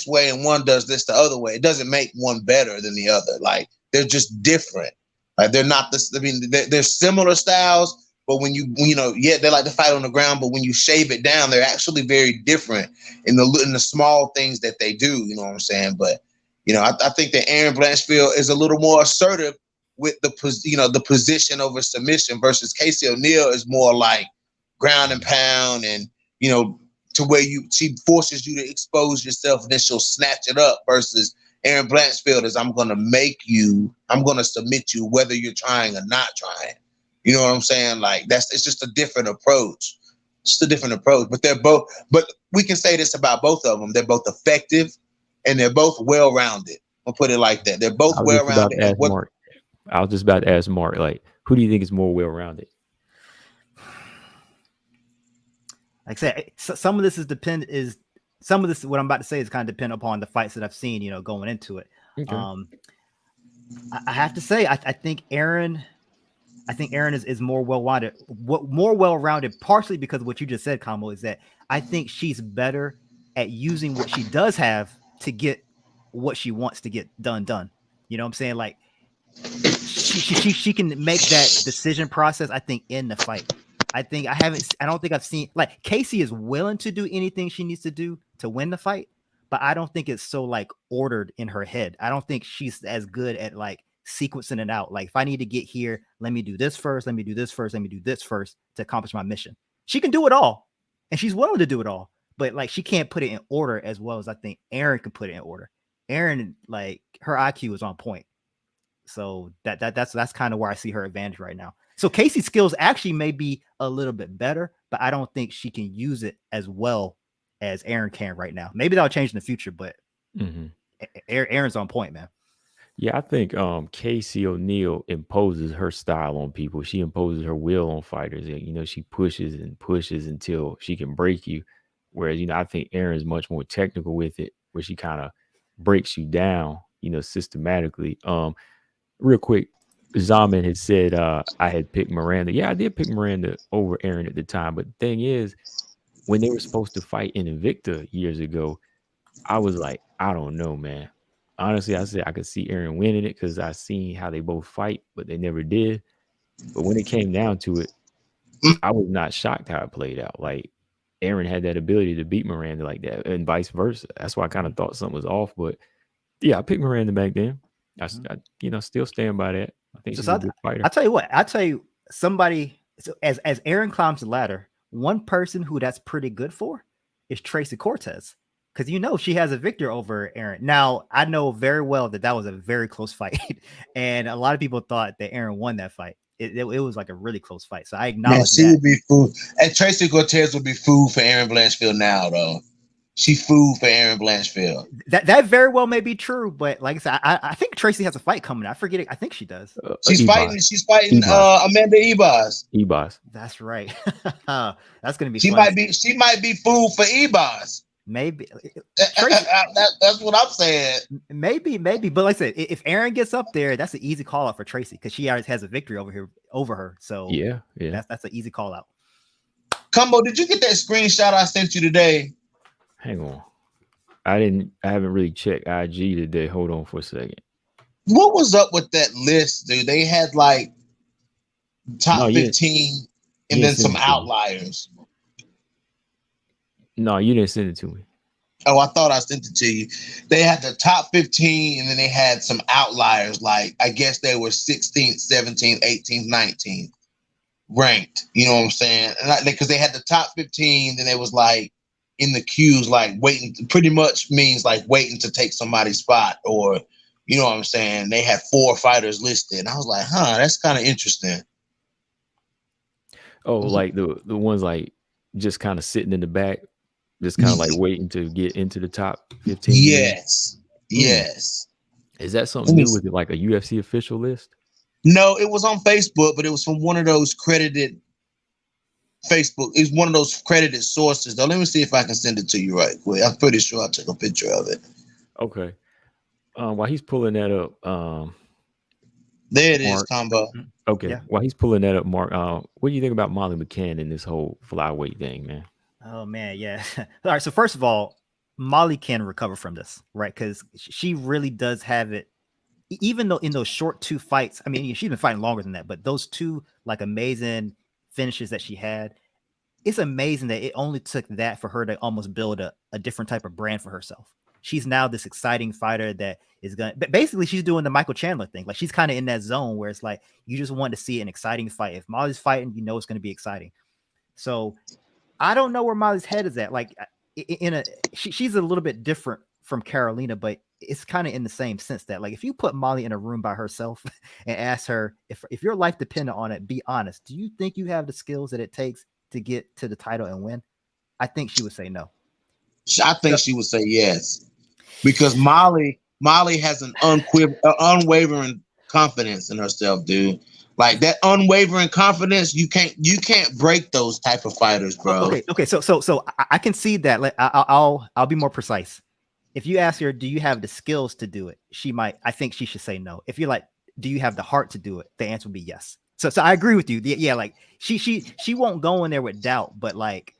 Speaker 2: way and one does this the other way, it doesn't make one better than the other. Like they're just different. Like they're not this. I mean, they're similar styles, but when they like to fight on the ground, but when you shave it down, they're actually very different in the small things that they do. You know what I'm saying? But I think that Erin Blanchfield is a little more assertive with the position over submission versus Casey O'Neill is more like ground and pound and to where she forces you to expose yourself and then she'll snatch it up versus Erin Blanchfield is I'm going to submit you whether you're trying or not trying. You know what I'm saying? Like it's just a different approach. But we can say this about both of them. They're both effective and they're both well-rounded. I'll put it like that. They're both well-rounded.
Speaker 1: I was just about to ask Mark, like, who do you think is more well-rounded?
Speaker 3: Like I said, some of this what I'm about to say is kind of dependent upon the fights that I've seen, going into it. Okay. I have to say, I think Aaron is more well-rounded, partially because of what you just said, Kamo, is that I think she's better at using what she does have to get what she wants to get done. You know what I'm saying? Like she can make that decision process, I think, in the fight. I don't think I've seen like Casey is willing to do anything she needs to do to win the fight, but I don't think it's so like ordered in her head. I don't think she's as good at like sequencing it out. Like if I need to get here, let me do this first, let me do this first, let me do this first to accomplish my mission. She can do it all and she's willing to do it all, but like she can't put it in order as well as I think Aaron can put it in order. Aaron, like her IQ is on point. So that's kind of where I see her advantage right now. So Casey's skills actually may be a little bit better, but I don't think she can use it as well as Aaron can right now. Maybe that'll change in the future, but Aaron's on point, man.
Speaker 1: Yeah, I think Casey O'Neill imposes her style on people. She imposes her will on fighters. She pushes and pushes until she can break you. Whereas, I think Aaron's much more technical with it, where she kind of breaks you down, systematically. Real quick, Zaman had said I had picked Miranda. Yeah, I did pick Miranda over Aaron at the time. But the thing is, when they were supposed to fight in Invicta years ago, I was like, I don't know, man. Honestly, I said I could see Aaron winning it because I seen how they both fight, but they never did. But when it came down to it, I was not shocked how it played out. Like Aaron had that ability to beat Miranda like that, and vice versa. That's why I kind of thought something was off. But yeah, I picked Miranda back then. I still stand by that. I think she's a good fighter.
Speaker 3: I'll tell you somebody. So as Aaron climbs the ladder, one person who that's pretty good for is Tracy Cortez. Because she has a victor over Aaron. Now, I know very well that was a very close fight. And a lot of people thought that Aaron won that fight. it was like a really close fight. So I
Speaker 2: Man,
Speaker 3: acknowledge
Speaker 2: she
Speaker 3: that.
Speaker 2: would be food. And Tracy Cortez would be food for Aaron Blanchfield now, though. She food for Aaron Blanchfield.
Speaker 3: That very well may be true, but like I said, I think Tracy has a fight coming. I forget it. I think she does.
Speaker 2: She's
Speaker 1: Ebas.
Speaker 2: fighting Amanda Ebas.
Speaker 1: Ebas.
Speaker 3: That's right. That's gonna be.
Speaker 2: She
Speaker 3: fun.
Speaker 2: might be food for Ebas.
Speaker 3: Maybe.
Speaker 2: Tracy, that's what I'm saying.
Speaker 3: Maybe. But like I said, if Aaron gets up there, that's an easy call out for Tracy because she already has a victory over her. So
Speaker 1: yeah.
Speaker 3: That's an easy call out.
Speaker 2: Combo, did you get that screenshot I sent you today?
Speaker 1: Hang on. I haven't really checked IG today. Hold on for a second.
Speaker 2: What was up with that list, dude? They had like top 15 and then some outliers.
Speaker 1: No, you didn't send it to me.
Speaker 2: Oh, I thought I sent it to you. They had the top 15 and then they had some outliers. Like, I guess they were 16th, 17th, 18th, 19th ranked. You know what I'm saying? And because they had the top 15, then it was like in the queues, like waiting, pretty much means like waiting to take somebody's spot, or, you know what I'm saying? They had 4 fighters listed. And I was like, that's kind of interesting.
Speaker 1: Oh, like the ones like just kind of sitting in the back, just kind of like waiting to get into the top 15.
Speaker 2: Yes. Yes.
Speaker 1: Is that something new with like a UFC official list?
Speaker 2: No, it was on Facebook, but it was from one of those credited Facebook. It's one of those credited sources. Though, let me see if I can send it to you right quick. I'm pretty sure I took a picture of it.
Speaker 1: Okay. While he's pulling that up,
Speaker 2: there it
Speaker 1: Mark,
Speaker 2: is, Combo.
Speaker 1: Okay. Yeah. While he's pulling that up, Mark, what do you think about Molly McCann and this whole flyweight thing, man?
Speaker 3: Oh man, yeah. All right. So first of all, Molly can recover from this, right? Because she really does have it. Even though in those short 2 fights, I mean, she's been fighting longer than that, but those 2 like amazing finishes that she had, it's amazing that it only took that for her to almost build a different type of brand for herself. She's now this exciting fighter that is going to, basically she's doing the Michael Chandler thing. Like she's kind of in that zone where it's like, you just want to see an exciting fight. If Molly's fighting, you know, it's going to be exciting. So I don't know where Molly's head is at. Like she's a little bit different from Karolina, but it's kind of in the same sense that like if you put Molly in a room by herself and ask her if your life depended on it, be honest, do you think you have the skills that it takes to get to the title and win? I think she would say no.
Speaker 2: I think she would say yes, because Molly has an unwavering confidence in herself, dude. Like that unwavering confidence, you can't break those type of fighters, bro.
Speaker 3: Okay. So I can see that. Like I'll be more precise. If you ask her, do you have the skills to do it? I think she should say no. If you're like, do you have the heart to do it? The answer would be yes. So I agree with you. Yeah, like she won't go in there with doubt, but like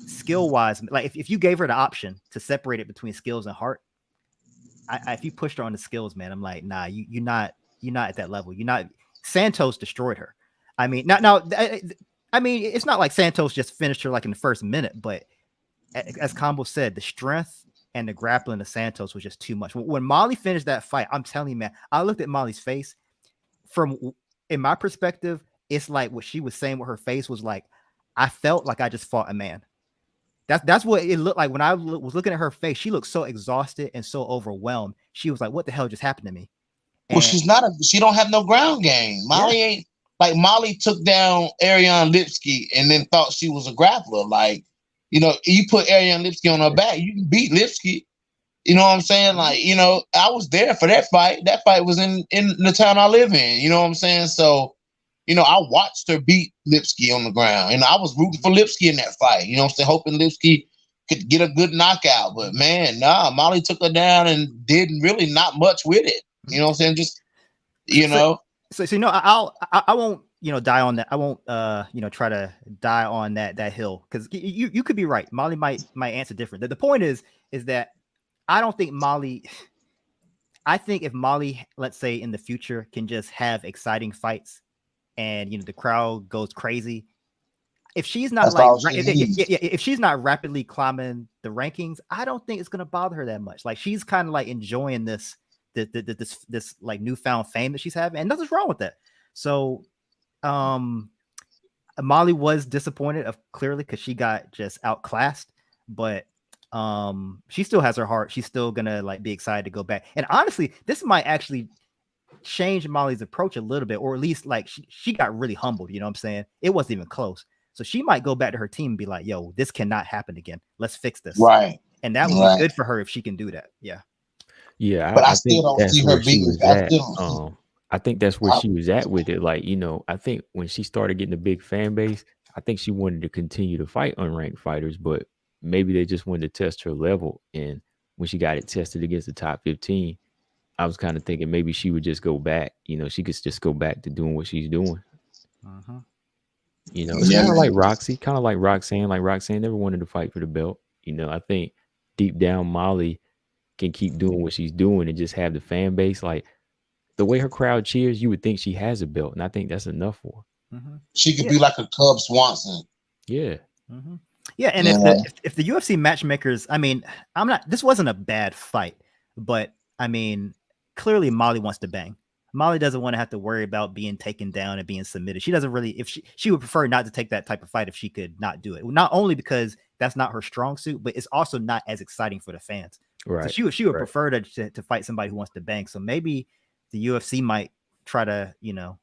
Speaker 3: skill wise, like if you gave her the option to separate it between skills and heart, if you pushed her on the skills, man, I'm like, nah, you're not at that level. You're not. Santos destroyed her. I mean, I mean, it's not like Santos just finished her like in the first minute, but as Combo said, the strength and the grappling of Santos was just too much. When Molly finished that fight, I'm telling you, man, I looked at Molly's face. In my perspective, it's like what she was saying with her face was like, I felt like I just fought a man. That's what it looked like when I was looking at her face. She looked so exhausted and so overwhelmed. She was like, what the hell just happened to me?
Speaker 2: Well, she don't have no ground game. Molly ain't like Molly took down Ariane Lipsky and then thought she was a grappler. Like, you know, you put Ariane Lipsky on her back, you can beat Lipsky. You know what I'm saying? Like, you know, I was there for that fight. That fight was in the town I live in. You know what I'm saying? So, you know, I watched her beat Lipsky on the ground. And I was rooting for Lipsky in that fight. You know what I'm saying? Hoping Lipsky could get a good knockout. But, man, Molly took her down and did really not much with it. You know what I'm saying? Just, you know.
Speaker 3: So you know, I won't, you know, die on that. I won't, you know, try to die on that hill, because you could be right. Molly might answer different. The point is that I don't think Molly. I think if Molly, let's say in the future, can just have exciting fights, and you know the crowd goes crazy. If she's not if she's not rapidly climbing the rankings, I don't think it's gonna bother her that much. Like she's kind of like enjoying this like newfound fame that she's having, and nothing's wrong with that. So Molly was disappointed clearly because she got just outclassed, but she still has her heart. She's still gonna like be excited to go back. And honestly, this might actually changed Molly's approach a little bit, or at least like she got really humbled. You know what I'm saying? It wasn't even close. So she might go back to her team and be like, yo, this cannot happen again. Let's fix this.
Speaker 2: Right.
Speaker 3: And that would be good for her if she can do that. Yeah.
Speaker 1: Yeah,
Speaker 2: But I
Speaker 1: think
Speaker 2: still don't
Speaker 1: that's
Speaker 2: see
Speaker 1: where
Speaker 2: her
Speaker 1: she
Speaker 2: beating.
Speaker 1: was
Speaker 2: I
Speaker 1: at.
Speaker 2: still don't
Speaker 1: I think that's where she was at with it. Like, you know, I think when she started getting a big fan base, I think she wanted to continue to fight unranked fighters, but maybe they just wanted to test her level. And when she got it tested against the top 15, I was kind of thinking maybe she would just go back. You know, she could just go back to doing what she's doing. You know, it's kind of like Roxy, kind of like Roxanne. Like Roxanne never wanted to fight for the belt. You know, I think deep down Molly can keep doing what she's doing and just have the fan base. Like the way her crowd cheers, you would think she has a belt, and I think that's enough for her.
Speaker 2: She could be like a Cub Swanson.
Speaker 1: Yeah.
Speaker 3: Yeah, and if the UFC matchmakers, I mean, this wasn't a bad fight, but I mean, clearly Molly wants to bang. Molly doesn't want to have to worry about being taken down and being submitted. She doesn't really, if she would prefer not to take that type of fight if she could not do it. Not only because that's not her strong suit, but it's also not as exciting for the fans.
Speaker 1: Right.
Speaker 3: So she would prefer to fight somebody who wants to bang. So maybe the UFC might try to, you know,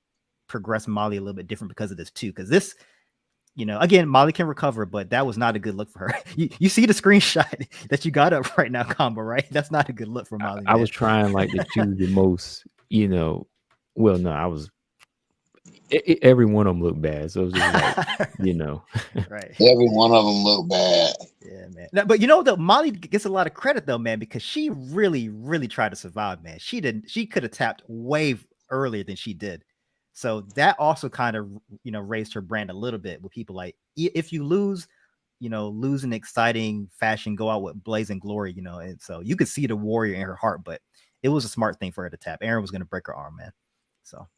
Speaker 3: progress Molly a little bit different because of this too. Because this, you know, again, Molly can recover, but that was not a good look for her. You see the screenshot that you got up right now, Combo, right? That's not a good look for Molly.
Speaker 1: I was trying like to choose the most, you know, well, no, I was, every one of them looked bad. So it was just like, you know.
Speaker 2: Right. Every one of them looked bad.
Speaker 3: Yeah, man. Now, but you know, though, Molly gets a lot of credit though, man, because she really, really tried to survive, man. She could have tapped way earlier than she did. So that also kind of, you know, raised her brand a little bit with people like, if you lose, you know, lose in exciting fashion, go out with blazing glory, you know. And so you could see the warrior in her heart, but it was a smart thing for her to tap. Aaron was going to break her arm, man. So.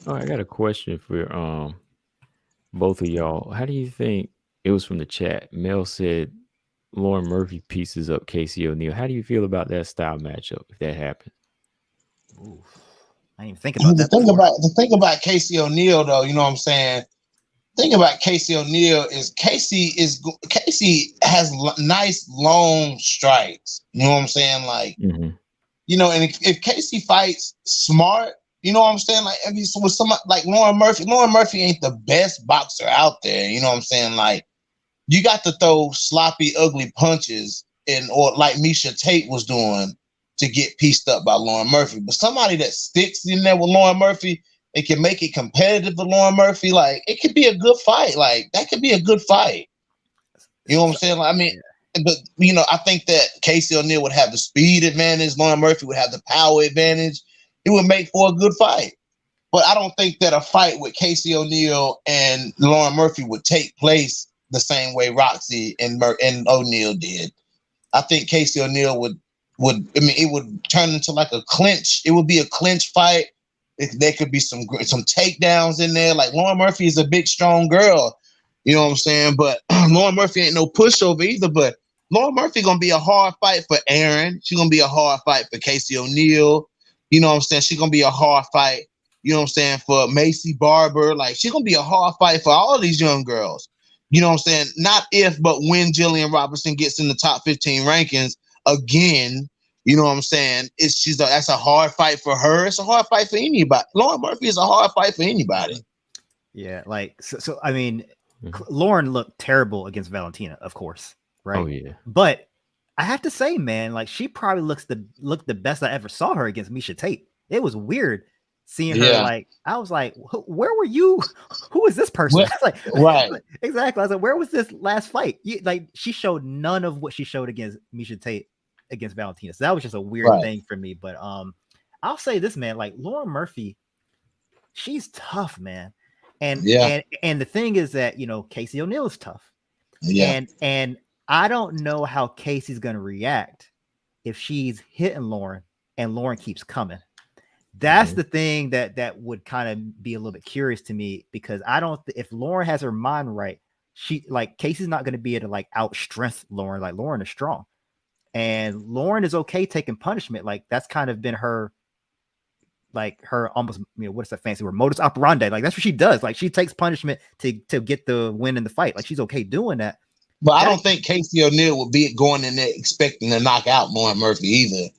Speaker 1: Oh, I got a question for both of y'all. How do you think, it was from the chat, Mel said Lauren Murphy pieces up Casey O'Neill. How do you feel about that style matchup if that happens?
Speaker 3: Ooh. I didn't even think about that.
Speaker 2: The thing about Casey O'Neill, though, you know what I'm saying? The thing about Casey O'Neill is Casey has nice long strikes. You know what I'm saying? Like, you know, and if Casey fights smart, you know what I'm saying? Like, I mean, so with somebody like Lauren Murphy ain't the best boxer out there. You know what I'm saying? Like, you got to throw sloppy, ugly punches, or like Misha Tate was doing, to get pieced up by Lauren Murphy. But somebody that sticks in there with Lauren Murphy, it can make it competitive with Lauren Murphy. Like, it could be a good fight. Like, that could be a good fight. You know what I'm saying? Like, I mean, but, you know, I think that Casey O'Neill would have the speed advantage. Lauren Murphy would have the power advantage. It would make for a good fight. But I don't think that a fight with Casey O'Neill and Lauren Murphy would take place the same way Roxy and O'Neill did. I think Casey O'Neill would, it would turn into like a clinch. It would be a clinch fight. There could be some takedowns in there. Like, Lauren Murphy is a big, strong girl. You know what I'm saying? But Lauren Murphy ain't no pushover either. But Lauren Murphy going to be a hard fight for Aaron. She's going to be a hard fight for Casey O'Neill. You know what I'm saying? She's going to be a hard fight, you know what I'm saying, for Macy Barber. Like, she's going to be a hard fight for all these young girls. You know what I'm saying? Not if, but when Jillian Robertson gets in the top 15 rankings again. You know what I'm saying? That's a hard fight for her. It's a hard fight for anybody. Lauren Murphy is a hard fight for anybody.
Speaker 3: Yeah, like so I mean, Lauren looked terrible against Valentina, of course, right?
Speaker 1: Oh yeah.
Speaker 3: But I have to say, man, like, she probably looked the best I ever saw her against Misha Tate. It was weird seeing her. Like, I was like, where were you? Who is this person? Like,
Speaker 2: right.
Speaker 3: Exactly. I was like, where was this last fight? Like, she showed none of what she showed against Misha Tate against Valentina. So that was just a weird thing for me. But I'll say this, man, like, Lauren Murphy, she's tough, man. And the thing is that, you know, Casey O'Neill is tough. Yeah. And I don't know how Casey's gonna react if she's hitting Lauren and Lauren keeps coming. That's the thing that would kind of be a little bit curious to me, because I don't, if Lauren has her mind right, she, like, Casey's not going to be able to, like, out-strength Lauren. Like, Lauren is strong. And Lauren is okay taking punishment. Like, that's kind of been her, like, her almost, you know, what's that fancy word? Modus operandi. Like, that's what she does. Like, she takes punishment to get the win in the fight. Like, she's okay doing that.
Speaker 2: But I don't think Casey O'Neill would be going in there expecting to knock out Lauren Murphy either.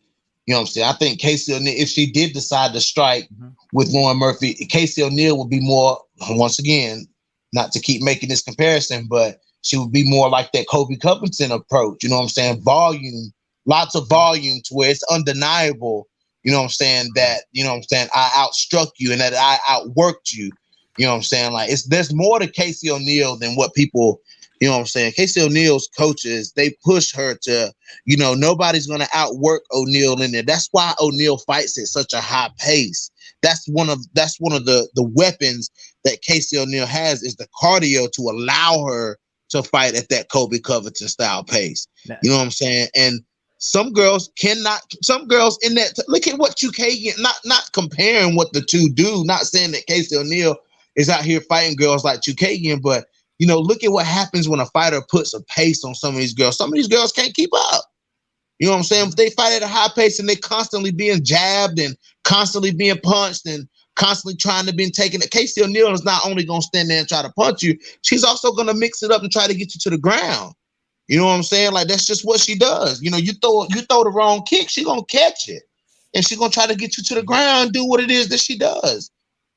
Speaker 2: You know what I'm saying? I think Casey O'Neill, if she did decide to strike with Lauren Murphy, Casey O'Neill would be more, once again, not to keep making this comparison, but she would be more like that Kobe Covington approach. You know what I'm saying? Volume, lots of volume to where it's undeniable. You know what I'm saying? That, you know what I'm saying, I outstruck you and that I outworked you. You know what I'm saying? Like, there's more to Casey O'Neill than what people, you know what I'm saying? Casey O'Neill's coaches, they push her to, you know, nobody's going to outwork O'Neill in there. That's why O'Neill fights at such a high pace. That's one of the weapons that Casey O'Neill has, is the cardio to allow her to fight at that Kobe Covington style pace. You know what I'm saying? And some girls in that, look at what Chukagian, not comparing what the two do, not saying that Casey O'Neill is out here fighting girls like Chukagian, but you know, look at what happens when a fighter puts a pace on some of these girls. Some of these girls can't keep up. You know what I'm saying? If they fight at a high pace and they're constantly being jabbed and constantly being punched and constantly trying to be taken, Casey O'Neill is not only going to stand there and try to punch you, she's also going to mix it up and try to get you to the ground. You know what I'm saying? Like, that's just what she does. You know, you throw the wrong kick, she's going to catch it. And she's going to try to get you to the ground, do what it is that she does.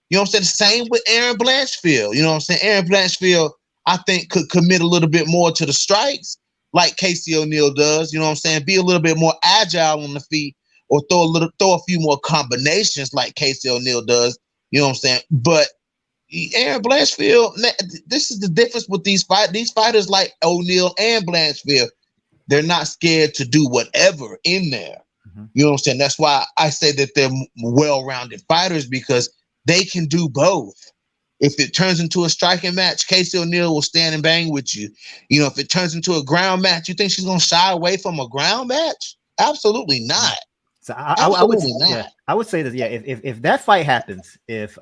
Speaker 2: You know what I'm saying? The same with Erin Blanchfield. You know what I'm saying? Erin Blanchfield, I think, could commit a little bit more to the strikes like Casey O'Neill does. You know what I'm saying? Be a little bit more agile on the feet, or throw a few more combinations like Casey O'Neill does. You know what I'm saying? But Erin Blanchfield, this is the difference with these fighters like O'Neill and Blanchfield. They're not scared to do whatever in there. You know what I'm saying? That's why I say that they're well-rounded fighters, because they can do both. If it turns into a striking match, Casey O'Neill will stand and bang with you. You know, if it turns into a ground match, you think she's going to shy away from a ground match? Absolutely not.
Speaker 3: So I would say this. Yeah, if that fight happens, if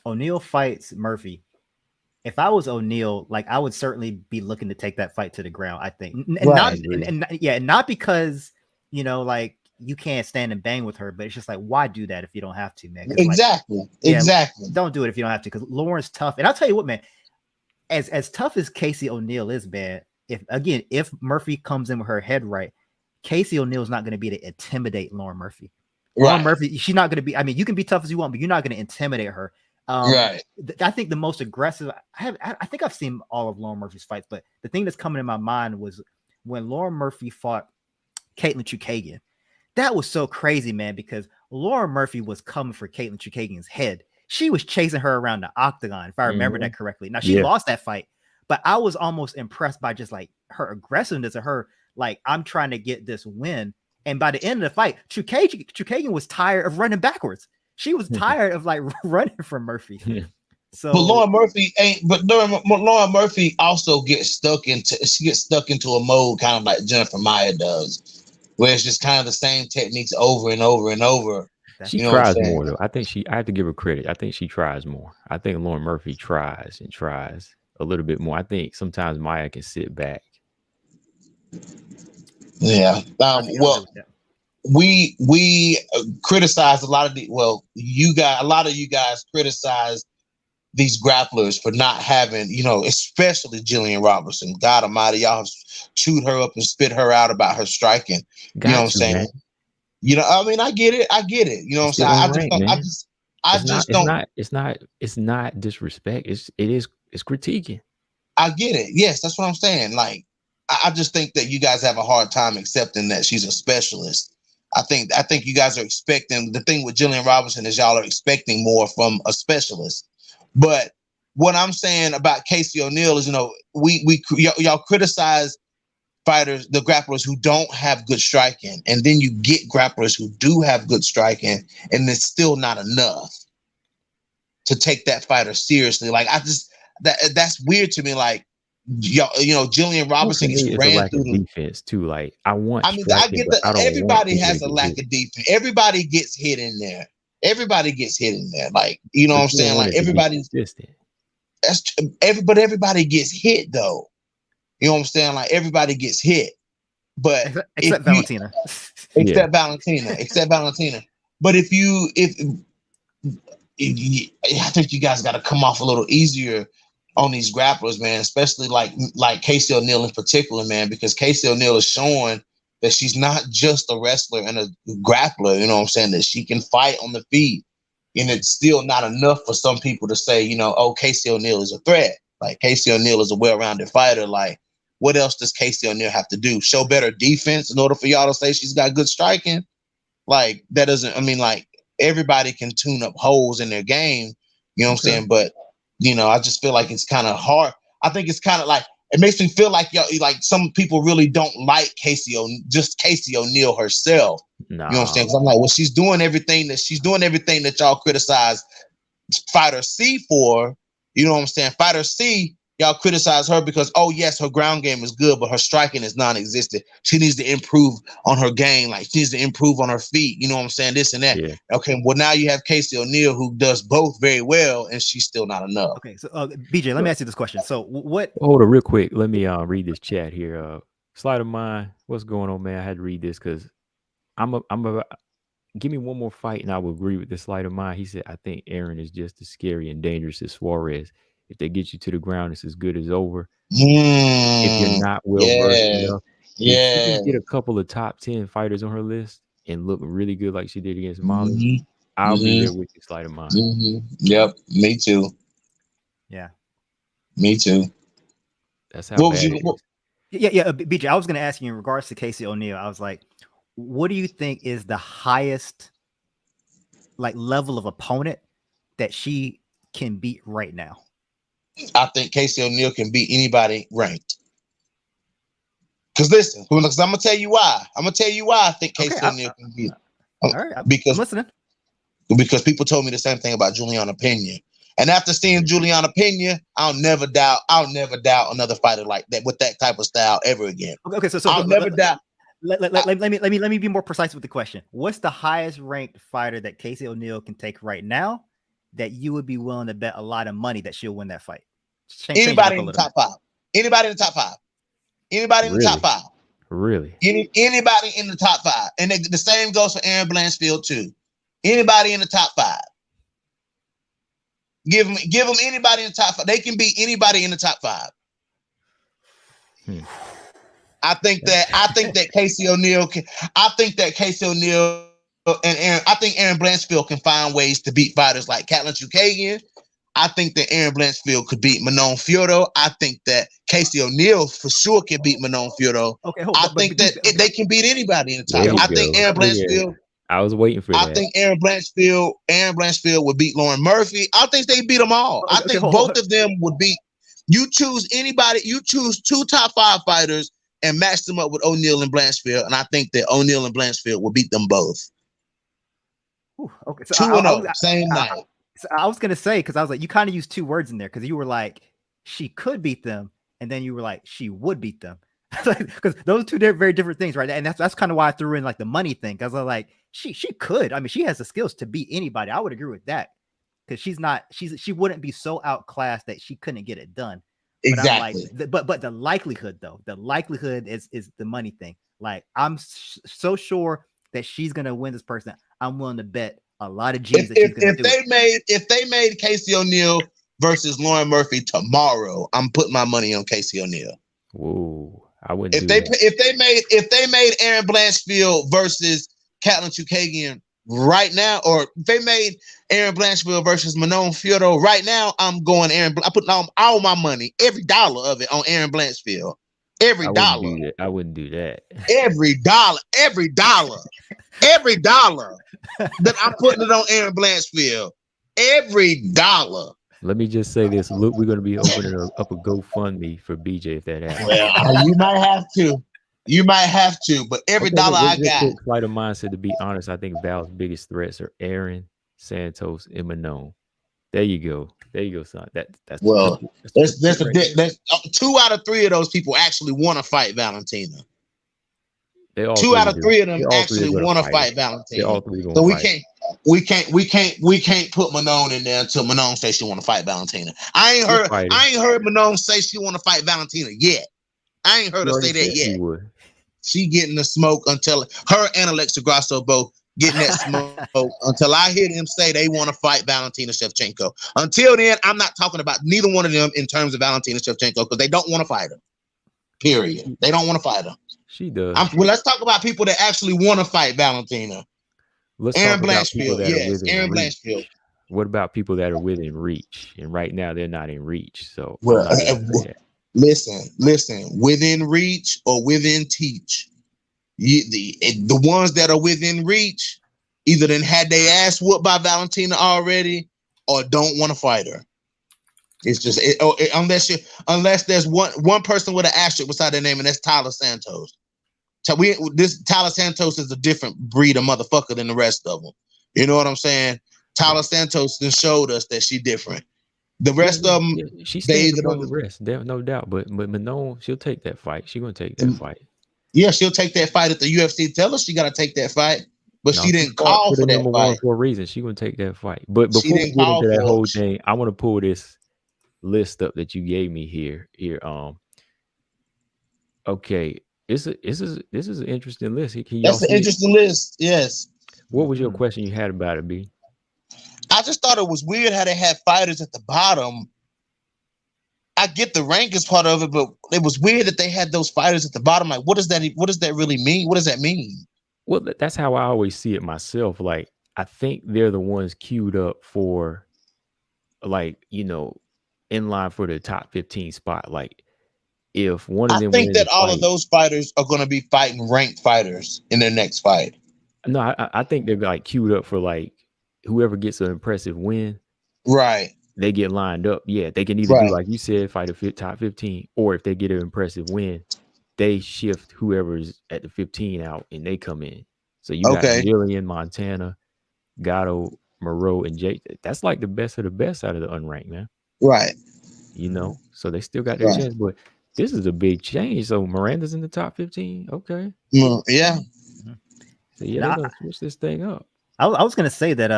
Speaker 3: O'Neill fights Murphy, if I was O'Neill, like, I would certainly be looking to take that fight to the ground. I think, not because, you know, like, you can't stand and bang with her, but it's just like, why do that if you don't have to, man?
Speaker 2: Exactly.
Speaker 3: Don't do it if you don't have to, because Lauren's tough. And I'll tell you what, man, as tough as Casey O'Neill is, man, if Murphy comes in with her head right, Casey O'Neill's not going to be to intimidate Lauren Murphy. Right. Lauren Murphy, she's not going to be, I mean, you can be tough as you want, but you're not going to intimidate her. Right. I think the most aggressive, I think I've seen all of Lauren Murphy's fights, but the thing that's coming in my mind was when Lauren Murphy fought Caitlin Chukagian. That was so crazy, man, because Lauren Murphy was coming for Caitlin Chukagian's head. She was chasing her around the octagon, if I remember that correctly. Now, she lost that fight, but I was almost impressed by just like her aggressiveness of her, like, I'm trying to get this win. And by the end of the fight, Chukagian was tired of running backwards. She was tired of like running from Murphy. So,
Speaker 2: but Lauren Murphy Lauren Murphy also gets stuck into a mode kind of like Jennifer Maia does, where it's just kind of the same techniques over and over and over.
Speaker 1: She tries more, though. I have to give her credit. I think she tries more. I think Lauren Murphy tries a little bit more. I think sometimes Maia can sit back. Yeah. Well, we criticize a lot of you guys criticize these grapplers for not having, you know, especially Jillian Robertson. God Almighty, y'all have chewed her up and spit her out about her striking. You know what I'm saying? Man. You know, I mean, I get it. You know what I'm saying? It's not disrespect. It's critiquing. I get it. Yes, that's what I'm saying. Like, I just think that you guys have a hard time accepting that she's a specialist. I think you guys are expecting, the thing with Jillian Robinson is y'all are expecting more from a specialist. But what I'm saying about Casey O'Neill is, you know, y'all criticize fighters, the grapplers who don't have good striking, and then you get grapplers who do have good striking, and it's still not enough to take that fighter seriously. Like, that's weird to me. Like, you know, Jillian Robinson is a lack of defense too. Like, I get that everybody has a lack of defense. Everybody gets hit in there. Like, you know what I'm saying? Like, everybody's consistent. But everybody gets hit though. You know what I'm saying? Like, everybody gets hit. But except Valentina. Except Valentina. But I think you guys got to come off a little easier on these grapplers, man, especially like Casey O'Neill in particular, man, because Casey O'Neill is showing
Speaker 2: that she's not just a wrestler and a grappler, you know what I'm saying, that she can fight on the feet. And it's still not enough for some people to say, you know, oh, Casey O'Neill is a threat. Like, Casey O'Neill is a well-rounded fighter. Like, what else does Casey O'Neill have to do? Show better defense in order for y'all to say she's got good striking? Like, that doesn't, I mean, like, everybody can tune up holes in their game, you know what I'm saying? But, you know, I just feel like it's kind of hard. I think it's kind of like, it makes me feel like y'all, like some people really don't like Casey O'Neill herself.
Speaker 1: Nah.
Speaker 2: You know what I'm saying? Because I'm like, well, she's doing everything that y'all criticize Fighter C for. You know what I'm saying? Fighter C, y'all criticize her because, oh yes, her ground game is good, but her striking is non-existent. She needs to improve on her game. Like, she needs to improve on her feet. You know what I'm saying? This and that.
Speaker 1: Yeah.
Speaker 2: Okay, well, now you have Casey O'Neill who does both very well, and she's still not enough.
Speaker 3: Okay, so BJ, let me ask you this question. So what?
Speaker 1: Hold on, real quick. Let me read this chat here. Slide of mine. What's going on, man? I had to read this because I'm a. Give me one more fight, and I will agree with this slide of mine. He said, "I think Aaron is just as scary and dangerous as Suarez. If they get you to the ground, it's as good as over. If you're not well versed enough, if she can get a couple of top 10 fighters on her list and look really good like she did against Molly, I'll be there with you, slide of mine."
Speaker 2: Yep, me too.
Speaker 3: Yeah,
Speaker 2: me too.
Speaker 1: That's how.
Speaker 3: Yeah, BJ. I was going to ask you in regards to Casey O'Neill. I was like, what do you think is the highest like level of opponent that she can beat right now?
Speaker 2: I think Casey O'Neill can beat anybody ranked. Because listen, I'm gonna tell you why. I think Casey O'Neill can beat.
Speaker 3: All right, I'm listening.
Speaker 2: Because people told me the same thing about Juliana Pena, and after seeing Juliana Pena, I'll never doubt another fighter like that with that type of style ever again.
Speaker 3: Okay, so I'll never doubt. Let me be more precise with the question. What's the highest ranked fighter that Casey O'Neill can take right now that you would be willing to bet a lot of money that she'll win that fight?
Speaker 2: Anybody in the top five. Anybody in the top five. Anybody in the top five.
Speaker 1: Really?
Speaker 2: Anybody in the top five. And the same goes for Aaron Blanchfield too. Anybody in the top five. Give them anybody in the top five. They can beat anybody in the top five. I think that Casey O'Neill and Aaron, I think Aaron Blanchfield can find ways to beat fighters like Katlyn Chookagian. I think that Aaron Blanchfield could beat Manon Fiorot. I think that Casey O'Neill for sure can beat Manon Fiorot. Okay, I think that they can beat anybody in the top. I think Aaron Blanchfield.
Speaker 1: I was waiting for that.
Speaker 2: I think Aaron Blanchfield would beat Lauren Murphy. I think they beat them all. I think both of them would beat. You choose anybody. You choose two top 5 fighters and match them up with O'Neill and Blanchfield, and I think that O'Neill and Blanchfield will beat them both.
Speaker 3: Okay, so
Speaker 2: 2-0, same night.
Speaker 3: So I was gonna say, because I was like, you kind of used 2 words in there, because you were like, she could beat them, and then you were like, she would beat them, because those 2 very different things, right? And that's kind of why I threw in like the money thing, because I was like, she could. I mean, she has the skills to beat anybody. I would agree with that, because she wouldn't be so outclassed that she couldn't get it done.
Speaker 2: Exactly.
Speaker 3: But the likelihood is the money thing. Like, I'm so sure that she's gonna win this person. I'm willing to bet a lot of G's that she's gonna do it.
Speaker 2: If they made Casey O'Neill versus Lauren Murphy tomorrow, I'm putting my money on Casey O'Neill.
Speaker 1: Whoa, I wouldn't.
Speaker 2: If they made Aaron Blanchfield versus Katlyn Chookagian right now, or if they made Aaron Blanchfield versus Manon Fiorot right now, I'm going Aaron. I put all my money, every dollar of it, on Aaron Blanchfield. Every dollar.
Speaker 1: I wouldn't do that.
Speaker 2: Every dollar that I'm putting it on Aaron Blanchfield. Every dollar.
Speaker 1: Let me just say this. Look, we're going to be opening up a GoFundMe for BJ if that happens.
Speaker 2: Well, you might have to. But every dollar I got.
Speaker 1: Flight of mine said, to be honest, I think Val's biggest threats are Aaron, Santos, and Manon. There you go, son. That's
Speaker 2: well. There's 2 out of 3 of those people actually want to fight Valentina. 2 out of 3 of them actually want to fight Valentina. So we can't put Manon in there until Manon says she want to fight Valentina. I ain't heard Manon say she want to fight Valentina yet. I ain't heard her say that yet. She getting the smoke until her and Alexa Grasso both getting that smoke until I hear them say they want to fight Valentina Shevchenko. Until then, I'm not talking about neither one of them in terms of Valentina Shevchenko, because they don't want to fight her. Period. They don't want to fight her.
Speaker 1: She does.
Speaker 2: Well, let's talk about people that actually want to fight Valentina.
Speaker 1: Let's
Speaker 2: Aaron
Speaker 1: talk about people
Speaker 2: Blanchfield,
Speaker 1: that are
Speaker 2: yes,
Speaker 1: within
Speaker 2: Aaron
Speaker 1: reach.
Speaker 2: Blanchfield.
Speaker 1: What about people that are within reach? And right now they're not in reach. So I'm
Speaker 2: Well,
Speaker 1: not gonna say that.
Speaker 2: listen. Within reach or within teach, the ones that are within reach either then had their ass whooped by Valentina already or don't want to fight her. It's just unless there's one person with an asterisk beside their name, and that's Tyler Santos. So Tyler Santos is a different breed of motherfucker than the rest of them. You know what I'm saying? Tyler Santos just showed us that she different. The rest of them,
Speaker 1: she stands above the rest. There, no doubt. But Manon, she'll take that fight. She's gonna take that fight.
Speaker 2: Yeah, she'll take that fight at the UFC. Tell us she got to take that fight, but she didn't call for that
Speaker 1: number
Speaker 2: fight.
Speaker 1: one for a reason. She's gonna take that fight. But before we get into that whole thing, I want to pull this list up that you gave me here. Okay, this is an interesting list.
Speaker 2: That's an interesting list. Yes.
Speaker 1: What was your question you had about it, B?
Speaker 2: I just thought it was weird how they had fighters at the bottom. I get the rankings part of it, but it was weird that they had those fighters at the bottom. Like, what does that really mean? What does that mean?
Speaker 1: Well, that's how I always see it myself. Like, I think they're the ones queued up for, like, in line for the top 15 spot. Like, if one of them,
Speaker 2: I think that all of those fighters are going to be fighting ranked fighters in their next fight.
Speaker 1: No, I think they're like queued up for like whoever gets an impressive win.
Speaker 2: Right.
Speaker 1: They get lined up. Yeah, they can either do like you said, fight a top 15, or if they get an impressive win, they shift whoever's at the 15 out and they come in. So you got Jillian, Montana, Gatto, Moreau, and Jake. That's like the best of the best out of the unranked, man.
Speaker 2: Right.
Speaker 1: So they still got their chance, but this is a big change. So Miranda's in the top 15. Okay.
Speaker 2: Yeah.
Speaker 1: So they're gonna switch this thing up.
Speaker 3: I was gonna say that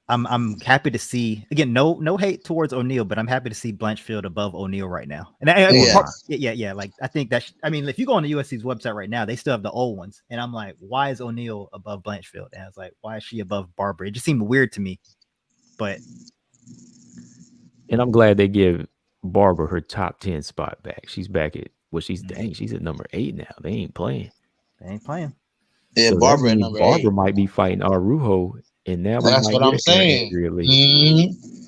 Speaker 3: I'm happy to see, again, no hate towards O'Neal, but I'm happy to see Blanchfield above O'Neal right now. And like I think that if you go on the USC's website right now, they still have the old ones, and I'm like, why is O'Neal above Blanchfield? And I was like, why is she above Barber? It just seemed weird to me. But
Speaker 1: I'm glad they give Barber her top 10 spot back. She's back at she's at number 8 now. They ain't playing.
Speaker 2: Yeah,
Speaker 1: so
Speaker 2: Barber at number 8.
Speaker 1: Might be fighting Arujo, and now
Speaker 2: that's what I'm saying.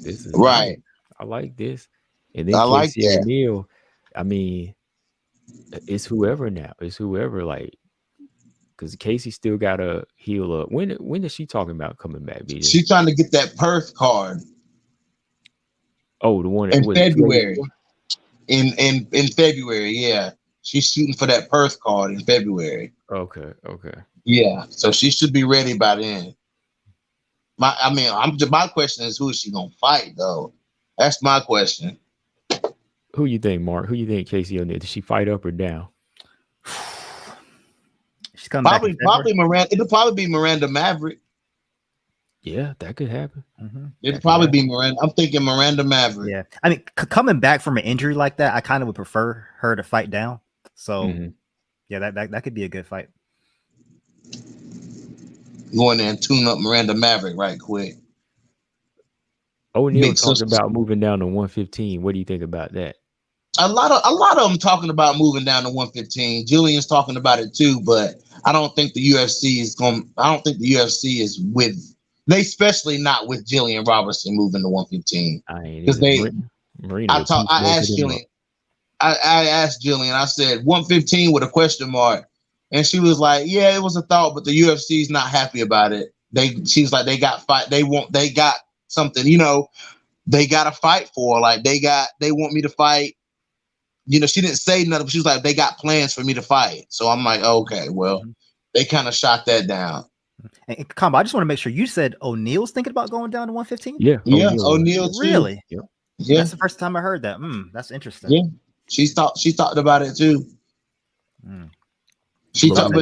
Speaker 1: This is
Speaker 2: right.
Speaker 1: Nice. I like this. And then Casey O'Neal, it's whoever now. It's whoever, like, because Casey still got to heal up. When is she talking about coming back, BJ?
Speaker 2: She's trying to get that Perth card.
Speaker 1: Oh, the one
Speaker 2: in February. In February, yeah. She's shooting for that Perth card in February.
Speaker 1: Okay.
Speaker 2: Yeah, so she should be ready by then. My question is, who is she gonna fight though? That's my question.
Speaker 1: Who you think, Mark? Who you think Casey O'Neal? Did she fight up or down?
Speaker 3: She's coming
Speaker 2: probably Miranda. It'll probably be Miranda Maverick.
Speaker 1: Yeah, that could happen.
Speaker 2: It'd probably be Miranda. I'm thinking Miranda Maverick.
Speaker 3: Yeah, coming back from an injury like that, I kind of would prefer her to fight down. So, yeah, that could be a good fight.
Speaker 2: Go in there and tune up Miranda Maverick right quick.
Speaker 1: O'Neal talking about moving down to 115. What do you think about that?
Speaker 2: A lot of them talking about moving down to 115. Jillian's talking about it too, but I don't think the UFC is going. I don't think the UFC is with. They especially not with Jillian Robertson moving to 115 because I asked Jillian. I asked Jillian. I said 115 with a question mark. And she was like, "Yeah, it was a thought, but the UFC is not happy about it. She's like, they got something, they got to fight for. Like they want me to fight. She didn't say nothing, but she was like, they got plans for me to fight. So I'm like, okay, well, they kind of shot that down.
Speaker 3: And Combo, I just want to make sure you said O'Neal's thinking about going down to 115.
Speaker 1: Yeah,
Speaker 2: O'Neal too.
Speaker 3: Really?
Speaker 2: Yeah,
Speaker 3: that's the first time I heard that. That's interesting.
Speaker 2: Yeah, she talked about it too. She's starting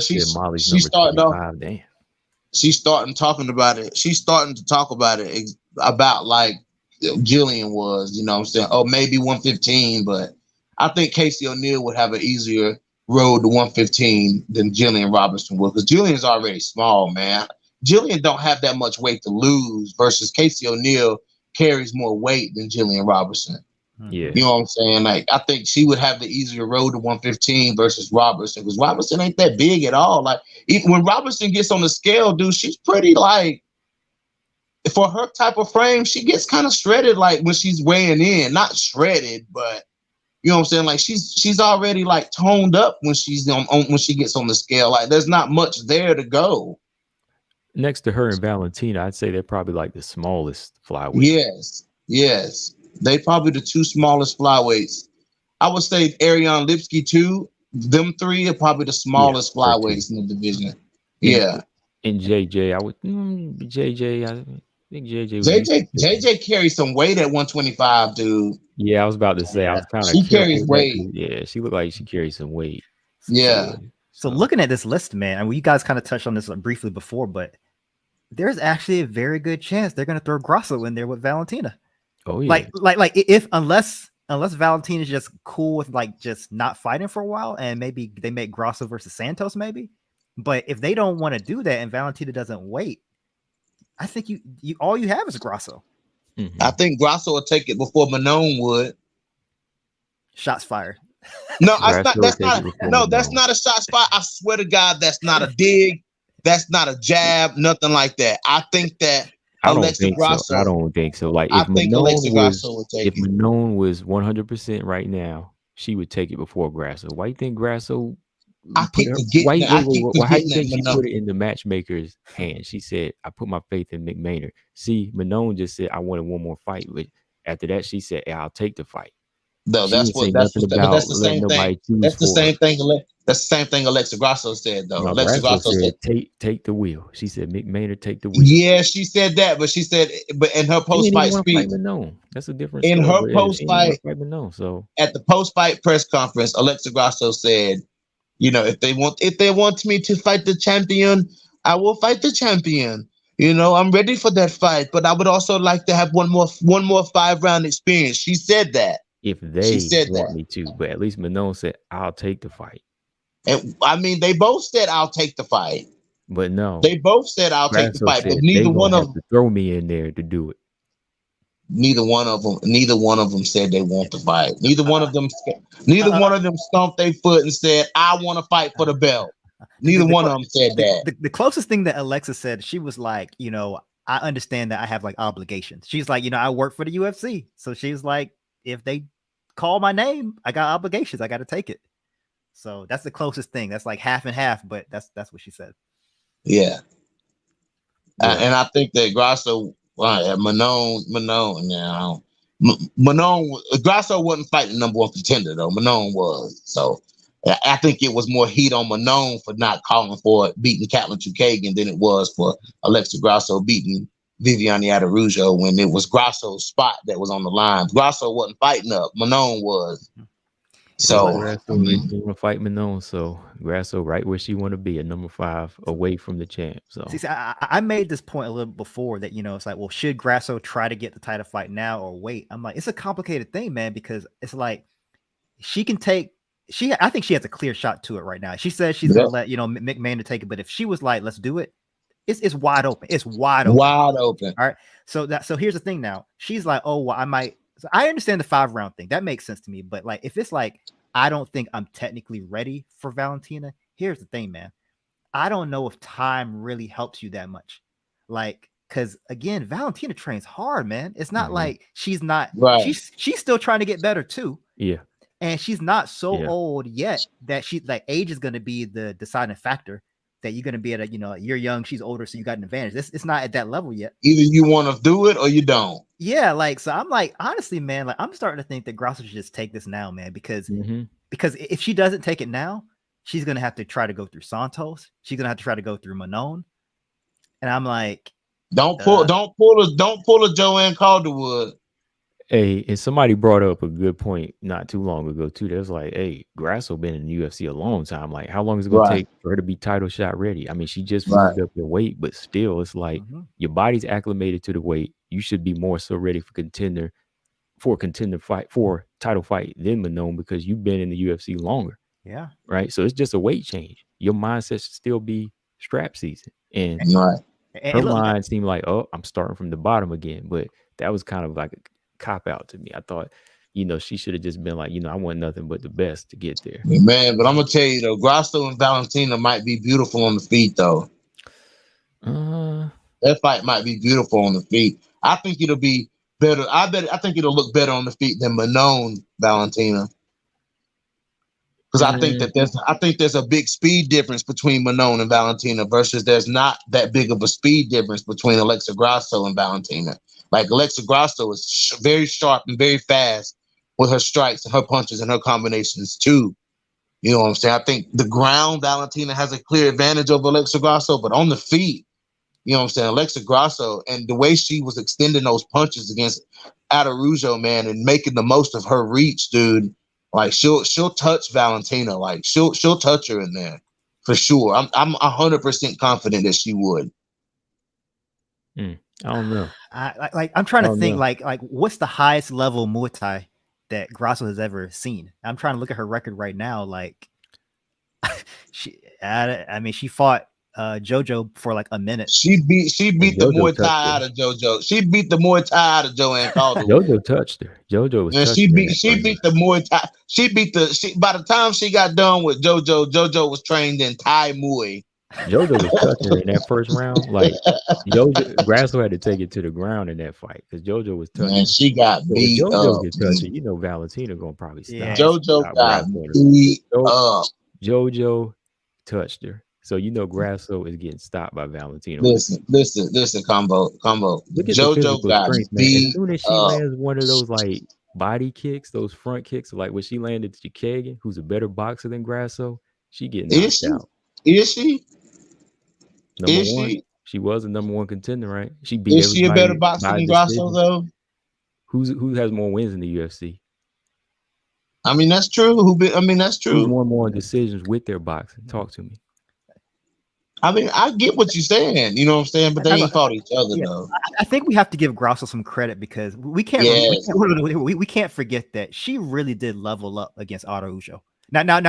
Speaker 2: talking about it. She's starting to talk about it about like Jillian was, what I'm saying? Oh, maybe 115, but I think Casey O'Neal would have an easier road to 115 than Jillian Robertson would, because Jillian's already small, man. Jillian don't have that much weight to lose versus Casey O'Neal carries more weight than Jillian Robertson.
Speaker 1: Yeah.
Speaker 2: You know what I'm saying? Like, I think she would have the easier road to 115 versus Robertson, because Robertson ain't that big at all. Like, even when Robertson gets on the scale, dude, she's pretty, like, for her type of frame, she gets kind of shredded, like, when she's weighing in. Not shredded, but you know what I'm saying? Like, she's already, like, toned up when she's on when she gets on the scale. Like, there's not much there to go.
Speaker 1: Next to her and Valentina, I'd say they're probably like the smallest flyweight.
Speaker 2: Yes. They probably the two smallest flyweights. I would say Ariane Lipsky too. Them three are probably the smallest flyweights in the division. Yeah.
Speaker 1: And JJ, I would JJ. I think JJ.
Speaker 2: JJ carries some weight at 125, dude.
Speaker 1: Yeah, I was about to say I was kind of.
Speaker 2: She carries weight.
Speaker 1: Yeah, she looked like she carries some weight.
Speaker 2: Yeah.
Speaker 3: So looking at this list, man, and you guys kind of touched on this briefly before, but there's actually a very good chance they're going to throw Grasso in there with Valentina.
Speaker 1: Oh yeah.
Speaker 3: Like if unless Valentina's just cool with like just not fighting for a while, and maybe they make Grasso versus Santos, maybe. But if they don't want to do that and Valentina doesn't wait, I think you all you have is Grasso.
Speaker 1: Mm-hmm.
Speaker 2: I think Grasso will take it before Manon would.
Speaker 3: Shots fired.
Speaker 2: No, that's not a shots fired. I swear to God, that's not a dig. That's not a jab. Nothing like that. I think that Alexa Grasso.
Speaker 1: I don't think so. Like, if Manon was 100% right now, she would take it before Grasso. Why you think Grasso? How do you think she put it in the matchmaker's hand? She said, "I put my faith in McMahon." See, Manon just said, "I wanted one more fight," but after that, she said, "Yeah, I'll take the fight."
Speaker 2: No, that's the same thing. That's the same thing. That's the same thing Alexa Grasso said, though.
Speaker 1: No,
Speaker 2: Alexa Grasso said,
Speaker 1: take the wheel. She said, "McMahon, take the wheel."
Speaker 2: Yeah, she said that, but she said, but in her post-fight speech,
Speaker 1: that's a different.
Speaker 2: In her post-fight,
Speaker 1: so
Speaker 2: at the post-fight press conference, Alexa Grasso said, "You know, if they want me to fight the champion, I will fight the champion. You know, I'm ready for that fight, but I would also like to have one more 5-round experience." She said that.
Speaker 1: If they want me to, but at least Manon said, "I'll take the fight."
Speaker 2: And I mean, they both said, "I'll take the fight."
Speaker 1: But no,
Speaker 2: they both said, "I'll take the fight," but neither one of them
Speaker 1: throw me in there to do it.
Speaker 2: Neither one of them said they want to fight. Neither one of them stomped their foot and said, "I want to fight for the belt." Neither one of them said that.
Speaker 3: The closest thing that Alexa said, she was like, you know, I understand that I have like obligations. She's like, you know, I work for the UFC. So she's like, if they call my name, I got obligations. I got to take it. So that's the closest thing. That's like half and half, but that's what she said.
Speaker 2: Yeah. And I think that Grasso, Grasso wasn't fighting number one contender though. Manon was. So I think it was more heat on Manon for not calling for it, beating Katlyn Chookagian than it was for Alexa Grasso beating Viviane Araujo when it was Grasso's spot that was on the line. Grasso wasn't fighting up. Manon was. So
Speaker 1: Grasso want to fight Manon. So Grasso right where she want to be at number 5 away from the champ. So
Speaker 3: see, I made this point a little before that, you know, it's like, well, should Grasso try to get the title fight now or wait? I'm like, it's a complicated thing, man, because it's like she can take. I think she has a clear shot to it right now. She says she's gonna let, you know, McMahon to take it, but if she was like, let's do it, it's wide open. It's wide open.
Speaker 2: Wide open.
Speaker 3: All right. So here's the thing now. She's like, oh, well, I might. So I understand the 5-round thing. That makes sense to me. But like, if it's like, I don't think I'm technically ready for Valentina. Here's the thing, man. I don't know if time really helps you that much. Like, because again, Valentina trains hard, man. It's not like she's not. Right. She's still trying to get better too.
Speaker 1: Yeah.
Speaker 3: And she's not so old yet that she like age is going to be the deciding factor. That you're going to be at you're young, she's older, so you got an advantage. It's not at that level yet.
Speaker 2: Either you want to do it or you don't.
Speaker 3: Yeah, like, so I'm like, honestly, man, like I'm starting to think that Grasso should just take this now, man, because if she doesn't take it now, she's going to have to try to go through Santos. She's going to have to try to go through Manon. And I'm like,
Speaker 2: don't pull a Joanne Calderwood.
Speaker 1: Hey, and somebody brought up a good point not too long ago too. There's like, hey, Grasso been in the UFC a long time. Like, how long is it gonna take for her to be title shot ready? I mean, she just moved up your weight, but still, it's like your body's acclimated to the weight. You should be more so ready for a contender fight, for title fight than Manon, because you've been in the UFC longer.
Speaker 3: Yeah.
Speaker 1: Right. So it's just a weight change. Your mindset should still be strap season. And her mind seemed like, oh, I'm starting from the bottom again. But that was kind of like a cop out to me. I thought she should have just been like, I want nothing but the best to get there.
Speaker 2: Man, but I'm gonna tell you though, Grasso and Valentina might be beautiful on the feet though. That fight might be beautiful on the feet. I think it'll be better. I think it'll look better on the feet than Manon Valentina. Because I think there's a big speed difference between Manon and Valentina versus there's not that big of a speed difference between Alexa Grasso and Valentina. Like Alexa Grasso is very sharp and very fast with her strikes and her punches and her combinations too. You know what I'm saying? I think the ground Valentina has a clear advantage over Alexa Grasso, but on the feet, you know what I'm saying? Alexa Grasso and the way she was extending those punches against Araujo, man, and making the most of her reach, dude. Like she'll touch Valentina, like she'll touch her in there for sure. I'm 100% confident that she would.
Speaker 1: I don't know.
Speaker 3: I'm trying to think like what's the highest level Muay Thai that Grasso has ever seen? I'm trying to look at her record right now. Like she fought JoJo for like a minute.
Speaker 2: She beat the Muay Thai out of JoJo. She beat the Muay Thai out of Joanne Calder.
Speaker 1: JoJo touched her. JoJo was.
Speaker 2: And she beat the Muay Thai. By the time she got done with JoJo was trained in Thai Muay.
Speaker 1: JoJo was touching her in that first round. Like Grasso had to take it to the ground in that fight because JoJo was touching.
Speaker 2: Man, she got beat up.
Speaker 1: JoJo get touching. Valentina gonna probably stop.
Speaker 3: Yeah.
Speaker 2: JoJo got beat up.
Speaker 1: JoJo touched her. So Grasso is getting stopped by Valentina.
Speaker 2: Listen, combo. JoJo got beat.
Speaker 1: As soon as she lands one of those like body kicks, those front kicks, like when she landed to Kagan, who's a better boxer than Grasso, she getting knocked out.
Speaker 2: Is she?
Speaker 1: Number one. She was a number one contender, right? She beat.
Speaker 2: Is she a better boxer than Grasso though?
Speaker 1: Who has more wins in the UFC?
Speaker 2: I mean that's true. That's true.
Speaker 1: Who's won more decisions with their boxing? Talk to me.
Speaker 2: I mean, I get what you're saying, you know what I'm saying, but they ain't fought each other though.
Speaker 3: I think we have to give Grasso some credit because we can't forget that she really did level up against Araujo. Now,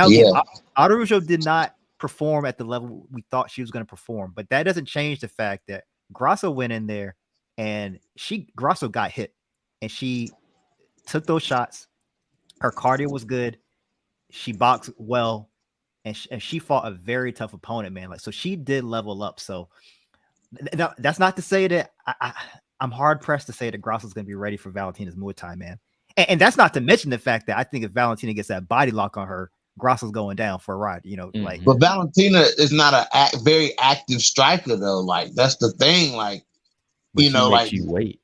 Speaker 3: Araujo did not perform at the level we thought she was going to perform, but that doesn't change the fact that Grasso went in there and Grasso got hit and she took those shots. Her cardio was good. She boxed well. And she fought a very tough opponent, man. Like, so she did level up. So that's not to say that I'm hard pressed to say that Grasso's going to be ready for Valentina's Muay Thai, man. And that's not to mention the fact that I think if Valentina gets that body lock on her, Grasso's going down for a ride. Like.
Speaker 2: But Valentina is not a very active striker though. Like that's the thing. Like
Speaker 1: but
Speaker 2: like
Speaker 1: you wait.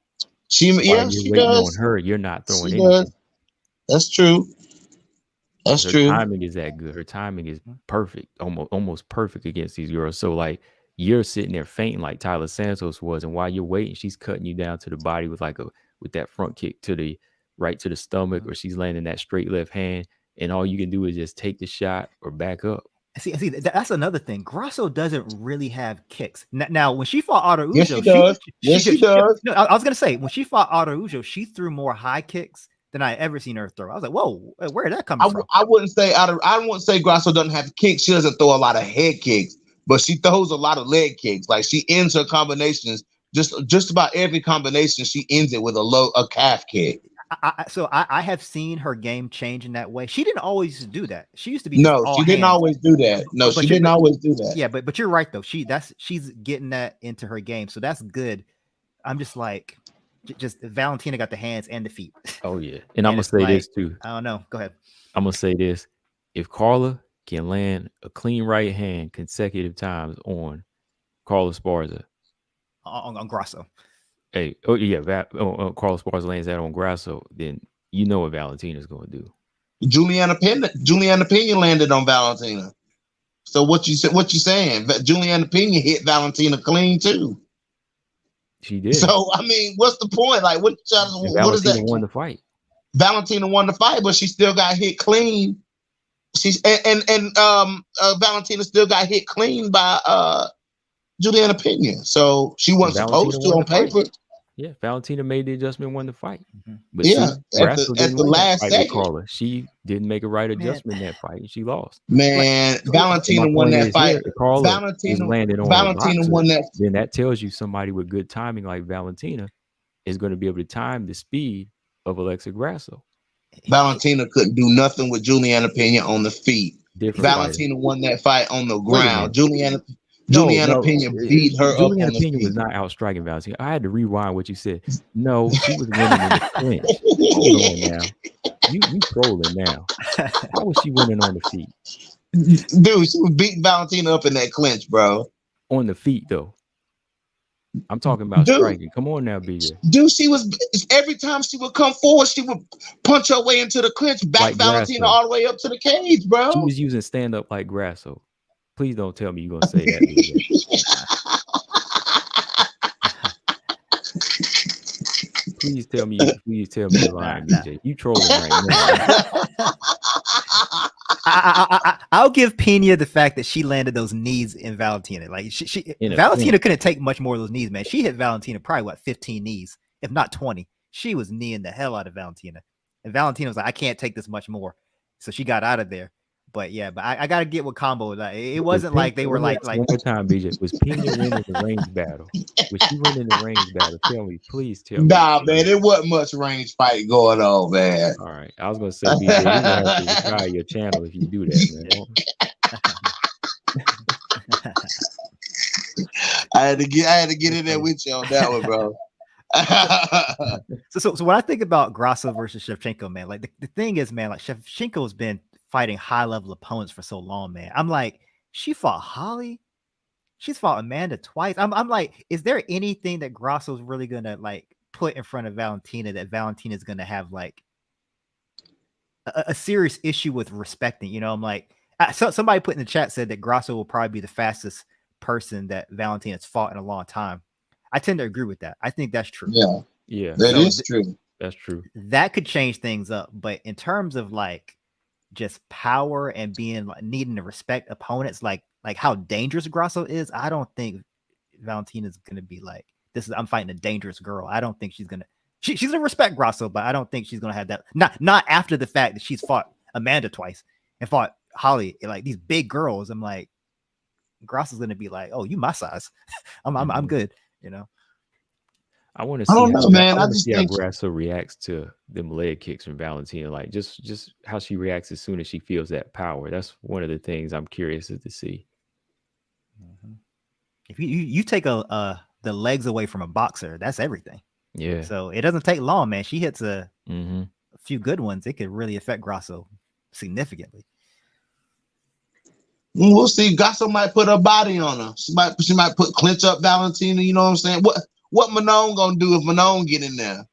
Speaker 2: She does.
Speaker 1: On her, you're not throwing anything.
Speaker 2: That's true. That's true.
Speaker 1: Her timing is that good. Her timing is perfect, almost perfect against these girls. So like you're sitting there fainting like Tyler Santos was, and while you're waiting, she's cutting you down to the body with that front kick to the right to the stomach, or she's landing that straight left hand, and all you can do is just take the shot or back up.
Speaker 3: See, that's another thing. Grasso doesn't really have kicks. Now when she fought Araujo,
Speaker 2: yes, she does. She does.
Speaker 3: No, I was gonna say when she fought Araujo, she threw more high kicks than I ever seen her throw. I was like, whoa, where did that come from?
Speaker 2: I wouldn't say Grasso doesn't have kicks. She doesn't throw a lot of head kicks, but she throws a lot of leg kicks. Like she ends her combinations, just about every combination, she ends it with a calf kick.
Speaker 3: I have seen her game change in that way. She didn't always do that. She used to be
Speaker 2: she didn't always do that. No, she didn't always do that.
Speaker 3: Yeah, but you're right though. She's getting that into her game, so that's good. I'm just like. Just Valentina got the hands and the feet.
Speaker 1: Oh yeah, and I'm gonna say this too.
Speaker 3: I don't know. Go ahead.
Speaker 1: I'm gonna say this: if Carla can land a clean right hand consecutive times on Carla Esparza,
Speaker 3: on Grasso.
Speaker 1: Hey, Carla Esparza lands that on Grasso, then you know what Valentina's gonna do.
Speaker 2: Juliana Pena landed on Valentina. So what you saying? Juliana Pena hit Valentina clean too.
Speaker 1: She did.
Speaker 2: So I mean, what's the point? Like, what is that?
Speaker 1: Won the fight.
Speaker 2: Valentina won the fight, but she still got hit clean. Valentina still got hit clean by Juliana Pena. So she wasn't supposed to on paper.
Speaker 1: Yeah, Valentina made the adjustment, won the fight.
Speaker 2: Mm-hmm. But at the last second,
Speaker 1: Carla. She didn't make a right adjustment in that fight, and she lost.
Speaker 2: Man, Valentina won that fight.
Speaker 1: Valentina landed on
Speaker 2: Valentina won that.
Speaker 1: Then that tells you somebody with good timing like Valentina is going to be able to time the speed of Alexa Grasso.
Speaker 2: Valentina couldn't do nothing with Juliana Pena on the feet.
Speaker 1: Different
Speaker 2: Valentina won that fight on the
Speaker 1: Wait a
Speaker 2: ground.
Speaker 1: minute.
Speaker 2: Juliana Pena beat her up
Speaker 1: Juliana
Speaker 2: on the
Speaker 1: Pena was
Speaker 2: feet.
Speaker 1: not outstriking Valentina. I had to rewind what you said. No, she was winning in the clinch. Hold on now. You trolling now. How was she winning on the feet?
Speaker 2: Dude, she was beating Valentina up in that clinch, bro.
Speaker 1: On the feet, though. I'm talking about
Speaker 2: Dude.
Speaker 1: striking. Come on now, BJ.
Speaker 2: Dude, she was every time she would come forward, she would punch her way into the clinch, back
Speaker 1: Like
Speaker 2: Valentina
Speaker 1: Grasso.
Speaker 2: all the way up to the cage, bro.
Speaker 1: She was using stand up like Grasso. Please don't tell me you're gonna say that, BJ. Please tell me you're lying, BJ. You trolling right now.
Speaker 3: I'll give Pena the fact that she landed those knees in Valentina. Like Valentina couldn't take much more of those knees, man. She hit Valentina probably 15 knees, if not 20. She was kneeing the hell out of Valentina, and Valentina was like, I can't take this much more, so she got out of there. But yeah, but I gotta get with Combo. Like it wasn't like they were like
Speaker 1: one more time, BJ. Was Pena winning the range battle? Was she winning the range battle? Tell me, please tell me.
Speaker 2: Nah, man, there wasn't much range fight going on, man.
Speaker 1: All right, I was gonna say, BJ, you're gonna have to retire your channel if you do that, man.
Speaker 2: I had to get in there with you on that one, bro.
Speaker 3: So when I think about Grasso versus Shevchenko, man, like the thing is, man, like Shevchenko's been fighting high level opponents for so long, man. I'm like, she fought Holly, she's fought Amanda twice. I'm like, is there anything that Grasso's really gonna like put in front of Valentina that Valentina's gonna have like a serious issue with respecting? You know, I'm like, so somebody put in the chat said that Grasso will probably be the fastest person that Valentina's fought in a long time. I tend to agree with that. I think that's true.
Speaker 2: Yeah, that is true.
Speaker 1: That's true.
Speaker 3: That could change things up, but in terms of like just power and being like needing to respect opponents, like how dangerous Grasso is, I don't think Valentina's gonna be like, I'm fighting a dangerous girl. I don't think she's gonna respect Grasso, but I don't think she's gonna have that. Not after the fact that she's fought Amanda twice and fought Holly, like these big girls. I'm like, Grasso's gonna be like, oh, you my size. I'm good, you know.
Speaker 1: I want to see.
Speaker 2: I don't know, man.
Speaker 1: I just think how Grasso reacts to them leg kicks from Valentina, like just how she reacts as soon as she feels that power. That's one of the things I'm curious to see.
Speaker 3: If you take the legs away from a boxer, that's everything.
Speaker 1: Yeah.
Speaker 3: So it doesn't take long, man. She hits a few good ones. It could really affect Grasso significantly.
Speaker 2: We'll see. Grasso might put her body on her. She might put clinch up Valentina. You know what I'm saying? What Manon gonna do if Manon get in there?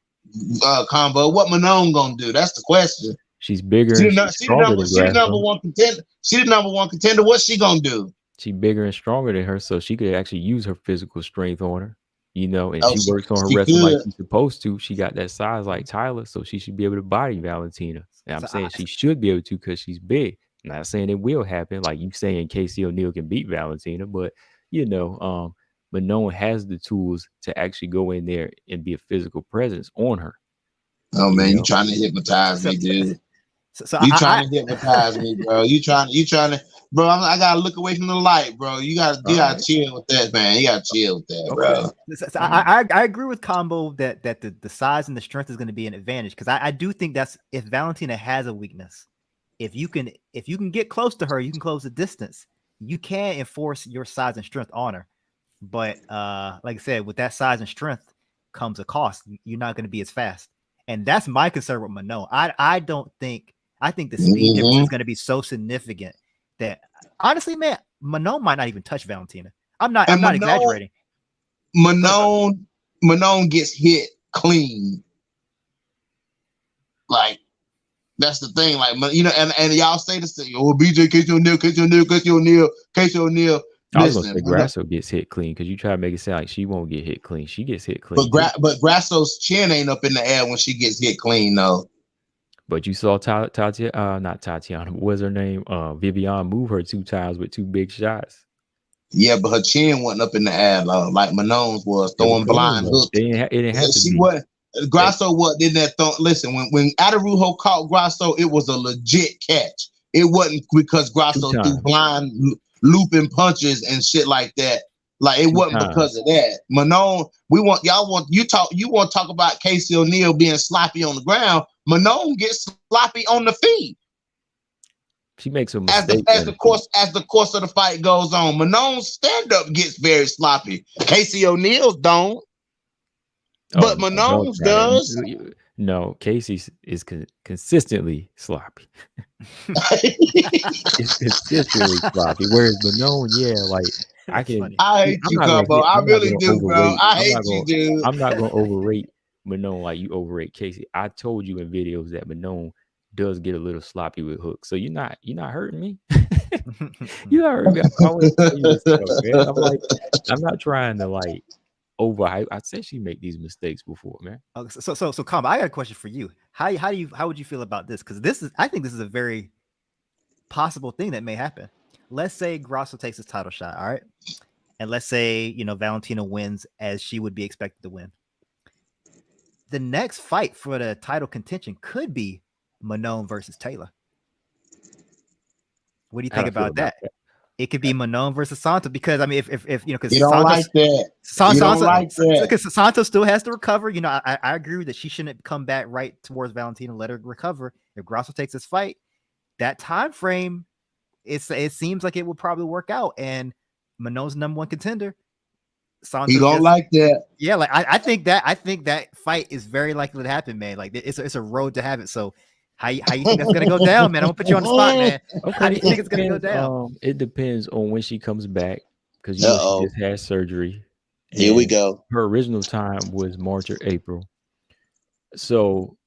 Speaker 2: Combo. What Manon gonna do? That's the question.
Speaker 1: She's bigger.
Speaker 2: She's the number one contender. She's the number one contender. What's she gonna do?
Speaker 1: She's bigger and stronger than her, so she could actually use her physical strength on her. You know, and she works on her wrestling like she's supposed to. She got that size like Tyler, so she should be able to body Valentina. And I'm saying she should be able to because she's big. I'm not saying it will happen, like you saying Casey O'Neill can beat Valentina, but you know, Manon has the tools to actually go in there and be a physical presence on her.
Speaker 2: Oh man, you trying to hypnotize me, dude. You trying to hypnotize me, bro. You trying to, bro. I gotta look away from the light, bro. You gotta chill with that, man. You gotta chill with that, bro.
Speaker 3: So I agree with Combo that the size and the strength is going to be an advantage, because I do think that's, if Valentina has a weakness, if you can get close to her, you can close the distance. You can enforce your size and strength on her. But like I said, with that size and strength comes a cost. You're not going to be as fast. And that's my concern with Manon. I think the speed difference is going to be so significant that, honestly, man, Manon might not even touch Valentina. I'm not exaggerating.
Speaker 2: Manon gets hit clean. Like, that's the thing. Like, you know, and y'all say this thing, oh, BJ, Casey O'Neill.
Speaker 1: I was gonna say Grasso gets hit clean, because you try to make it sound like she won't get hit clean. She gets hit clean.
Speaker 2: But Grasso's chin ain't up in the air when she gets hit clean, though.
Speaker 1: But you saw not Tatiana, what was her name? Vivian move her 2 times with 2 big shots.
Speaker 2: Yeah, but her chin wasn't up in the air like Manon's was, throwing blind hooks.
Speaker 1: It didn't have to be.
Speaker 2: Grasso wasn't in that throw. Listen, when Adarujo caught Grasso, it was a legit catch. It wasn't because Grasso threw blind looping punches and shit like that. Like, it wasn't because of that. Manon, you want to talk about Casey O'Neill being sloppy on the ground. Manon gets sloppy on the feet.
Speaker 1: She makes a
Speaker 2: As
Speaker 1: mistake.
Speaker 2: the course of the fight goes on, Manon's stand-up gets very sloppy. Casey O'Neal's don't. But Manon's does.
Speaker 1: No, Casey is consistently sloppy. It's consistently sloppy. Whereas Manon, yeah, like I
Speaker 2: hate you, Cabo. I really do, bro. I hate you, dude.
Speaker 1: I'm not gonna overrate Manon like you overrate Casey. I told you in videos that Manon does get a little sloppy with hooks. So you're not hurting me. You not hurting me. I always tell you this stuff, man. I'm like, I'm not trying to like overhype. I said she make these mistakes before, man.
Speaker 3: So Combo, I got a question for you. How would you feel about this? Because I think this is a very possible thing that may happen. Let's say Grasso takes his title shot, all right, and let's say Valentina wins as she would be expected to win. The next fight for the title contention could be Manon versus Taylor. What do you think about that? It could be Manon versus Santos because I mean, if because
Speaker 2: you don't like that,
Speaker 3: because Santos still has to recover. I agree that she shouldn't come back right towards Valentina. Let her recover. If Grasso takes this fight, that time frame, it seems like it will probably work out. And Manon's #1 contender. Santos
Speaker 2: you don't like that,
Speaker 3: yeah. Like I think that fight is very likely to happen, man. Like it's a road to have it. So. How you think that's gonna go down, man? I'm gonna put you on the spot, man.
Speaker 1: Okay.
Speaker 3: How do you think it's gonna go down?
Speaker 1: It depends on when she comes back because she just had surgery.
Speaker 2: Here we go.
Speaker 1: Her original time was March or April. So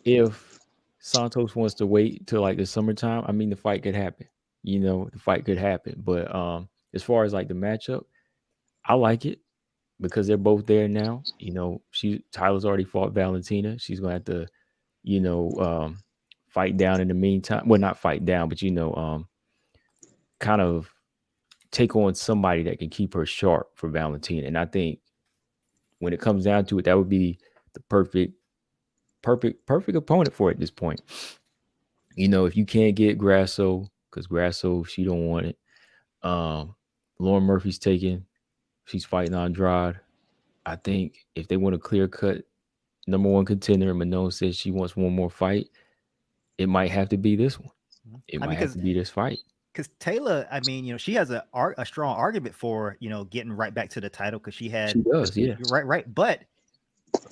Speaker 1: if Santos wants to wait till like the summertime, I mean the fight could happen. The fight could happen. But as far as like the matchup, I like it because they're both there now. Tyler's already fought Valentina. She's gonna have to fight down in the meantime. Well, not fight down, but kind of take on somebody that can keep her sharp for Valentina. And I think when it comes down to it, that would be the perfect opponent for it at this point. If you can't get Grasso, because Grasso, she don't want it. Lauren Murphy's taken. She's fighting Andrade. I think if they want a clear cut #1 contender, and Manon says she wants one more fight, it might have to be this one. It might have to be this fight.
Speaker 3: Because Taylor, I mean, she has a strong argument for getting right back to the title because she does, yeah, right. But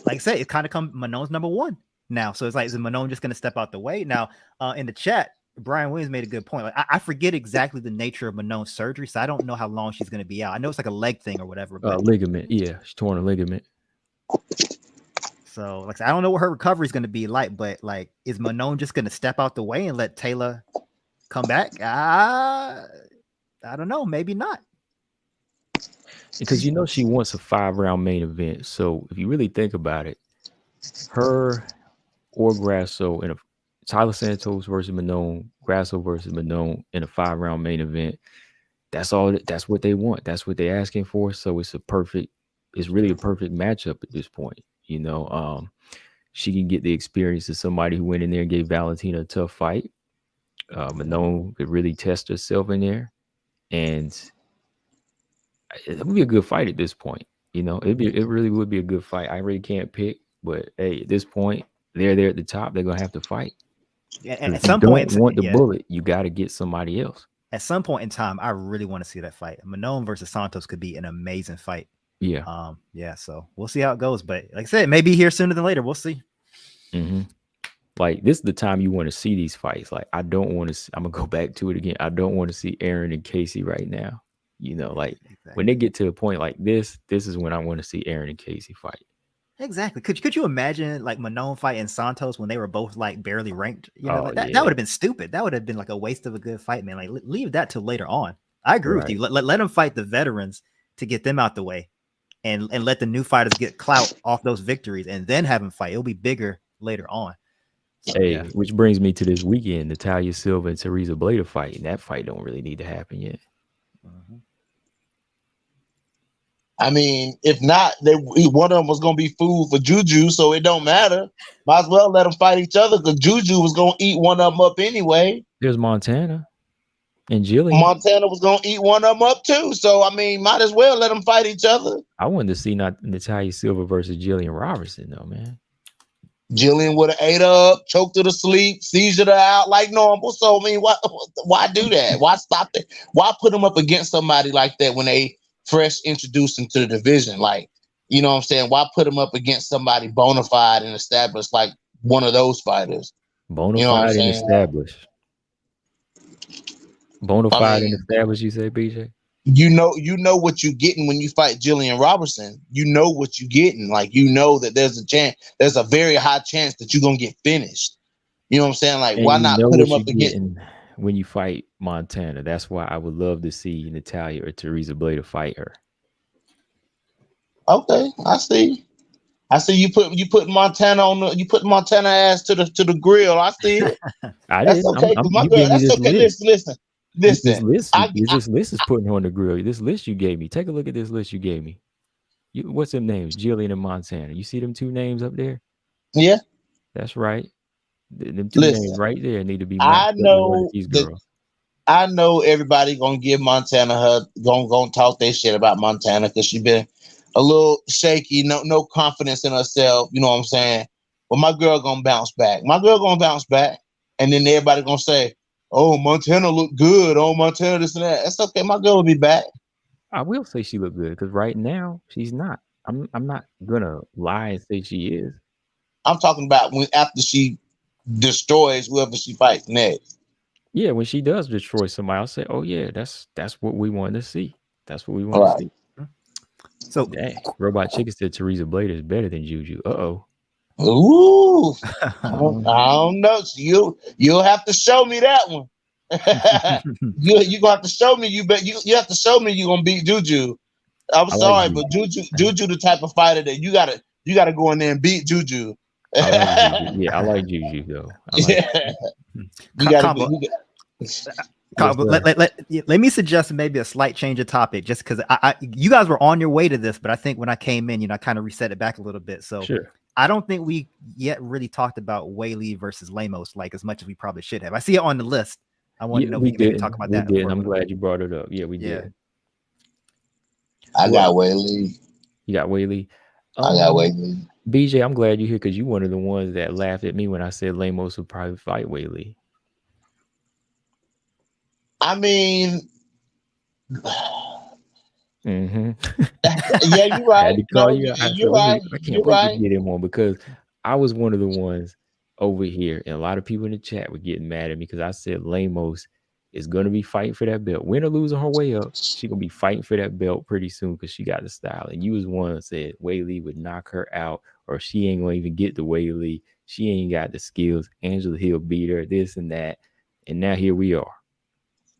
Speaker 3: like I said, it kind of comes Manon's #1 now, so it's like, is Manon just going to step out the way now? In the chat, Brian Williams made a good point. Like I forget exactly the nature of Manon's surgery, so I don't know how long she's going to be out. I know it's like a leg thing or whatever. But
Speaker 1: ligament, yeah, she's torn a ligament.
Speaker 3: So, like, I don't know what her recovery is going to be like, but like, is Manon just going to step out the way and let Taylor come back? I don't know. Maybe not.
Speaker 1: Because she wants a 5-round main event. So if you really think about it, her or Grasso in a Tyler Santos versus Manon, Grasso versus Manon in a 5-round main event. That's all. That's what they want. That's what they're asking for. So it's really a perfect matchup at this point. She can get the experience of somebody who went in there and gave Valentina a tough fight. Manon could really test herself in there, and it would be a good fight at this point. It really would be a good fight. I really can't pick, but hey, at this point, they're there at the top. They're gonna have to fight.
Speaker 3: Yeah, and at some point,
Speaker 1: don't want the bullet. You got to get somebody else.
Speaker 3: At some point in time, I really want to see that fight. Manon versus Santos could be an amazing fight.
Speaker 1: Yeah.
Speaker 3: So we'll see how it goes. But like I said, maybe here sooner than later. We'll see.
Speaker 1: Mm-hmm. Like this is the time you want to see these fights. Like I don't want to. I'm gonna go back to it again. I don't want to see Aaron and Casey right now. Exactly. When they get to a point like this is when I want to see Aaron and Casey fight.
Speaker 3: Exactly. Could you imagine like Manon fighting Santos when they were both like barely ranked? That would have been stupid. That would have been like a waste of a good fight, man. Like leave that till later on. I agree with you. Let them fight the veterans to get them out the way. And let the new fighters get clout off those victories and then have them fight. It'll be bigger later on. So,
Speaker 1: which brings me to this weekend, Natalia Silva and Teresa Blader fight. And that fight don't really need to happen yet.
Speaker 3: Mm-hmm.
Speaker 2: I mean, if not, one of them was going to be food for Juju, so it don't matter. Might as well let them fight each other because Juju was going to eat one of them up anyway.
Speaker 1: There's Montana and Jillian.
Speaker 2: Montana was going to eat one of them up too. So, I mean, might as well let them fight each other.
Speaker 1: I wanted to see Natalia Silva versus Jillian Robertson, though, man.
Speaker 2: Jillian would have ate her up, choked her to sleep, seized her out like normal. So I mean, why do that? Why stop it? Why put them up against somebody like that when they fresh introduced into the division? Like, you know what I'm saying? Why put them up against somebody bona fide and established like one of those fighters?
Speaker 1: Bona
Speaker 2: You know what I'm
Speaker 1: fide and
Speaker 2: saying?
Speaker 1: established. Bona
Speaker 2: I
Speaker 1: fide
Speaker 2: mean,
Speaker 1: and established, you say, BJ?
Speaker 2: you know what you're getting when you fight Jillian Robertson. You know what you're getting. Like, you know that there's a very high chance that you're gonna get finished. You know what I'm saying? Like,
Speaker 1: And
Speaker 2: why
Speaker 1: you
Speaker 2: not
Speaker 1: know
Speaker 2: put
Speaker 1: what
Speaker 2: him
Speaker 1: you're
Speaker 2: up against?
Speaker 1: getting when you fight Montana. That's why I would love to see Natalia or Teresa Bleda fight her.
Speaker 2: Okay, I see. You put Montana Montana ass to the grill. I see it.
Speaker 1: I
Speaker 2: That's
Speaker 1: didn't.
Speaker 2: okay. 'Cause my
Speaker 1: You
Speaker 2: girl,
Speaker 1: gave me
Speaker 2: that's
Speaker 1: this
Speaker 2: okay.
Speaker 1: list.
Speaker 2: Listen.
Speaker 1: This list,
Speaker 2: I
Speaker 1: this list is putting her on the grill. This list you gave me. Take a look at this list you gave me. What's them names? Jillian and Montana. You see them two names up there?
Speaker 2: yeah.
Speaker 1: That's right. Them two names
Speaker 2: Listen,
Speaker 1: right there need to be
Speaker 2: I
Speaker 1: matched up with one of
Speaker 2: know
Speaker 1: these
Speaker 2: that
Speaker 1: girls.
Speaker 2: I know everybody gonna give Montana gonna talk their shit about Montana because she been a little shaky, no confidence in herself. You know what I'm saying? But my girl gonna bounce back. And then everybody gonna say, "Oh, Montana look good. Oh, Montana this and that." That's okay. My girl will be back.
Speaker 1: I will say she looked good because right now she's not. I'm not gonna lie and say she is.
Speaker 2: I'm talking about after she destroys whoever she fights next.
Speaker 1: Yeah, when she does destroy somebody, I'll say, "Oh yeah, that's what we want to see. That's what we want
Speaker 2: All
Speaker 1: to
Speaker 2: right.
Speaker 1: see."
Speaker 3: So,
Speaker 1: Dang, Robot Chicken said Teresa Blade is better than Juju. Uh-oh.
Speaker 2: Ooh, I don't know. So you'll have to show me that one. you gonna have to show me. You have to show me you gonna beat Juju. I'm
Speaker 1: I like
Speaker 2: sorry,
Speaker 1: Juju.
Speaker 2: but Juju the type of fighter that you gotta go in there and beat Juju.
Speaker 1: I like Juju. Yeah, I like Juju though. I like.
Speaker 2: You gotta
Speaker 3: Combo.
Speaker 1: Yes,
Speaker 3: Let me suggest maybe a slight change of topic, just because you guys were on your way to this, but I think when I came in, I kind of reset it back a little bit. So
Speaker 1: sure.
Speaker 3: I don't think we yet really talked about Weili versus Lemos like as much as we probably should have. I see it on the list. I want to know if we can maybe talk about that.
Speaker 1: We did. I'm glad you brought it up. Yeah, we did.
Speaker 2: I got Weili.
Speaker 1: You got Weili.
Speaker 2: I got Weili.
Speaker 1: BJ, I'm glad you're here because you're one of the ones that laughed at me when I said Lemos would probably fight Weili.
Speaker 2: I mean,
Speaker 1: yeah,
Speaker 2: you're right.
Speaker 1: I had to call you.
Speaker 2: You're right.
Speaker 1: I can't wait to get him on because I was one of the ones over here, and a lot of people in the chat were getting mad at me because I said Lemos is going to be fighting for that belt. Win or lose on her way up, she going to be fighting for that belt pretty soon because she got the style. And you was one that said Weili would knock her out or she ain't going to even get the Weili. She ain't got the skills. Angela Hill beat her, this and that. And now here we are.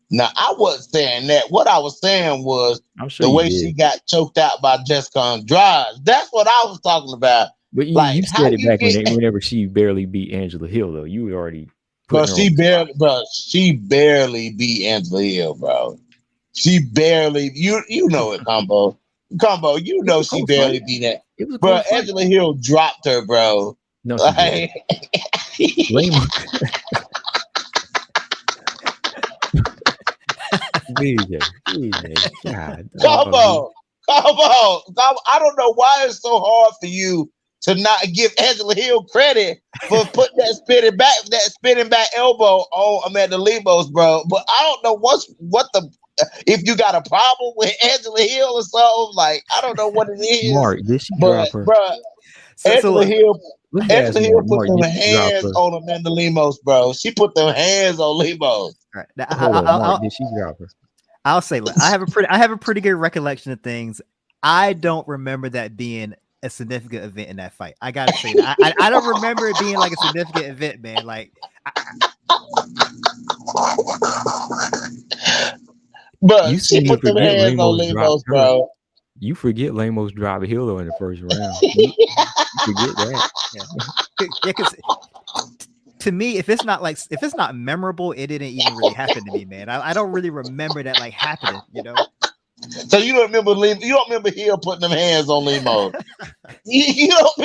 Speaker 2: Now, I wasn't saying that. What I was saying was the way she got choked out by Jessica Andrade. That's what I was talking about.
Speaker 1: But you said it back whenever she barely beat Angela Hill, though. You were already
Speaker 2: she barely beat Angela Hill, bro. She barely, you know it, Combo. You know she barely beat that. Bro, Angela Hill dropped her, bro.
Speaker 1: No, she didn't. BJ. God,
Speaker 2: Combo. I don't know why it's so hard for you to not give Angela Hill credit for putting that spinning back elbow on Amanda Lemos, bro. But I don't know if you got a problem with Angela Hill or something. Like, I don't know what it is.
Speaker 1: Mark, did she drop her?
Speaker 2: Bro, Angela Hill put them hands on Amanda Lemos, bro. She put them hands on Lemos.
Speaker 3: Right.
Speaker 1: Mark, did she drop her?
Speaker 3: I'll say, look, I have a pretty good recollection of things. I don't remember that being a significant event in that fight. I gotta say that. I don't remember it being like a significant event, man. Like,
Speaker 2: but she put them hands on Lemos, bro.
Speaker 1: You forget Lemos dropped Hilo in the first round. You forget that.
Speaker 3: Yeah, to me, if it's not memorable, it didn't even really happen to me, man. I don't really remember that like happening,
Speaker 2: So you don't remember Hill putting them hands on Lemos. you don't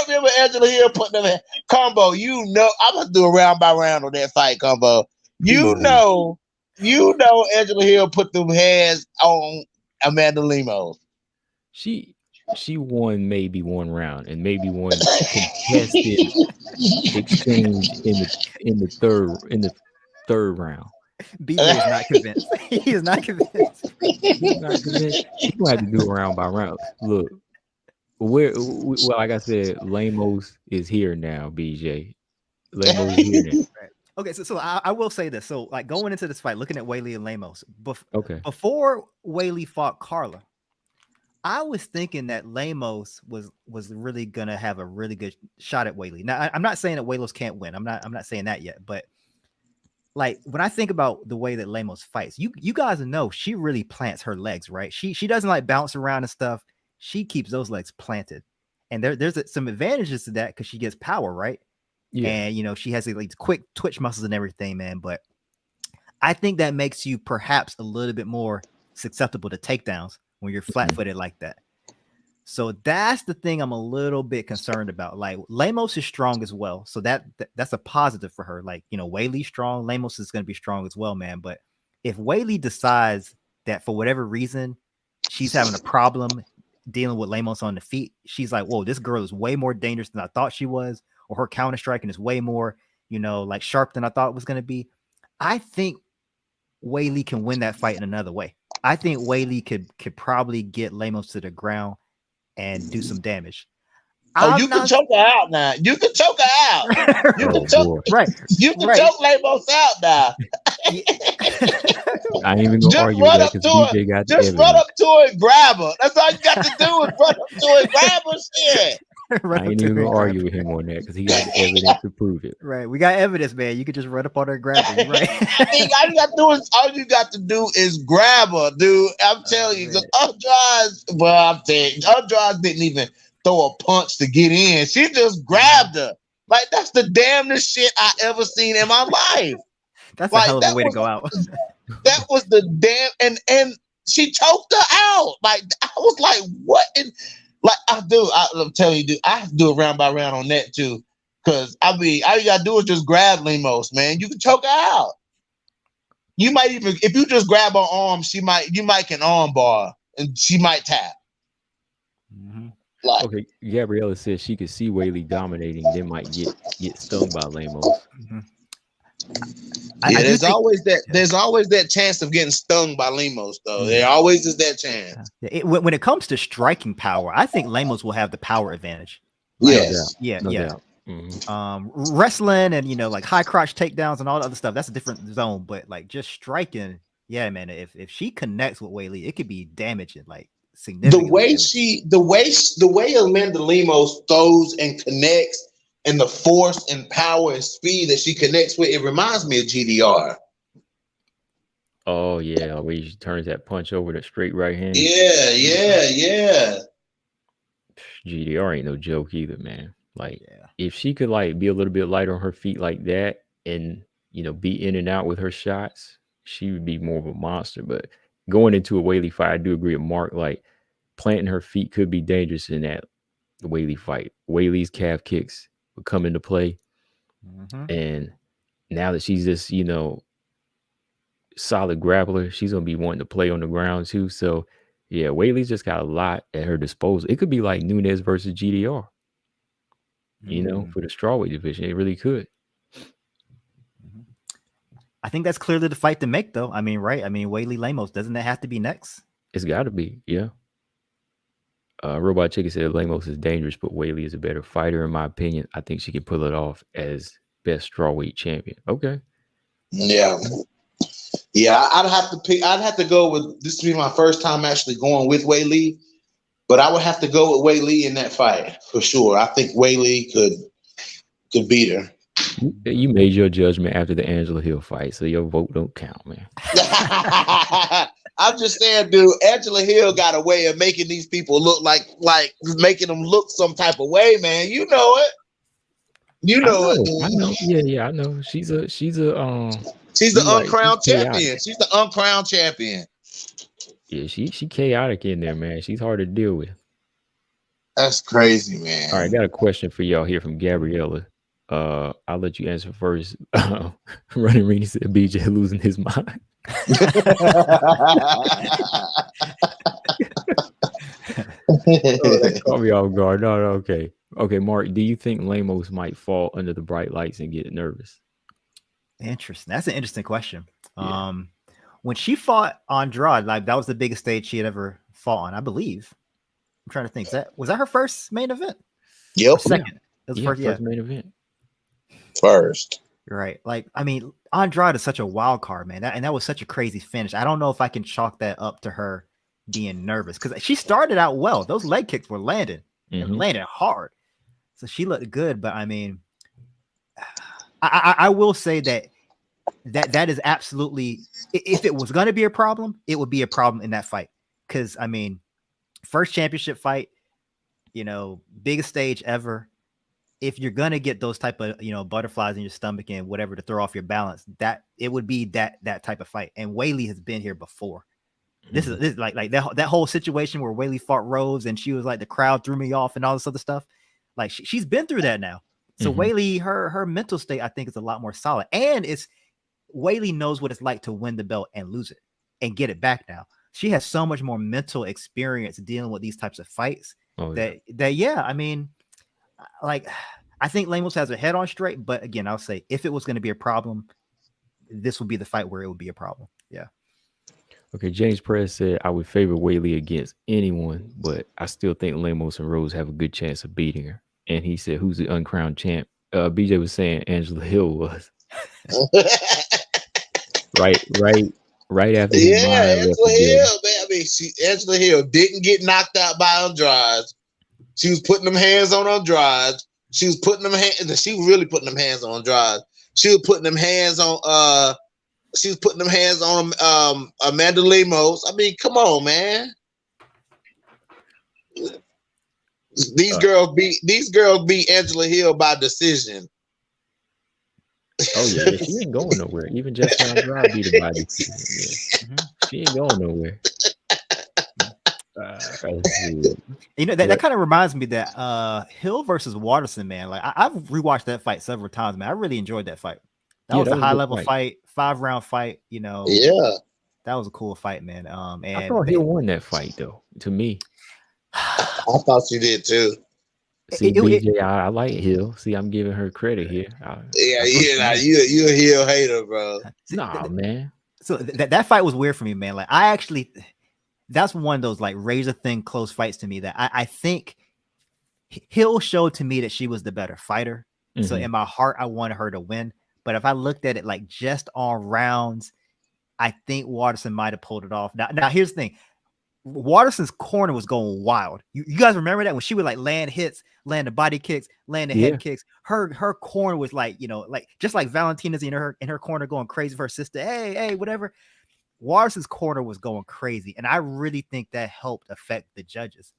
Speaker 2: remember Angela Hill putting them hands. Combo, I'm gonna do a round by round on that fight, Combo. You know Angela Hill put them hands on Amanda Lemos.
Speaker 1: she won maybe one round and maybe one contested exchange in the third round.
Speaker 3: BJ is not convinced. He is not convinced.
Speaker 1: He's not convinced. He's gonna have to do it round by round. Look, well, like I said, Lamos is here now. BJ, Lamos is here now.
Speaker 3: Right. Okay, so I will say this. So, like going into this fight, looking at Weili and Lamos,
Speaker 1: Okay.
Speaker 3: before Weili fought Carla, I was thinking that Lamos was really gonna have a really good shot at Weili. Now, I'm not saying that Lamos can't win. I'm not saying that yet. But like when I think about the way that Lamos fights, you guys know she really plants her legs, right? She doesn't like bounce around and stuff. She keeps those legs planted, and there's some advantages to that because she gets power, right?
Speaker 1: Yeah.
Speaker 3: And you know she has like quick twitch muscles and everything, man. But I think that makes you perhaps a little bit more susceptible to takedowns when you're flat-footed like that. So that's the thing I'm a little bit concerned about. Like Lamos is strong as well, so that's a positive for her. Like, you know, Weili's strong, Lamos is going to be strong as well, man. But if Weili decides that for whatever reason she's having a problem dealing with Lamos on the feet, she's like, whoa, this girl is way more dangerous than I thought she was, or her counter striking is way more, you know, like sharp than I thought it was going to be. I think Weili can win that fight in another way. I think Weili could probably get Lamos to the ground and do some damage.
Speaker 2: You can choke her out now. You can choke her out. You can choke,
Speaker 3: right.
Speaker 2: You can choke Lamos out now.
Speaker 1: I ain't even gonna argue with that because BJ got the
Speaker 2: just run up to her and grab her. That's all you got to do is run up to her and grab her. Shit.
Speaker 1: I ain't even gonna argue with him on that because he got the evidence to prove it.
Speaker 3: Right, we got evidence, man. You could just run up on her and grab her. Right.
Speaker 2: all you got to do is grab her, dude. I'm telling you, because Andrade didn't even throw a punch to get in. She just grabbed her. Like that's the damnest shit I ever seen in my life.
Speaker 3: That's like, a hell of a way to go out.
Speaker 2: That was the damn and she choked her out. Like I was like, what? I'm telling you, dude, I have to do it round by round on that too. Cause I mean, all you gotta do is just grab Lemos, man. You can choke her out. You might even, if you just grab her arm, you might can arm bar and she might tap.
Speaker 3: Mm-hmm.
Speaker 2: Like,
Speaker 1: okay, Gabriella says she could see Weili dominating, then might get stung by Lemos.
Speaker 3: Mm-hmm.
Speaker 2: There's always that chance of getting stung by Lemos, though. There always is that chance.
Speaker 3: When it comes to striking power, I think Lemos will have the power advantage.
Speaker 2: Yes.
Speaker 1: No doubt. Mm-hmm.
Speaker 3: Wrestling and, you know, like high crotch takedowns and all the other stuff, that's a different zone. But like just striking, yeah, man. If she connects with Weili, it could be damaging, like significant.
Speaker 2: The way Amanda Lemos throws and connects, and the force and power and speed that she connects with, it reminds me of GDR.
Speaker 1: Oh yeah, where she turns that punch over the straight right hand.
Speaker 2: Yeah.
Speaker 1: GDR ain't no joke either, man. Like if she could like be a little bit lighter on her feet like that, and you know be in and out with her shots, she would be more of a monster. But going into a Weili fight, I do agree with Mark. Like planting her feet could be dangerous in that Weili fight. Weili's calf kicks would come into play, and now that she's this, you know, solid grappler, she's gonna be wanting to play on the ground too. So yeah, Weili's just got a lot at her disposal. It could be like Nunes versus GDR, you know, for the strawweight division. It really could.
Speaker 3: I think that's clearly the fight to make, though. I mean, right? I mean, Weili Lemos, doesn't that have to be next?
Speaker 1: It's got to be, yeah. Robot Chicken said Lemos is dangerous, but Weili is a better fighter, in my opinion. I think she can pull it off as best strawweight champion. Okay.
Speaker 2: Yeah, I'd have to pick. I'd have to go with this. To be my first time actually going with Weili, but I would have to go with Weili in that fight for sure. I think Weili could beat her.
Speaker 1: You made your judgment after the Angela Hill fight, so your vote don't count, man.
Speaker 2: I'm just saying, dude, Angela Hill got a way of making these people look like making them look some type of way, man. You know it. You know it.
Speaker 1: I know. Yeah, I know. She's the
Speaker 2: uncrowned champion. She's the uncrowned champion.
Speaker 1: Yeah, she chaotic in there, man. She's hard to deal with.
Speaker 2: That's crazy, man.
Speaker 1: All right, I got a question for y'all here from Gabriella. I'll let you answer first. Running Reedy said BJ losing his mind. That caught me off guard. No, okay. Okay, Mark, do you think Lemos might fall under the bright lights and get nervous?
Speaker 3: Interesting. That's an interesting question.
Speaker 1: Yeah.
Speaker 3: When she fought Andrade, like that was the biggest stage she had ever fought on, I believe. I'm trying to think. Was that her first main event?
Speaker 2: Yep.
Speaker 3: Or second. It was
Speaker 1: Yeah, first main event.
Speaker 2: First.
Speaker 3: Right. Like, I mean, Andrade is such a wild card, man. That was such a crazy finish. I don't know if I can chalk that up to her being nervous because she started out well. Those leg kicks were landing and landing hard. So she looked good. But I mean, I will say that is absolutely, if it was going to be a problem, it would be a problem in that fight. Because, I mean, first championship fight, biggest stage ever. If you're going to get those type of, butterflies in your stomach and whatever to throw off your balance, that it would be that type of fight. And Weili has been here before. This is like that whole situation where Weili fought Rose and she was like, the crowd threw me off and all this other stuff. Like she's been through that now. So Weili, her mental state, I think, is a lot more solid. And Weili knows what it's like to win the belt and lose it and get it back now. She has so much more mental experience dealing with these types of fights yeah, I mean, like, I think Lemos has her head on straight, but again, I'll say if it was going to be a problem, this would be the fight where it would be a problem. Yeah.
Speaker 1: Okay, James Perez said I would favor Weili against anyone, but I still think Lemos and Rose have a good chance of beating her. And he said, "Who's the uncrowned champ?" BJ was saying Angela Hill was. right after.
Speaker 2: Yeah, Angela Hill, man. I mean, Angela Hill didn't get knocked out by Andrade. She was putting them hands on Andrade. She was putting them hands. She was really putting them hands on Andrade. She was putting them hands on. She was putting them hands on Amanda Lemos. I mean, come on, man. These girls beat Angela Hill by decision.
Speaker 1: Oh yeah, she ain't going nowhere. Even Jessica Andrade beat her by decision. Yeah. She ain't going nowhere.
Speaker 3: That kind of reminds me that Hill versus Waterson, man. Like I've rewatched that fight several times, man. I really enjoyed that fight. That was a high level fight, 5-round fight. Yeah, that was a cool fight, man. And
Speaker 1: I thought Hill won that fight, though. To me,
Speaker 2: I thought she did too.
Speaker 1: See, BJ, I like Hill. See, I'm giving her credit here.
Speaker 2: You a Hill hater, bro.
Speaker 1: Nah, man.
Speaker 3: So that fight was weird for me, man. Like that's one of those like razor thin close fights to me that I think Hill showed to me that she was the better fighter. So in my heart, I wanted her to win. But if I looked at it like just on rounds, I think Waterson might have pulled it off. Now here's the thing. Waterson's corner was going wild. You guys remember that when she would like land hits, land the body kicks, land the head kicks. Her corner was like, like just like Valentina's in her corner going crazy for her sister. Hey, whatever. Waterson's corner was going crazy, and I really think that helped affect the judges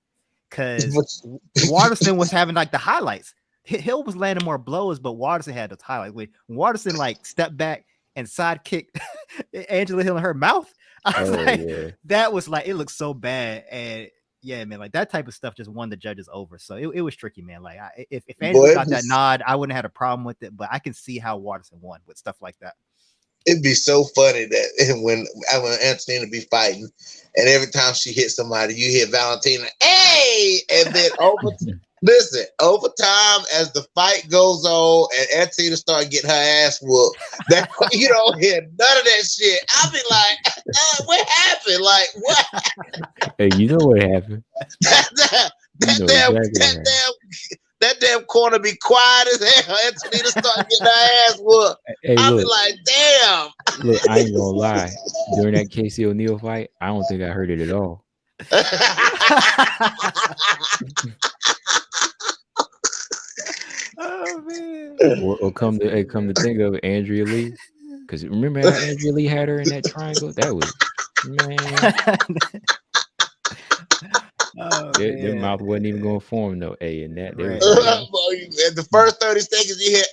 Speaker 3: because Waterson was having like the highlights. Hill was landing more blows, but Waterson had the highlights. When Waterson like stepped back and side kicked Angela Hill in her mouth, I was that was like it looked so bad. And yeah, man, like that type of stuff just won the judges over. So it was tricky, man. Like if Angela got that nod, I wouldn't have had a problem with it, but I can see how Waterson won with stuff like that.
Speaker 2: It'd be so funny that when Antonina be fighting, and every time she hits somebody, you hear Valentina, hey, and then over time as the fight goes on and Antonina start getting her ass whooped, that you don't hear none of that shit. I'll be like, what happened? Like what?
Speaker 1: Hey, you know what happened?
Speaker 2: That damn corner be quiet as hell. Antonina start getting her ass whooped.
Speaker 1: Hey,
Speaker 2: I'll be like, damn.
Speaker 1: Look, I ain't gonna lie. During that Casey O'Neill fight, I don't think I heard it at all.
Speaker 3: Oh man.
Speaker 1: Or come to think of it, Andrea Lee. Because remember how Andrea Lee had her in that triangle? That was man. Their mouth wasn't even going to form no A in that.
Speaker 3: Right.
Speaker 2: At the first 30 seconds, you hear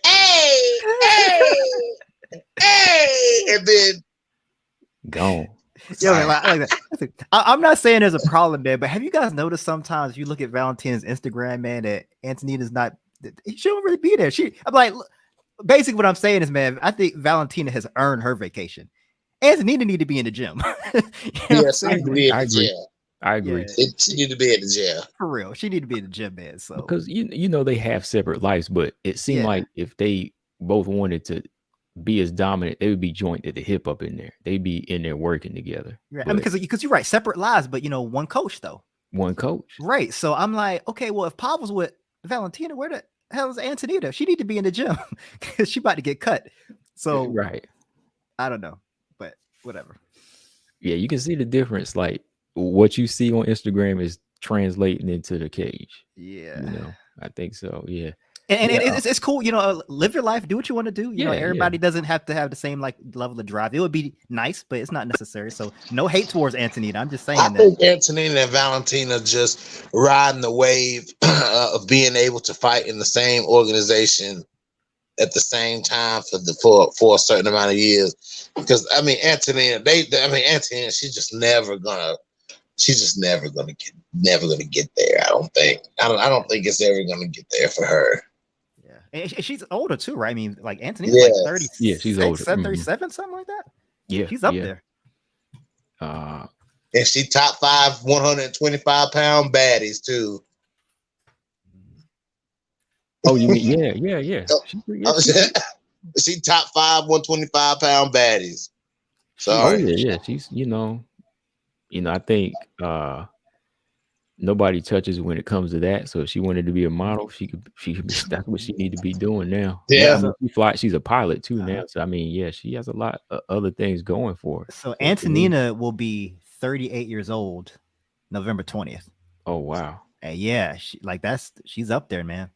Speaker 2: hey, and then
Speaker 1: gone.
Speaker 3: Yo, man, I like that. I'm not saying there's a problem there, but have you guys noticed sometimes if you look at Valentina's Instagram, man, that Antonina's not, she don't really be there. I'm like, look, basically what I'm saying is, man, I think Valentina has earned her vacation. Antonina need to be in the gym.
Speaker 2: Yes, I agree.
Speaker 1: I agree.
Speaker 3: Yeah,
Speaker 2: She need to be at the jail.
Speaker 3: for real. She need to be in the gym, man. So
Speaker 1: Because you know they have separate lives, but it seemed
Speaker 3: Yeah.
Speaker 1: like if they both wanted to be as dominant, they would be joined at the hip up in there. They'd be in there working together.
Speaker 3: yeah, I mean, because you're right, separate lives, but one coach though.
Speaker 1: One coach.
Speaker 3: Right. So I'm like, okay, well, if Paul was with Valentina, where the hell is Antonita? She need to be in the gym because she about to get cut. So
Speaker 1: Right.
Speaker 3: I don't know, but whatever.
Speaker 1: Yeah, you can see the difference. Like what you see on Instagram is translating into the cage.
Speaker 3: Yeah.
Speaker 1: You know, I think so. Yeah.
Speaker 3: And
Speaker 1: Yeah.
Speaker 3: it's cool, live your life, do what you want to do.
Speaker 1: Yeah,
Speaker 3: Everybody doesn't have to have the same like level of drive. It would be nice, but it's not necessary. So no hate towards Antonita. I'm just saying
Speaker 2: I
Speaker 3: that.
Speaker 2: think Antonina and Valentina just riding the wave of being able to fight in the same organization at the same time for a certain amount of years. Because I mean, Antonina, Antonina, she's just never gonna get there. I don't think it's ever gonna get there for her.
Speaker 3: Yeah, and she's older too, right? I mean, like Antonita's
Speaker 2: Yes.
Speaker 3: like 30.
Speaker 1: Yeah, she's older.
Speaker 3: 37, something like that.
Speaker 1: Yeah.
Speaker 3: She's up there.
Speaker 2: And she top 5 125-pound baddies too.
Speaker 1: Oh, you mean yeah.
Speaker 2: She top 5 125-pound baddies. Sorry.
Speaker 1: Oh yeah. She's I think nobody touches when it comes to that. So if she wanted to be a model, she could be. That's what she need to be doing now.
Speaker 2: Yeah.
Speaker 1: I mean, she's a pilot too now. So I mean, yeah, she has a lot of other things going for her.
Speaker 3: So Antonina will be 38 years old November 20th.
Speaker 1: Oh wow.
Speaker 3: And yeah, she's up there, man.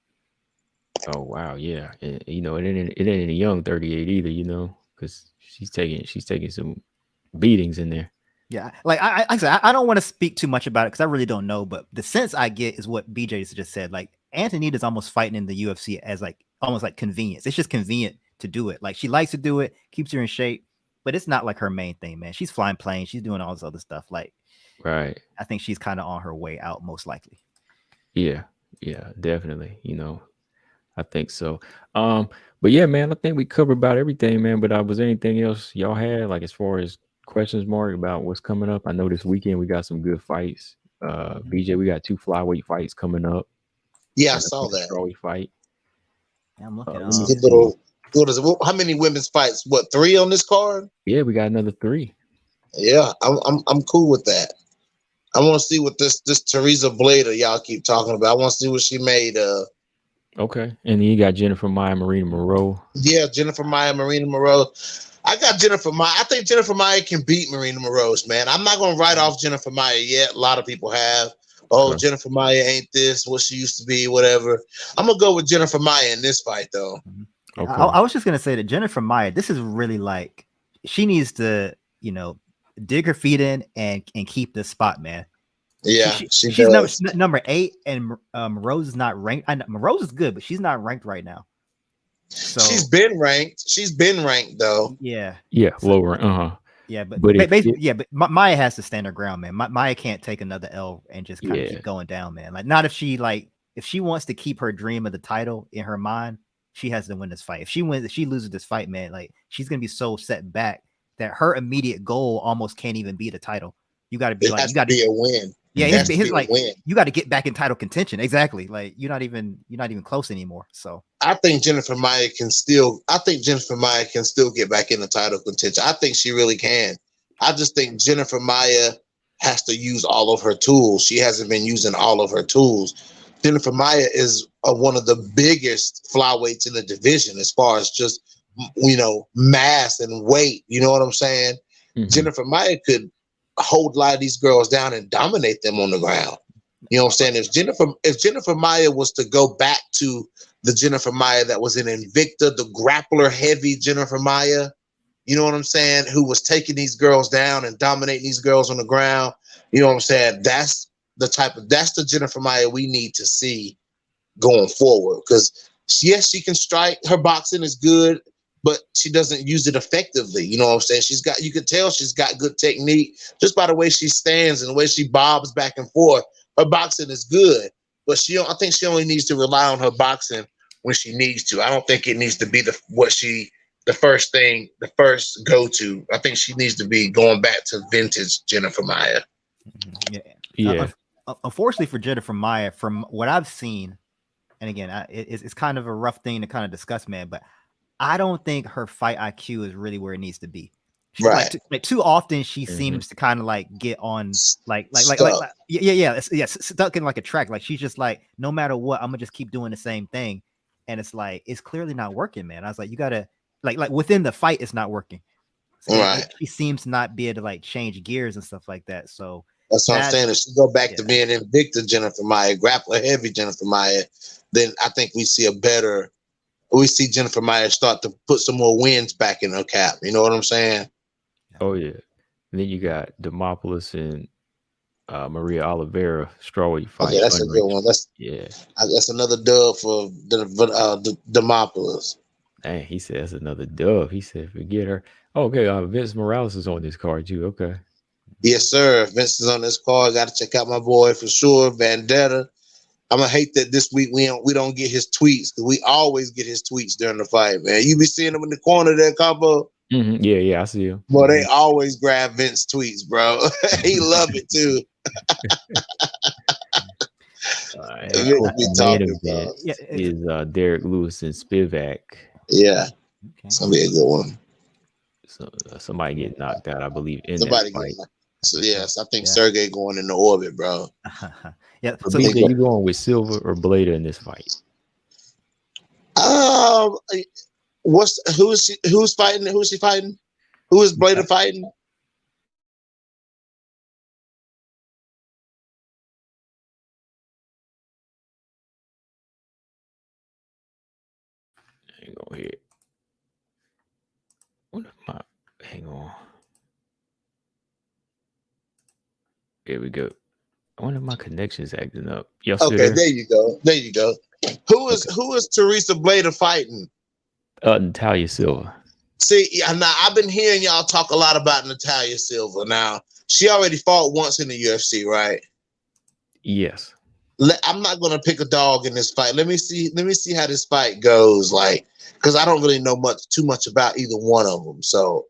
Speaker 1: Oh wow, yeah. And, it ain't a young 38 either, because she's taking some beatings in there.
Speaker 3: Yeah, like I said, I don't want to speak too much about it because I really don't know. But the sense I get is what BJ just said. Like Antonita's almost fighting in the UFC as like almost like convenience. It's just convenient to do it. Like she likes to do it, keeps her in shape, but it's not like her main thing, man. She's flying planes, she's doing all this other stuff. Like,
Speaker 1: right.
Speaker 3: I think she's kind of on her way out, most likely.
Speaker 1: Yeah, definitely. I think so. But yeah, man, I think we covered about everything, man. But was there anything else y'all had, like as far as questions, Mark, about what's coming up? I know this weekend we got some good fights. BJ, we got 2 flyweight fights coming up.
Speaker 2: Yeah, I saw that.
Speaker 1: Strawweight fight.
Speaker 3: Yeah, I'm looking.
Speaker 2: How many women's fights? What, 3 on this card?
Speaker 1: Yeah, we got another 3.
Speaker 2: Yeah, I'm cool with that. I want to see what this Teresa Blader y'all keep talking about. I want to see what she made.
Speaker 1: Okay, and then you got Jennifer Maia, Marina Moreau.
Speaker 2: Yeah, Jennifer Maia, Marina Moreau. I got Jennifer Maia. I think Jennifer Maia can beat Marina Moreau's, man. I'm not going to write off Jennifer Maia yet. A lot of people have. Oh, okay. Jennifer Maia ain't this, what she used to be, whatever. I'm going to go with Jennifer Maia in this fight, though.
Speaker 3: Okay. I was just going to say that Jennifer Maia, this is really like, she needs to, dig her feet in and keep this spot, man.
Speaker 2: Yeah,
Speaker 3: she's number 8, and Rose is not ranked. I know Rose is good, but she's not ranked right now. So
Speaker 2: she's been ranked though.
Speaker 3: Yeah,
Speaker 1: lower.
Speaker 3: Yeah, but Maya has to stand her ground, man. Maya can't take another L and just kind of keep going down, man. Like, not if she wants to keep her dream of the title in her mind, she has to win this fight. If she loses this fight, man, like she's gonna be so set back that her immediate goal almost can't even be the title. You got to be like, you got to
Speaker 2: be a win.
Speaker 3: Yeah, it's like you got to get back in title contention. Exactly. Like you're not even close anymore. So
Speaker 2: I think Jennifer Maia can still get back in the title contention. I think she really can. I just think Jennifer Maia has to use all of her tools. She hasn't been using all of her tools. Jennifer Maia is one of the biggest flyweights in the division as far as just, mass and weight. You know what I'm saying? Mm-hmm. Jennifer Maia could hold a lot of these girls down and dominate them on the ground. You know what I'm saying? If Jennifer Maia was to go back to the Jennifer Maia that was in Invicta, the grappler heavy Jennifer Maia, you know what I'm saying, who was taking these girls down and dominating these girls on the ground, you know what I'm saying? That's the Jennifer Maia we need to see going forward. Because yes, she can strike, her boxing is good, but she doesn't use it effectively. You know what I'm saying? You can tell she's got good technique just by the way she stands and the way she bobs back and forth. Her boxing is good, but I think she only needs to rely on her boxing when she needs to. I don't think it needs to be the first go-to. I think she needs to be going back to vintage Jennifer Maia.
Speaker 1: Yeah.
Speaker 3: Unfortunately for Jennifer Maia, from what I've seen, and again, it's kind of a rough thing to kind of discuss, man, but I don't think her fight IQ is really where it needs to be.
Speaker 2: Right.
Speaker 3: Like too often she
Speaker 1: Mhm.
Speaker 3: seems to kind of like get on like
Speaker 2: Stuck.
Speaker 3: stuck in like a track. Like she's just like, no matter what, I'm gonna just keep doing the same thing. And it's like, it's clearly not working, man. I was like, you gotta like within the fight, it's not working.
Speaker 2: Right.
Speaker 3: She seems to not be able to like change gears and stuff like that. So
Speaker 2: That's what I'm saying. If she go back to being Invicta Jennifer Maia, grappler heavy Jennifer Maia, then I think we see Jennifer Maia start to put some more wins back in her cap. You know what I'm saying?
Speaker 1: Oh yeah. And then you got Demopoulos and Maria Oliveira strawweight fight.
Speaker 2: Okay, that's a good one. That's another dub for Demopoulos.
Speaker 1: Dang, he said that's another dub. He said forget her. Oh, okay, Vince Morales is on this card too. Okay.
Speaker 2: Yes, sir. Vince is on this card. Got to check out my boy for sure, Vendetta. I'm gonna hate that this week we don't get his tweets, because we always get his tweets during the fight, man. You be seeing him in the corner there, Combo.
Speaker 1: Mm-hmm. Yeah, I see him.
Speaker 2: Well, they always grab Vince tweets, bro. He love it too.
Speaker 1: Is Derek Lewis and Spivak.
Speaker 2: Yeah, it's gonna be a good one.
Speaker 1: So somebody get knocked out, I believe.
Speaker 2: Somebody get knocked. So yes, I think Sergey going into orbit, bro.
Speaker 1: Yeah. So BJ, you going with Silva or Blader in this fight?
Speaker 2: Who's fighting? Who's she fighting? Who is Blader fighting?
Speaker 1: Hang on here. Hang on. Here we go. One of my connections acting up.
Speaker 2: Okay, there you go. There you go. Who is Teresa Blader fighting?
Speaker 1: Natalia Silva.
Speaker 2: See, now I've been hearing y'all talk a lot about Natalia Silva. Now, she already fought once in the UFC, right?
Speaker 1: Yes.
Speaker 2: I'm not gonna pick a dog in this fight. Let me see how this fight goes. Like, because I don't really know too much about either one of them. So,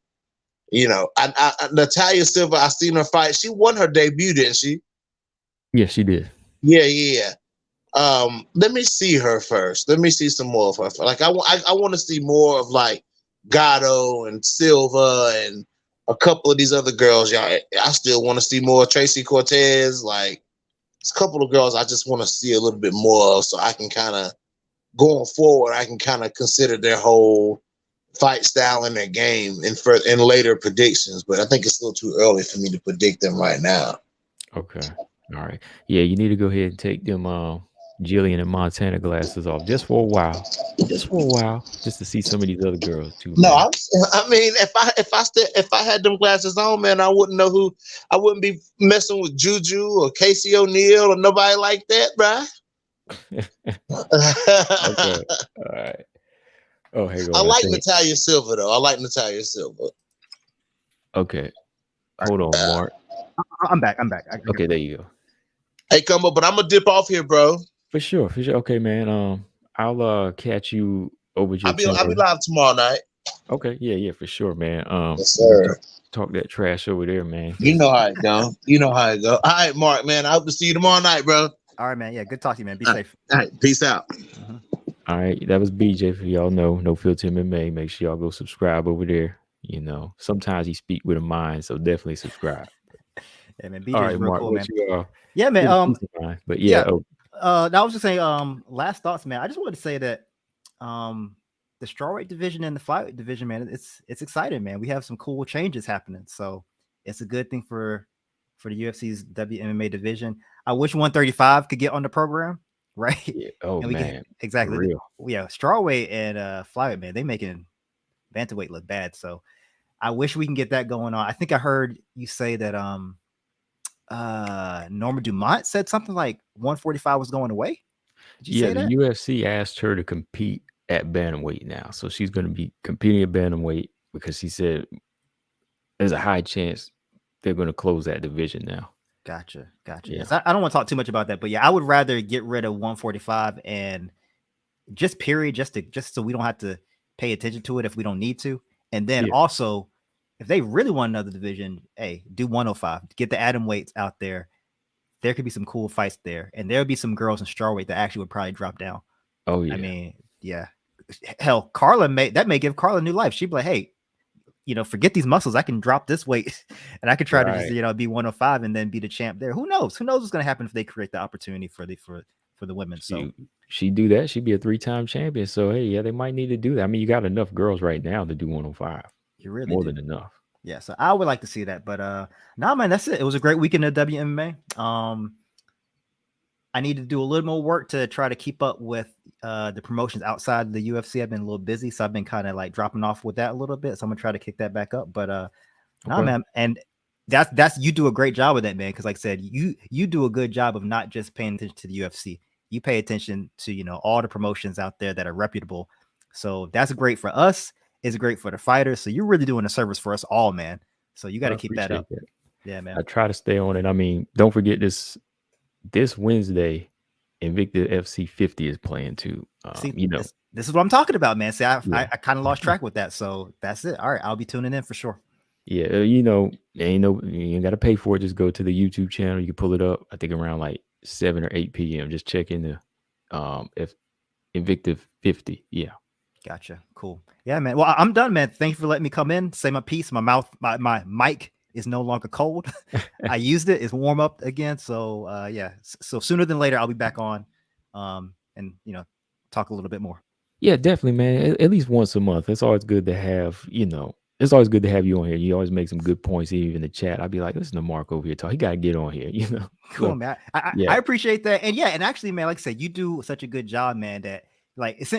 Speaker 2: you know, Natalia Silva, I seen her fight. She won her debut, didn't she?
Speaker 1: Yes, she did.
Speaker 2: Yeah. Let me see her first. Let me see some more of her. Like, I want to see more of like Gatto and Silva and a couple of these other girls. Y'all, I still want to see more Tracy Cortez. Like, it's a couple of girls I just want to see a little bit more of, so I can kind of going forward. I can kind of consider their whole fight style and their game in later predictions. But I think it's a little too early for me to predict them right now.
Speaker 1: Okay. All right. Yeah, you need to go ahead and take them Jillian and Montana glasses off just for a while. Just to see some of these other girls too.
Speaker 2: No, I mean, if I had them glasses on, man, I wouldn't know who. I wouldn't be messing with Juju or Casey O'Neill or nobody like that, bruh.
Speaker 1: Okay. All right. Oh, hang on.
Speaker 2: I like Natalia Silva though. I like Natalia Silva.
Speaker 1: Okay. Hold on, Mark.
Speaker 3: I'm back.
Speaker 1: Okay, there you go.
Speaker 2: Hey, Combo, but I'm gonna dip off here, bro.
Speaker 1: For sure. Okay, man. I'll catch you over.
Speaker 2: I'll be live tomorrow night.
Speaker 1: Okay, yeah, for sure, man.
Speaker 2: Yes, sir.
Speaker 1: Talk that trash over there, man.
Speaker 2: You know how it go. All right, Mark, man. I hope to see you tomorrow night, bro.
Speaker 3: All right, man. Yeah, good talking, man. Be safe.
Speaker 2: All right, peace out.
Speaker 3: Mm-hmm.
Speaker 1: All right, that was BJ. For y'all know, No Filter MMA. Make sure y'all go subscribe over there. You know, sometimes he speak with a mind, so definitely subscribe.
Speaker 3: Yeah, man. BJ's real cool, man.
Speaker 1: Yeah,
Speaker 3: man.
Speaker 1: But yeah.
Speaker 3: I was just saying, last thoughts, man. I just wanted to say that the strawweight division and the flyweight division, man, it's exciting, man. We have some cool changes happening. So it's a good thing for the UFC's WMMA division. I wish 135 could get on the program, right?
Speaker 1: Yeah. Oh, man.
Speaker 3: Exactly. Yeah, strawweight and flyweight, man, they making bantamweight look bad. So I wish we can get that going on. I think I heard you say that Norma Dumont said something like 145 was going away. Did you say that?
Speaker 1: The UFC asked her to compete at bantamweight now, so she's going to be competing at bantamweight because she said there's a high chance they're going to close that division now.
Speaker 3: Gotcha.
Speaker 1: Yeah.
Speaker 3: Yes, I don't want to talk too much about that, but yeah, I would rather get rid of 145 and just so we don't have to pay attention to it if we don't need to, and then also, if they really want another division, hey, do 105. Get the atom weights out there. there could be some cool fights there, and there would be some girls in strawweight that actually would probably drop down.
Speaker 1: Oh yeah.
Speaker 3: I mean, yeah. Hell, Carla may give Carla new life. She'd be like, hey, forget these muscles. I can drop this weight, and I could try to just be 105 and then be the champ there. Who knows? Who knows what's going to happen if they create the opportunity for the women? So
Speaker 1: she do that. She'd be a 3-time champion. So hey, yeah, they might need to do that. I mean, you got enough girls right now to do 105.
Speaker 3: You really
Speaker 1: more
Speaker 3: do.
Speaker 1: than enough.
Speaker 3: Yeah, so I would like to see that, but nah, man, that's it. It was a great weekend at WMMA. I need to do a little more work to try to keep up with the promotions outside the UFC. I've been a little busy, so I've been kind of like dropping off with that a little bit. So I'm gonna try to kick that back up. But nah, man, and that's you do a great job with that, man. Because like I said, you do a good job of not just paying attention to the UFC. You pay attention to all the promotions out there that are reputable. So that's great for us. It's great for the fighters. So you're really doing a service for us all, man. So you got to keep that up. That. Yeah, man.
Speaker 1: I try to stay on it. I mean, don't forget this Wednesday, Invicta FC 50 is playing too.
Speaker 3: See, this is what I'm talking about, man. See, I kind of lost track with that. So that's it. All right, I'll be tuning in for sure.
Speaker 1: Yeah, you ain't got to pay for it. Just go to the YouTube channel. You can pull it up. I think around like 7 or 8 p.m. Just check in the Invicta 50. Yeah.
Speaker 3: Gotcha. Cool. Yeah, man. Well, I'm done, man. Thank you for letting me come in, say my piece. My mic is no longer cold. I used it. It's warm up again. So yeah. So sooner than later, I'll be back on and talk a little bit more.
Speaker 1: Yeah, definitely, man. At least once a month. It's always good to have, it's always good to have you on here. You always make some good points, even in the chat. I'd be like, listen to Mark over here talk. He got to get on here,
Speaker 3: Cool, so, man. I appreciate that. And yeah, and actually, man, like I said, you do such a good job, man, that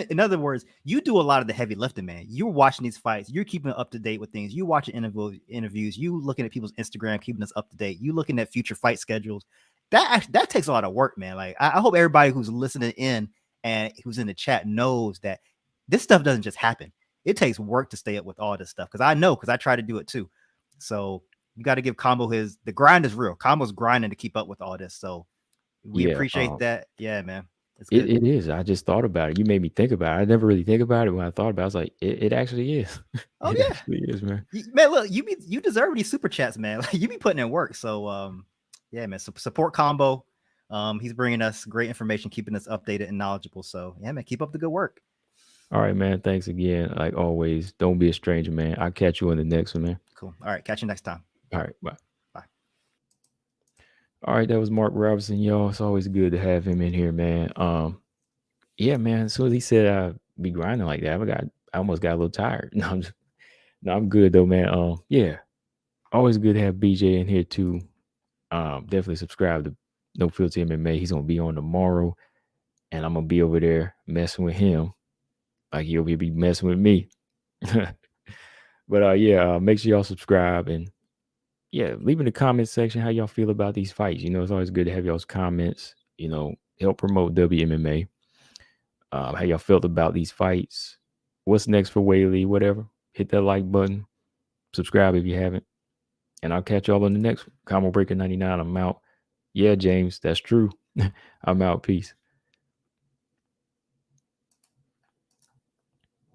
Speaker 3: in other words, you do a lot of the heavy lifting, man. You're watching these fights. You're keeping up to date with things. You watching interviews. You looking at people's Instagram, keeping us up to date. You looking at future fight schedules. That takes a lot of work, man. Like I hope everybody who's listening in and who's in the chat knows that this stuff doesn't just happen. It takes work to stay up with all this stuff. Because I try to do it too. So you got to give Combo the grind is real. Combo's grinding to keep up with all this. So we appreciate that. Yeah, man.
Speaker 1: It is. I just thought about it. You made me think about it. I never really think about it. When I thought about it, I was like, it actually is.
Speaker 3: Oh,
Speaker 1: it
Speaker 3: yeah.
Speaker 1: actually is, man.
Speaker 3: Man, look, you deserve these super chats, man. Like, you be putting in work. So, yeah, man. So support Combo. He's bringing us great information, keeping us updated and knowledgeable. So, yeah, man, keep up the good work.
Speaker 1: All right, man. Thanks again. Like always, don't be a stranger, man. I'll catch you in the next one, man.
Speaker 3: Cool. All right. Catch you next time.
Speaker 1: All right. Bye. All right. That was Mark Robinson, y'all. It's always good to have him in here, man. Yeah, man. As soon as he said I'd be grinding like that, I almost got a little tired. No, I'm good though, man. Yeah, always good to have BJ in here too. Definitely subscribe to No Filter MMA. He's gonna be on tomorrow, and I'm gonna be over there messing with him, like he'll be messing with me. But yeah, make sure y'all subscribe and yeah, leave in the comment section how y'all feel about these fights. It's always good to have y'all's comments. Help promote WMMA. How y'all felt about these fights? What's next for Weili? Whatever. Hit that like button. Subscribe if you haven't. And I'll catch y'all on the next one. Combo Breaker 99. I'm out. Yeah, James, that's true. I'm out. Peace.